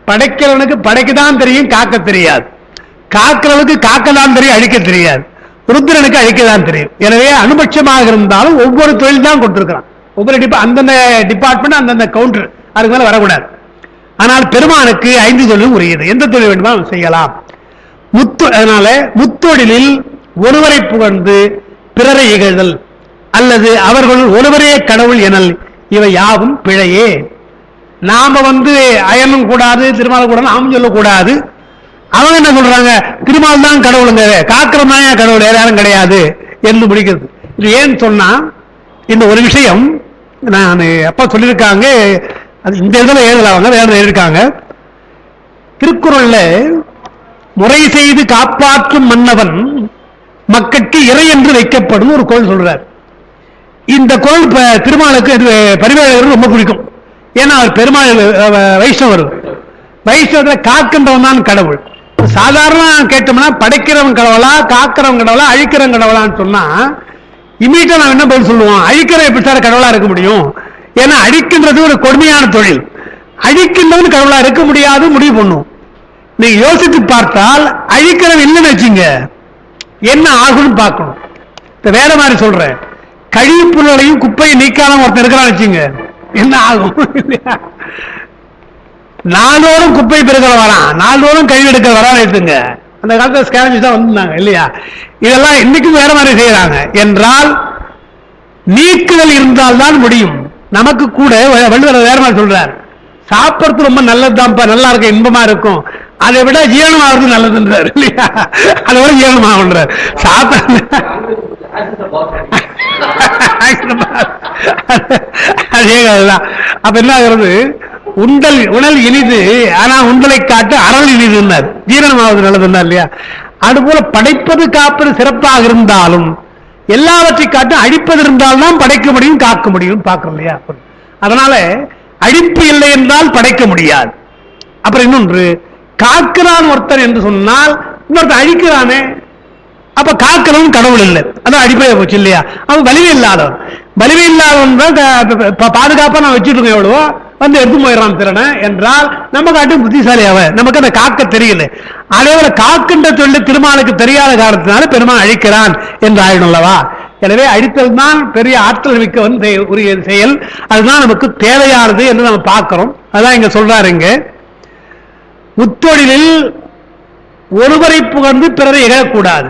படைக்கிறவனுக்கு படைக்கத்தான் தெரியும், காக்க தெரியாது. காக்கிறவனுக்கு காக்கத்தான் தெரியும், அழிக்க தெரியாது. ருத்ரனுக்கு அழிக்கத்தான் தெரியும். எனவே அணுபட்சமாக இருந்தாலும் ஒவ்வொரு தொழில் தான் கொண்டிருக்கிறான். ஒவ்வொரு அந்தந்த டிபார்ட்மெண்ட் அந்தந்த கவுண்டர், அதுக்கு மேல வரக்கூடாது. ஆனால் பெருமானுக்கு 5 தொழிலும் உரியது. எந்த தொழில் வேண்டுமானால் செய்யலாம். அதனால முத்தொழிலில் ஒருவரை புகழ்ந்து பிறரை இகழ்தல் அல்லது அவர்கள் ஒருவரே கடவுள் எனல் இவை யாவும் பிழையே. நாம அயனும் கூடாது, திருமால் கூட நாமும் சொல்லக்கூடாது. அவங்க என்ன சொல்றாங்க, திருமால் தான் கடவுளுங்க, காக்கிறதா கடவுள், வேற யாரும் கிடையாது என்று முடிக்கிறது. இது ஏன்னு சொன்னா, இந்த ஒரு விஷயம் நான் அப்பா சொல்லியிருக்காங்க, அது இந்த இடத்துல எழுதலாங்க, வேற எழுதியிருக்காங்க. திருக்குறள்ல முறை செய்து காப்பாற்றும் மன்னவன் மக்களுக்கு இறை என்று வைக்கப்படும் ஒரு கோள் சொல்றார். இந்த கோள் திருமாலுக்கு பரிவேலகருக்கு ரொம்ப பிடிக்கும். ஏன்னா அவர் பெருமாள் வைஷ்ணவர். வைஷ்ணவத்தில் காக்கின்றவன் தான் கடவுள். சாதாரண கேட்டோம்னா படைக்கிறவன் கடவுளா, காக்கிறவன் கடவுளா, அழிக்கிறவன் கடவுளான்னு சொன்னா இமீடியட்டா நான் என்ன பதில் சொல்லுவோம், அழிக்கிற எப்படி சார் கடவுளா இருக்க முடியும்? ஏன்னா அழிக்கின்றது ஒரு கொடுமையான தொழில். அழிக்கின்றவன் கடவுளா இருக்க முடியாது முடிவு பண்ணும். நீங்க யோசித்து பார்த்தால் அழிக்கிறவன் இல்லைன்னு வச்சுங்க, என்ன ஆகும்னு பார்க்கணும். வேற மாதிரி சொல்றேன், கழிவு பொருளையும் குப்பையை நீக்காம ஒருத்தர் இருக்கிறான்னு வச்சுங்க, என்ன ஆகும்? நாளோறும் குப்பை பெருக்கிற வரான், நாளோறும் கழிவு எடுக்க வரான்னு எடுத்துங்க. அந்த காலத்தில் ஸ்கேனேஜ் தான் வந்திருந்தாங்க இல்லையா? இதெல்லாம் இன்னைக்கும் வேற மாதிரி செய்யறாங்க. என்றால் நீக்குதல் இருந்தால்தான் முடியும். நமக்கு கூட வள்ளுவர் வேற மாதிரி சொல்றார், சாப்பிட்றது ரொம்ப நல்லதுதான்ப்பா, நல்லா இருக்க, இன்பமா இருக்கும், அதை விட ஜீரணமாகிறது நல்லதுன்றார் இல்லையா? அதை விட ஜீரணமாகன்றார். சாப்பிட அதே கதைதான். அப்ப என்ன ஆகிறது, உணல் இனிது, ஆனா உண்டலை காட்டு அறல் இனிதுன்னார். ஜீரணமாவது நல்லதுன்னா இல்லையா? அதுபோல படைப்பது காப்பது சிறப்பாக இருந்தாலும் எல்லாவற்றை காட்டு அழிப்பது இருந்தால்தான் படைக்க முடியும், காக்க முடியும் பார்க்கணும் இல்லையா? அதனால அழிப்பு இல்லை என்றால் படைக்க முடியாது. அப்புறம் இன்னொன்று, காக்கிறான் ஒருத்தர் என்று சொன்னால் இன்னொருத்தர் அழிக்கிறானே, அப்ப காக்கிறவன் கடவுள் இல்லை, அதான் அடிப்படை போச்சு இல்லையா? அவன் வலிமை இல்லாதவன். வலிமை இல்லாதவன் பாதுகாப்பா நான் வச்சுட்டு இருக்கேன், எவ்வளவோ வந்து எடுத்து போயிடறான் திறனை என்றால் நம்ம காட்டும் புத்திசாலி அவன், நமக்கு அந்த காக்க தெரியல. அதே போல காக்கின்ற தொழில் திருமாலுக்கு தெரியாத காரணத்தினால பெருமாள் அழிக்கிறான் என்று ஆயிடும் அல்லவா? எனவே அழித்தல் தான் பெரிய ஆற்றல் மிக்க உரிய செயல், அதுதான் நமக்கு தேவையானது என்று நம்ம பார்க்கிறோம். அதான் இங்க சொல்றாரு, இங்க முத்தொழிலில் ஒருவரை புகழ்ந்து பிறரை இகழக்கூடாது,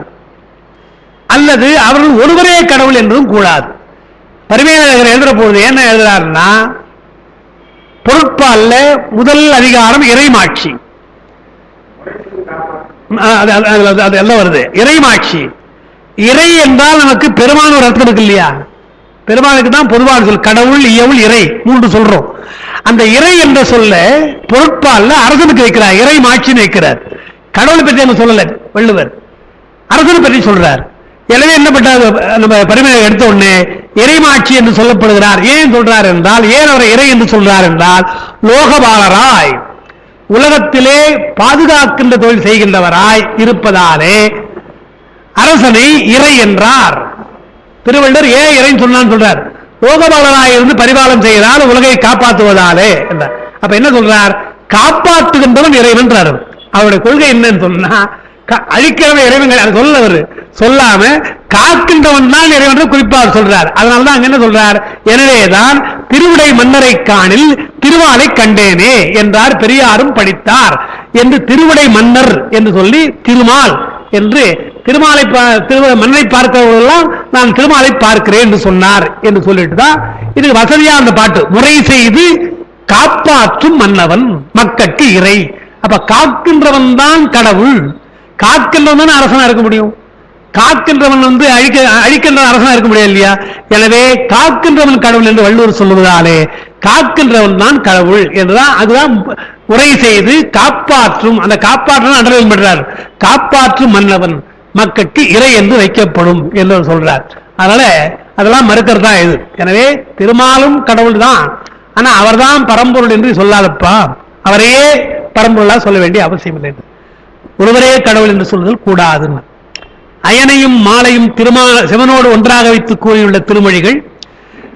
அல்லது அவர்கள் ஒருவரே கடவுள் என்றும் கூடாது. பரிமேலழகர் எழுதுற போது என்ன எழுதுறாருன்னா, பொருட்பால்ல முதல் அதிகாரம் இறைமாட்சி, அதெல்லாம் வருது. இறைமாட்சி, இறை என்றால் நமக்கு பெருமான ஒரு அர்த்தம் இருக்கு இல்லையா? பெருமானுக்கு தான் பொதுவான சொல் கடவுள், இயவுள், இறை மூன்று சொல்றோம். அந்த இறை என்ற சொல்ல பொருட்பால்ல அரசனுக்கு வைக்கிறார், இறை மாட்சின்னு வைக்கிறார். கடவுளை பற்றி நம்ம சொல்லல, வள்ளுவர் அரசனை பற்றி சொல்றார். எனவே என்ன பண்றாரு, நம்ம பரிமையை எடுத்த உடனே இறைமாட்சி என்று சொல்லப்படுகிறார். ஏன் சொல்றார் என்றால், ஏன் அவரை இறை என்று சொல்றார் என்றால், லோகபாலராய் உலகத்திலே பாதுகாக்கின்ற தொழில் செய்கின்றவராய் இருப்பதாலே அரசனை இறை என்றார். திருவள்ளுவர் ஏன் இறைன்னு சொன்னான்னு சொல்றார், லோகபாலராய் இருந்து பரிபாலம் செய்கிறார், உலகை காப்பாற்றுவதாலே என்றார். அப்ப என்ன சொல்றார், காப்பாற்றுகின்றவன் இறைவன்றார். அவருடைய கொள்கை என்னன்னு சொன்னா, அழிக்கிறவன் இறைவன் சொல்லவர் சொல்லாம காக்கின்றவன் தான் இறைவன் குறிப்பாக சொல்றார். அதனாலதான் அங்க என்ன சொல்றார், எனவேதான் திருவிடை மன்னரை காணில் திருமாலை கண்டேனே என்றார், பெரியாரும் படித்தார் என்று திருவிடை மன்னர் என்று சொல்லி திருமால் என்று திருமாலை மன்னரை பார்க்கிறவர்களெல்லாம் நான் திருமாலை பார்க்கிறேன் என்று சொன்னார் என்று சொல்லிட்டு தான் இது வசதியா அந்த பாட்டு. முறை செய்து காப்பாற்றும் மன்னவன் மக்களுக்கு இறை. அப்ப காக்கின்றவன் தான் கடவுள், காக்கின்றவன் அரசனா இருக்க முடியும், காக்கின்றவன் அழிக்கின்ற அரசனா இருக்க முடியாது இல்லையா? எனவே காக்கின்றவன் கடவுள் என்று வள்ளுவர் சொல்லுவதாலே காக்கின்றவன் தான் கடவுள் என்றுதான், அதுதான் முறை செய்து காப்பாற்றும். அந்த காப்பாற்றும் அண்டர்லைன் பண்றார், காப்பாற்றும் மன்னவன் மக்களுக்கு இறை என்று வைக்கப்படும் என்று சொல்றார். அதனால அதெல்லாம் மறுக்கிறதா இது. எனவே திருமாலும் கடவுள் தான், ஆனா அவர்தான் பரம்பொருள் என்று சொல்லாதப்பா, அவரையே பரம்பொருளா சொல்ல வேண்டிய அவசியம் இல்லை, ஒருவரே கடவுள் என்று சொல்லுதல் கூடாது. அயனையும் மாலையும் சிவனோடு ஒன்றாக வைத்து கூறியுள்ள திருமொழிகள்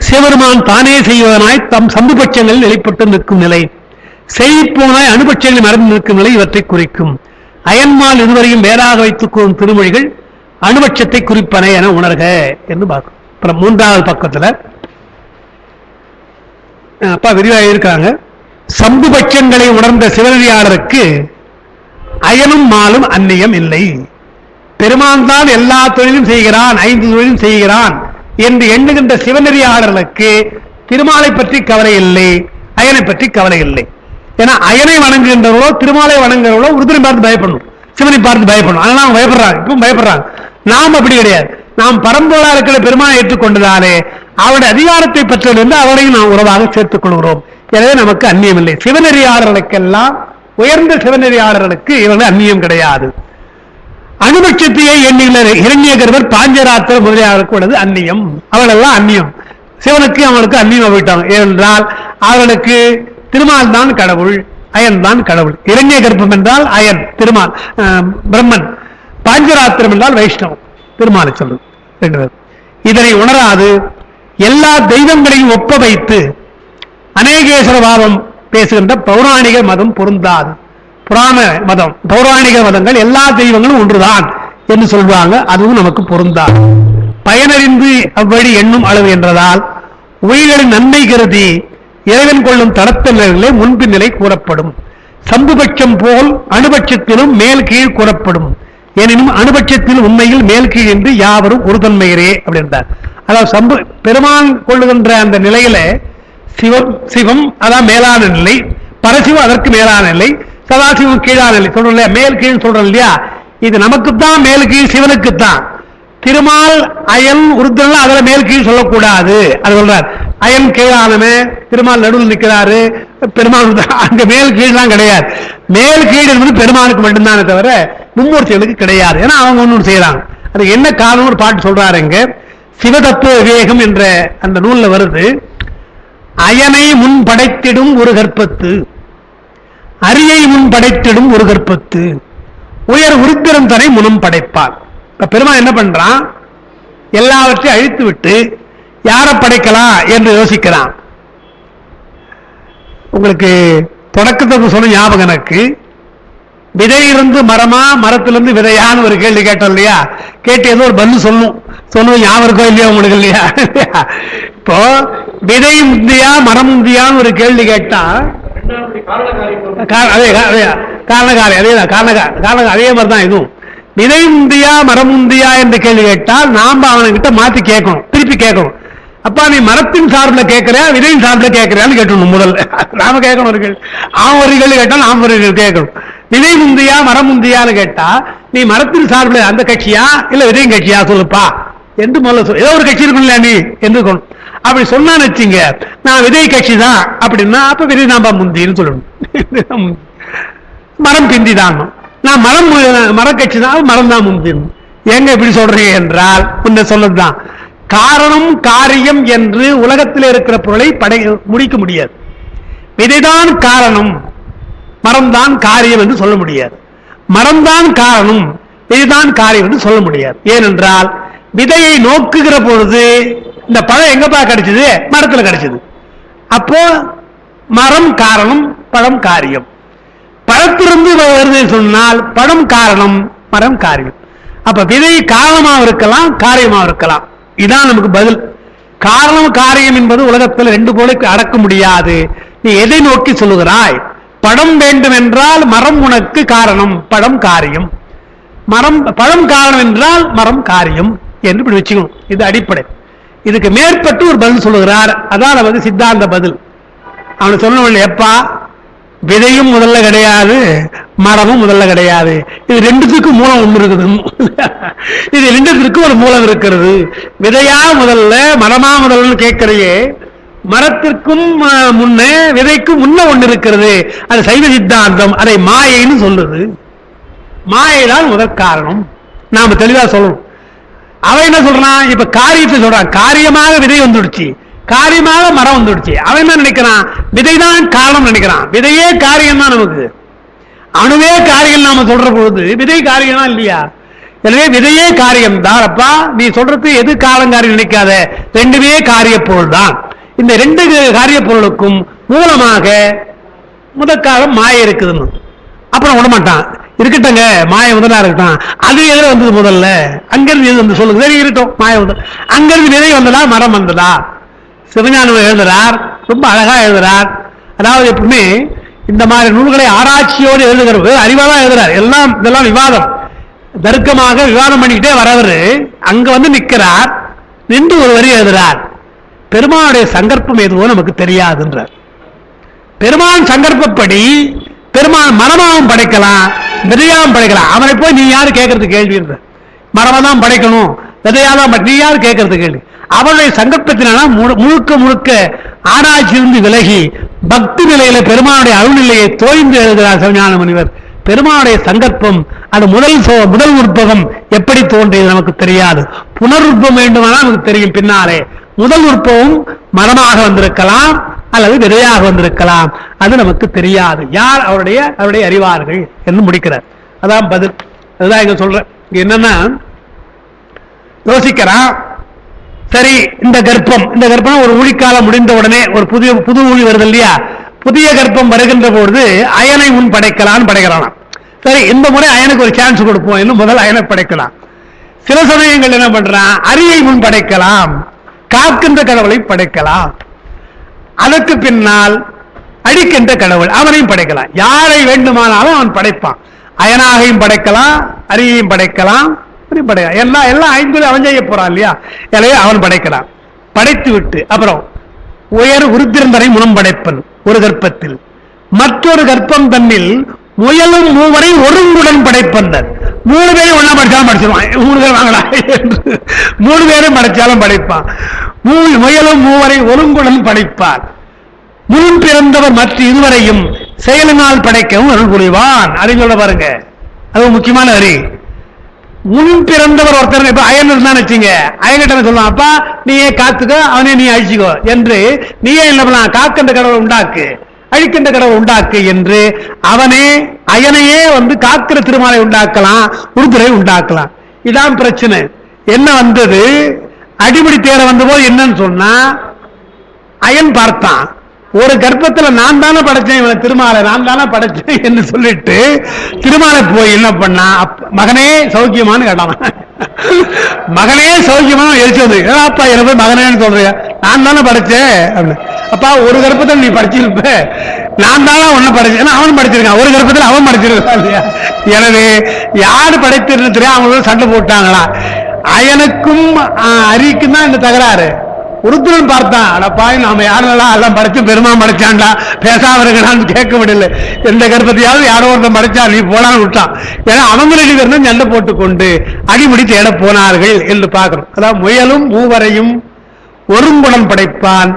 சிவபெருமான் தானே செய்வதனாய் தம் சம்புபட்சங்களில் நிலைப்பட்டு நிற்கும் நிலை, செய்ப்போனாய் அணுபட்சங்களில் மறந்து நிற்கும் நிலை இவற்றை குறிக்கும். அயன்மால் இதுவரையும் வேறாக வைத்துக் கூறும் திருமொழிகள் அணுபட்சத்தை குறிப்பன என உணர்க என்று பார்க்கும். அப்புறம் மூன்றாவது பக்கத்துல அப்பா விரிவாக இருக்காங்க. சம்புபட்சங்களை உணர்ந்த சிவனடியாளருக்கு அயனும் மாலும் அந்நியம் இல்லை. பெருமான் தான் எல்லா தொழிலும் செய்கிறான், 5 தொழிலும் செய்கிறான் என்று எண்ணுகின்ற சிவனடியாளர்களுக்கு திருமாலை பற்றி கவலை இல்லை, அயனை பற்றி கவலை இல்லை. ஏன்னா அயனை வணங்குகின்றவர்களோ திருமாலை வணங்குகிறவர்களோ உருதனை பார்த்து பயப்படணும், சிவனை பார்த்து பயப்படணும். அதனால அவங்க பயப்படுறாங்க, இப்பவும் பயப்படுறாங்க. நாம் அப்படி கிடையாது. நாம் பரம்பொருளா இருக்கிற பெருமானை ஏற்றுக்கொண்டதாலே அவருடைய அதிகாரத்தை பெற்றதிலிருந்து அவரையும் நாம் உறவாக சேர்த்துக் கொள்கிறோம். எனவே நமக்கு அந்நியம் இல்லை. சிவனடியாளர்களுக்கெல்லாம், உயர்ந்த சிவனடியாளர்களுக்கு இவர்கள் அந்நியம் கிடையாது. அணுபட்சத்தையே எண்ணுகிற இரண்யகர்வர், பாஞ்சராத்திர முதலியாருக்கு உள்ளது அந்நியம். அவர்களெல்லாம் அந்நியம், சிவனுக்கு அவனுக்கு அந்நியம் போயிட்டாங்க. ஏனென்றால் அவர்களுக்கு திருமால் தான் கடவுள், அயன் தான் கடவுள். இரண்ய கர்ப்பம் என்றால் அயன் திருமால் பிரம்மன், பாஞ்சராத்திரம் என்றால் வைஷ்ணவம் திருமாலை சொல்றது ரெண்டு பேர். இதனை உணராது எல்லா தெய்வங்களையும் ஒப்ப வைத்து அநேகேஸ்வர பாவம் பேசுகின்ற பௌராணிக மதம் பொருந்தாது. புராண மதம், பௌராணிக மதங்கள் எல்லா தெய்வங்களும் ஒன்றுதான் என்று சொல்வாங்க, அதுவும் நமக்கு பொருந்தாது. பயனறிந்து அவ்வழி எண்ணும் அளவு என்றதால் உயிர்களின் நன்மை கருதி இறைவன் கொள்ளும் தடத்தல்களே முன்பின் நிலை கூறப்படும். சம்புபட்சம் போல் அணுபட்சத்திலும் மேல் கீழ் கூறப்படும். எனினும் அணுபட்சத்தில் உண்மையில் மேல் கீழ் என்று யாவரும் ஒரு தன்மையரே அப்படின்றார். அதாவது பெருமான் கொள்ளுகின்ற அந்த நிலையில சிவம் அதான் மேலான நிலை, பரசிவம் அதற்கு மேலான நிலை, சதாசிவம் கீழான நிலை சொல்றோம் இல்லையா? மேல் கீழ் சொல்றோம் இல்லையா? இது நமக்குத்தான் மேல் கீழ், சிவனுக்குத்தான். திருமால் அயன் உருத்திரன் அதுல மேல் கீழ் சொல்லக்கூடாது. அது சொல்றார், அயன் கீழானமே, திருமால் நடுவில் நிற்கிறாரு, பெருமாள் அங்க மேல் கீழ்லாம் கிடையாது. மேல் கீழ் என்பது பெருமானுக்கு மட்டும்தானே தவிர மும்மூர்த்திகளுக்கு கிடையாது. ஏன்னா அவங்க ஒண்ணு செய்யறாங்க. அதுக்கு என்ன காரணம் ஒரு பாட்டு சொல்றாருங்க. சிவதத்துவ விவேகம் என்ற அந்த நூல்ல வருது, அயனை முன் படைத்திடும் ஒரு கற்பத்து, அரியை முன் படைத்திடும் ஒரு கற்பத்து, உயர் உருத்திரம் தனை முனம் படைப்பார். பெருமாள் என்ன பண்றான், எல்லாவற்றையும் அழித்து விட்டு யாரை படைக்கலாம் என்று யோசிக்கிறான். உங்களுக்கு தொடக்கத்துக்கு சொன்ன ஞாபகம் எனக்கு, விதையிலிருந்து மரமா மரத்திலிருந்து விதையான்னு ஒரு கேள்வி கேட்டோம் இல்லையா? கேட்டு ஏதோ ஒரு பதில் சொல்லுவோம் ஞாபகம் இருக்கோ இல்லையா உங்களுக்கு? இல்லையா? இப்போ விதை முந்தியா மரம் முந்தியான்னு ஒரு கேள்வி கேட்டா அதே மாதிரிதான் இதுவும். விதை முந்தியா மரம் முந்தியா என்று கேள்வி கேட்டால் நாம அவன்கிட்ட மாத்தி கேட்கணும், திருப்பி கேட்கணும். அப்பா நீ மரத்தின் சார்பில் கேட்கிறியா விதையின் சார்பில் கேட்கிறியான்னு கேட்கணும். முதல்ல நாம கேட்கணும் ஒரு கேள்வி, அவன் ஒரு கேள்வி கேட்டா நாம ஒரு கேட்கணும். விதை முந்தியா மரம் முந்தியான்னு கேட்டா நீ மரத்தின் சார்பில் அந்த கட்சியா இல்ல விதையின் கட்சியா சொல்லுப்பா என்று முதல்ல சொல்லு. ஏதோ ஒரு கட்சி இருக்குல்ல நீ என்று இருக்கணும். அப்படி சொன்னான்னு வச்சுங்க, நான் விதை கட்சி தான் அப்படின்னா அப்ப விதை நாம்பா முந்தின்னு சொல்லணும். மரம் பிந்தி தான், நான் மரக்கட்சி தான், மரம் தான் முந்தின்னு. எங்க இப்படி சொல்றீங்க என்றால் முன்ன சொல்லதுதான், காரணம் காரியம் என்று உலகத்தில் இருக்கிற பொருளை முடிக்க முடியாது. விதைதான் காரணம், மரம்தான் காரியம் என்று சொல்ல முடியாது. மரம்தான் காரணம், விதைதான் காரியம் என்று சொல்ல முடியாது. ஏனென்றால் விதையை நோக்குகிற பொழுது இந்த பழம் எங்கப்பா கிடைச்சது, மரத்தில் கிடைச்சது. அப்போ மரம் காரணம், பழம் காரியம். பழத்திலிருந்து வருது சொன்னால் பழம் காரணம், மரம் காரியம். அப்ப விதை காரணமாக இருக்கலாம், காரியமாக இருக்கலாம். இதான் நமக்கு பதில். காரணம் காரியம் என்பது உலகத்தில் ரெண்டு போலுக்கு அடக்க முடியாது. நீ எதை நோக்கி சொல்லுகிறாய்? பழம் வேண்டும் என்றால் மரம் உனக்கு காரணம், பழம் காரியம். பழம் காரணம் என்றால் மரம் காரியம் என்று இப்படி வச்சுக்கணும். இது அடிப்படை. இதுக்கு மேற்பட்டு ஒரு பதில் சொல்லுகிறார். அதான் நமக்கு சித்தாந்த பதில். அவனுக்கு சொன்ன எப்பா விதையும் முதல்ல கிடையாது, மரமும் முதல்ல கிடையாது. இது ரெண்டுத்துக்கும் மூலம் ஒன்று இருக்குது. இது ரெண்டுத்திற்கும் ஒரு மூலம் இருக்கிறது. விதையா முதல்ல மரமா முதல்ல கேட்கிறையே, மரத்திற்கும் முன்னே விதைக்கும் முன்ன ஒன்று இருக்கிறது. அது சைவ சித்தாந்தம் அதை மாயைன்னு சொல்லுது. மாயைதான் முதற் காரணம். நாம தெளிவா சொல்லணும். அவன் என்ன சொல்றான், இப்ப காரியத்தை சொல்றான். காரியமாக விதை வந்துடுச்சு, காரியமாக மரம் வந்துடுச்சு. அவன் என்ன நினைக்கிறான், விதைதான் காரணம் நினைக்கிறான். விதையே காரியம் தான் நமக்கு. அணுவே காரியம் நாம சொல்ற பொழுது விதை காரியம் தான் இல்லையா? எனவே விதையே காரியம் தான். அப்பா நீ சொல்றது எது காலம் காரியம் நினைக்காத, ரெண்டுமே காரிய பொருள் தான். இந்த ரெண்டு காரிய பொருளுக்கும் மூலமாக முதற்காலம் மாய இருக்குதுன்னு அப்புறம் விடமாட்டான். இருக்கட்டங்க மாய முதலா இருக்கட்டும், அது எதிர வந்தது முதல்ல, அங்கிருந்து எது வந்து சொல்லுங்க, சரி இருக்கட்டும் மாய முதல். அங்கிருந்து விதை வந்ததா மரம் வந்ததா? சிவஞானம் எழுதுறார், ரொம்ப அழகா எழுதுறார். அதாவது எப்பவுமே இந்த மாதிரி நூல்களை ஆராய்ச்சியோடு எழுதுகிறது, அறிவாதான் எழுதுறார். எல்லாம் இதெல்லாம் விவாதம், தர்க்கமாக விவாதம் பண்ணிக்கிட்டே வரவர் அங்க வந்து நிற்கிறார். நின்று ஒரு வரி எழுதுறார், பெருமானுடைய சங்கற்பம் எதுவோ நமக்கு தெரியாதுன்றார். பெருமான் சங்கற்பப்படி பெருமான் மரமாவும் படைக்கலாம், விதையாவும் படைக்கலாம். அவனை போய் நீ யாரு கேட்கறது கேள்வி? மரமா தான் படைக்கணும், விதையாதான் நீ யாரு கேட்கறது கேள்வி? அவனுடைய சங்கற்பத்தினால முழுக்க முழுக்க ஆராய்ச்சியிலிருந்து விலகி பக்தி நிலையில பெருமானுடைய அருள்நிலையை தோய்ந்து எழுதுகிறார் சிவஞான முனிவர். பெருமானுடைய சங்கற்பம் அது முதல் உற்பவம் எப்படி தோன்றியது நமக்கு தெரியாது. புனருற்பம் வேண்டுமானால் நமக்கு தெரியும் பின்னாலே. முதல் உற்பவம் மரமாக வந்திருக்கலாம் அல்லது விதையாக வந்திருக்கலாம், அது நமக்கு தெரியாது. யார் அவருடைய அறிவார்கள் என்று முடிக்கிறார். அதான் பதில். அதுதான் இங்க சொல்றேன். என்னன்னா யோசிக்கிறான், சரி இந்த கர்ப்பம் ஒரு ஊழிக்காலம் முடிந்த உடனே ஒரு புது ஊழி வருது இல்லையா? புதிய கர்ப்பம் வருகின்ற பொழுது அயனை முன் படைக்கலான்னு படைக்கிறான். சரி இந்த முறை அயனுக்கு ஒரு சான்ஸ் கொடுப்போம் என்று முதல் அயனை படைக்கலாம். சில சமயங்கள் என்ன பண்றான், அரியை முன் படைக்கலாம், காக்கின்ற கடவுளை படைக்கலாம். அதற்கு பின்னால் அடிக்கின்ற கடவுள் அவனையும் படைக்கலாம். யாரை வேண்டுமானாலும் அவன் படைப்பான். அயனாகையும் படைக்கலாம், அரியையும் படைக்கலாம், எல்லாம் ஐந்து அவன் செய்ய போறான் இல்லையா? எனவே அவன் படைக்கலாம். படைத்து விட்டு அப்புறம் உயர் உருத்திரந்தனை முனம் படைப்பன் ஒரு கர்ப்பத்தில், மற்றொரு கர்ப்பம் தன்னில் முயலும் மூவரை ஒருங்குடன் படைப்பனர். 3 பேரும் ஒன்னா படிச்சாலும் படிச்சிருவான். 3 பேர் வாங்கலாம் என்று 3 பேரும் படிச்சாலும் படிப்பான். முயலும் மூவரை ஒருங்குடன் படைப்பார். முன் பிறந்தவர் மற்ற இதுவரையும் செயலினால் படைக்கவும் அருள் புரிவான். அதை சொல்ல பாருங்க, அது முக்கியமான வரி. முன் பிறந்தவர் ஒருத்தர் இப்ப அயன் இருந்தான்னு வச்சுங்க, அயன்கிட்ட சொல்லுவான், அப்பா நீயே காத்துக்கோ, அவனே நீ அழிச்சுக்கோ என்று. நீயே என்ன பண்ணலாம், காக்கின்ற கடவுள் உண்டாக்கு, அழிக்கின்ற கடவுள் உண்டாக்கு என்று அவனே அயனையே காக்கிற திருமாலை உண்டாக்கலாம், உருதுரை உண்டாக்கலாம். இதான் பிரச்சனை. என்ன வந்தது, அடிபடி தேர வந்த போது என்னன்னு சொன்னா, அயன் பார்த்தான், ஒரு கர்ப்பத்துல நான் தானே படைச்சேன் இவனை திருமாலை, நான் தானே படைச்சேன் என்று சொல்லிட்டு திருமாலை போய் என்ன பண்ணா, மகனே சௌக்கியமானு கேட்டான். மகனே சௌக்கியமான எரிச்சு வந்து, அப்பா என்ன போய் மகனேன்னு சொல்றியா, நான் தானே படைச்சேன் அப்படின்னு. அப்பா ஒரு கர்ப்பத்தில் நீ படிச்சிருப்ப, நான் தானே ஒன்னு படைச்சேன், அவன் படிச்சிருக்கான், ஒரு கர்ப்பத்தில் அவன் படிச்சிருக்கான் இல்லையா. எனவே யாரு படைத்திருந்த தெரியும், அவங்களோட சண்டை போட்டாங்களா. அயனுக்கும் அரிக்கும் தான் இந்த தகராறு. உருத்துடன் பார்த்தான், அடப்பா நாம யாரெல்லாம் எல்லாம் படைச்சு பெருமான் படைச்சான்டா, பேசாம இருக்கலான்னு கேட்க முடியல. எந்த கர்ப்பத்தையாவது யாரோ ஒருத்தன் படைச்சா நீ போலான்னு விட்டான். ஏன்னா அவங்களுக்கு இருந்தும் சண்டை போட்டுக்கொண்டு அடிமுடி தேட போனார்கள் என்று பார்க்கிறோம். அதாவது முயலும் மூவரையும் ஒருங்குடன் படைப்பான்,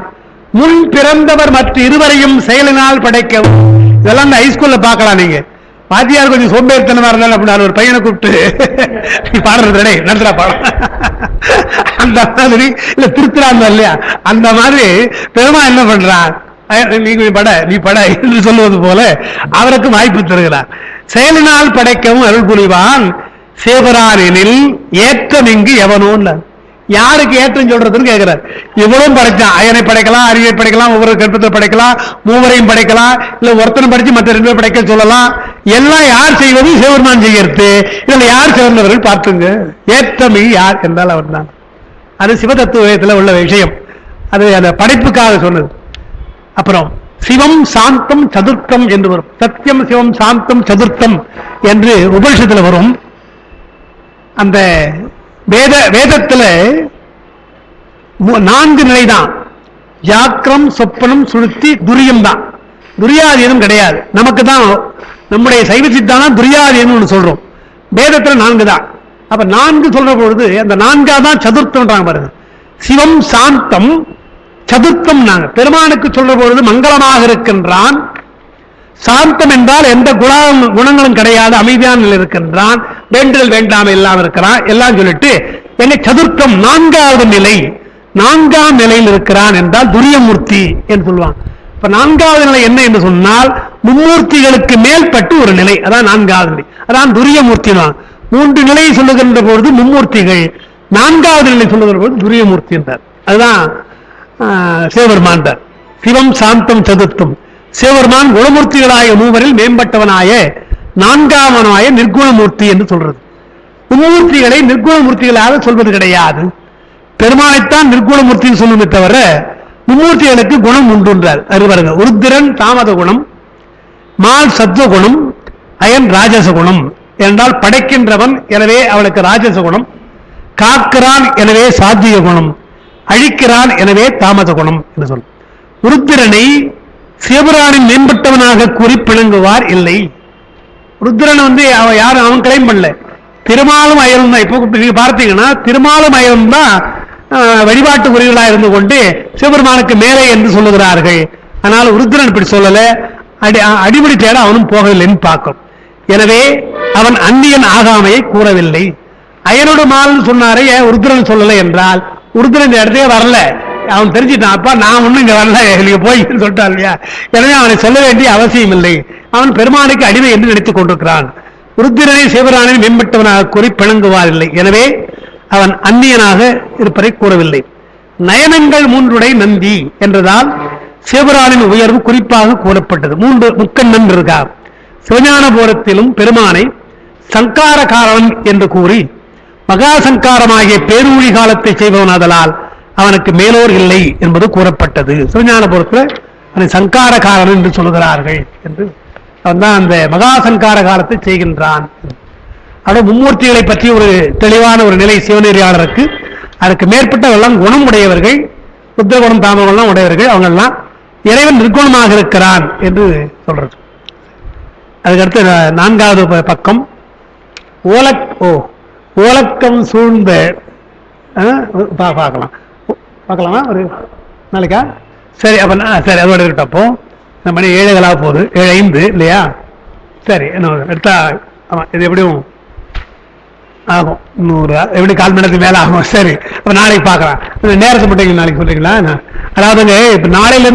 முன் பிறந்தவர் மற்ற இருவரையும் செயலினால் படைக்கவும். இதெல்லாம் இந்த ஹைஸ்கூல்ல பார்க்கலாம். நீங்க பாத்தியார் கொஞ்சம் சோம்பேறித்தனமா இருந்தாலும் அப்படின்னு ஒரு பையனை கூப்பிட்டு நீ பாடுறது நடத்துறா பாடம், அந்த மாதிரி இல்ல திருத்துறாங்க இல்லையா, அந்த மாதிரி பெருமா என்ன பண்றான், நீ பட என்று சொல்லுவது போல அவருக்கு வாய்ப்பு தருகிறார். செயலினால் படைக்கவும் அருள் புரிவான் சேவரானில் ஏற்றம் இங்கு எவனோன்னு. யாருக்கு ஏற்றம் சொல்றதுன்னு கேட்கிறார். இவ்வளவும் படைச்சான், அயனை படைக்கலாம், அரியை படைக்கலாம், ஒவ்வொரு கற்பத்தை படைக்கலாம், மூவரையும் படைக்கலாம், இல்ல ஒருத்தனை படிச்சு மற்ற 2 பேர் படைக்க சொல்லலாம். எல்லாம் யார் செய்வது, சிவபெருமான் செய்யறது. இதுல யார் சிறந்தவர்கள் பார்த்துங்க. ஏற்றமை யார் என்றால் அவர் தான். அது சிவதத்துவத்தில் உள்ள விஷயம், அது அந்த படைப்புக்காக சொன்னது. அப்புறம் சிவம் சாந்தம் சதுர்த்தம் என்று வரும். சத்தியம் சிவம் சாந்தம் சதுர்த்தம் என்று உபனிஷத்துல வரும். அந்த வேதத்துல 4 நிலைதான், ஜாக்கிரம் சொப்பனம் சுழுத்தி துரியம் தான். துரியாதீனம் கிடையாது. நமக்கு தான் நம்முடைய சைவ சித்தாந்தம் துரியாதீனம் ஒன்று சொல்றோம். வேதத்துல 4 தான். அப்ப 4 சொல்ற பொழுது அந்த 4 தான் சதுர்த்தம் பாருங்க. சிவம் சாந்தம் சதுர்த்தம். நாங்க பெருமானுக்கு சொல்ற பொழுது மங்களமாக இருக்கின்றான். சாந்தம் என்றால் எந்த குணங்களும் கிடையாது, அமைதியான நிலை இருக்கின்றான், வேண்டுதல் வேண்டாம எல்லாம் இருக்கிறான், எல்லாம் சொல்லிட்டு என்னை சதுர்த்தம் 4வது நிலை, 4ஆம் நிலையில் இருக்கிறான் என்றால் துரியமூர்த்தி என்று சொல்லுவான். இப்ப 4வது நிலை என்ன என்று சொன்னால் மும்மூர்த்திகளுக்கு மேல்பட்டு ஒரு நிலை, அதான் 4வது நிலை, அதான் துரியமூர்த்தி தான். 3 நிலையை சொல்லுகின்ற பொழுது மும்மூர்த்திகள், 4வது நிலை சொல்லுகின்ற பொழுது துரியமூர்த்தி என்றார். அதுதான் சிவபெருமான். சிவம் சாந்தம் சதுர்த்தம். சிவபெருமான் குணமூர்த்திகளாய மூவரில் மேம்பட்டவனாய 4ஆவனாய நிர்குணமூர்த்தி என்று சொல்றது. மும்மூர்த்திகளை நிர்குணமூர்த்திகளாக சொல்வது கிடையாது. பெருமானைத்தான் நிர்குணமூர்த்தின்னு சொல்லுமே தவிர மும்மூர்த்திகளுக்கு குணம் உண்டுன்றார். அறிவாருங்க. உருத்திரன் தாமத குணம், மால் சத்துவ குணம், அயன் ராஜச குணம் என்றால் படைக்கின்றவன், எனவே அவனுக்கு ராஜச குணம், காக்கிறான் எனவே சாத்திய குணம், அழிக்கிறான் எனவே தாமத குணம் என்று சொல்லும். உருத்திரனை சிவபுராணின் மேம்பட்டவனாக கூறி பிணங்குவார் இல்லை. ருத்ரன் அவன் யாரும் அவன் கிளைம் பண்ணல. திருமாலும் அயலும் தான். இப்போ நீங்க பார்த்தீங்கன்னா திருமாலும் அயலும் தான் வழிபாட்டு உரிகளாக இருந்து கொண்டு சிவபெருமானுக்கு மேலே என்று சொல்லுகிறார்கள். ஆனால் ருத்ரன் இப்படி சொல்லல. அடிபடி தேட அவனும் போகவில்லைன்னு பார்க்கும். எனவே அவன் அந்நியன் ஆகாமையை கூறவில்லை. அயனோட மால்னு சொன்னாரே, ருத்ரன் சொல்லலை என்றால் ருத்ரன் இந்த இடத்தையே வரல. அவன் தெரிஞ்சுட்டான், அப்பா நான் ஒன்னும் இங்க வரல, நீங்க போய் சொல்லிட்டான் இல்லையா. எனவே அவனை சொல்ல வேண்டிய அவசியம் இல்லை. அவன் பெருமானுக்கு அடிமை என்று நினைத்துக் கொண்டிருக்கிறான். ருத்திரனை சிவபெருமானை மேம்பட்டவனாக கூறி பிணங்குவார் இல்லை. எனவே அவன் அந்நியனாக இருப்பதை கூறவில்லை. நயனங்கள் 3 நந்தி என்றதால் சிவபெருமானின் உயர்வு குறிப்பாக கூறப்பட்டது. 3 முக்கண்ணன் இருக்கா. சிவஞானபுரத்திலும் பெருமானை சங்கார காரணம் என்று கூறி மகா சங்காரமாகிய பேரூழி காலத்தை செய்பவனாதலால் அவனுக்கு மேலோர் இல்லை என்பது கூறப்பட்டது. சிவஞானபுரத்தில் அவனை சங்கார காரணம் என்று சொல்லுகிறார்கள் என்று. அவன் தான் அந்த மகா சங்கார காலத்தை செய்கின்றான். அதோட மும்மூர்த்திகளை பற்றி ஒரு தெளிவான ஒரு நிலை சிவநெறியாளருக்கு. அதுக்கு மேற்பட்டவெல்லாம் குணம் உடையவர்கள், புத்தகுணம் தாமகம்லாம் உடையவர்கள். அவங்கெல்லாம் இறைவன் நிர்குணமாக இருக்கிறான் என்று சொல்றது. அதுக்கடுத்து 4வது பக்கம் ஓலக்கம் சூழ்ந்த பார்க்கலாமா ஒரு நாளைக்கா? சரி, அப்ப சரி, அதோட இருக்கட்டும். அப்போ இந்த மணி 7 போகுது, 7:05 இல்லையா? சரி, எடுத்தா ஆமா, இது எப்படியும் ஆகும் 100, எப்படி 1/4 மணி நேரத்துக்கு மேல ஆகும். சரி, அப்ப நாளைக்கு பார்க்கலாம். நேரத்தை மட்டும் நாளைக்கு சொல்றீங்களா? அதாவதுங்க இப்ப நாளையில இருந்து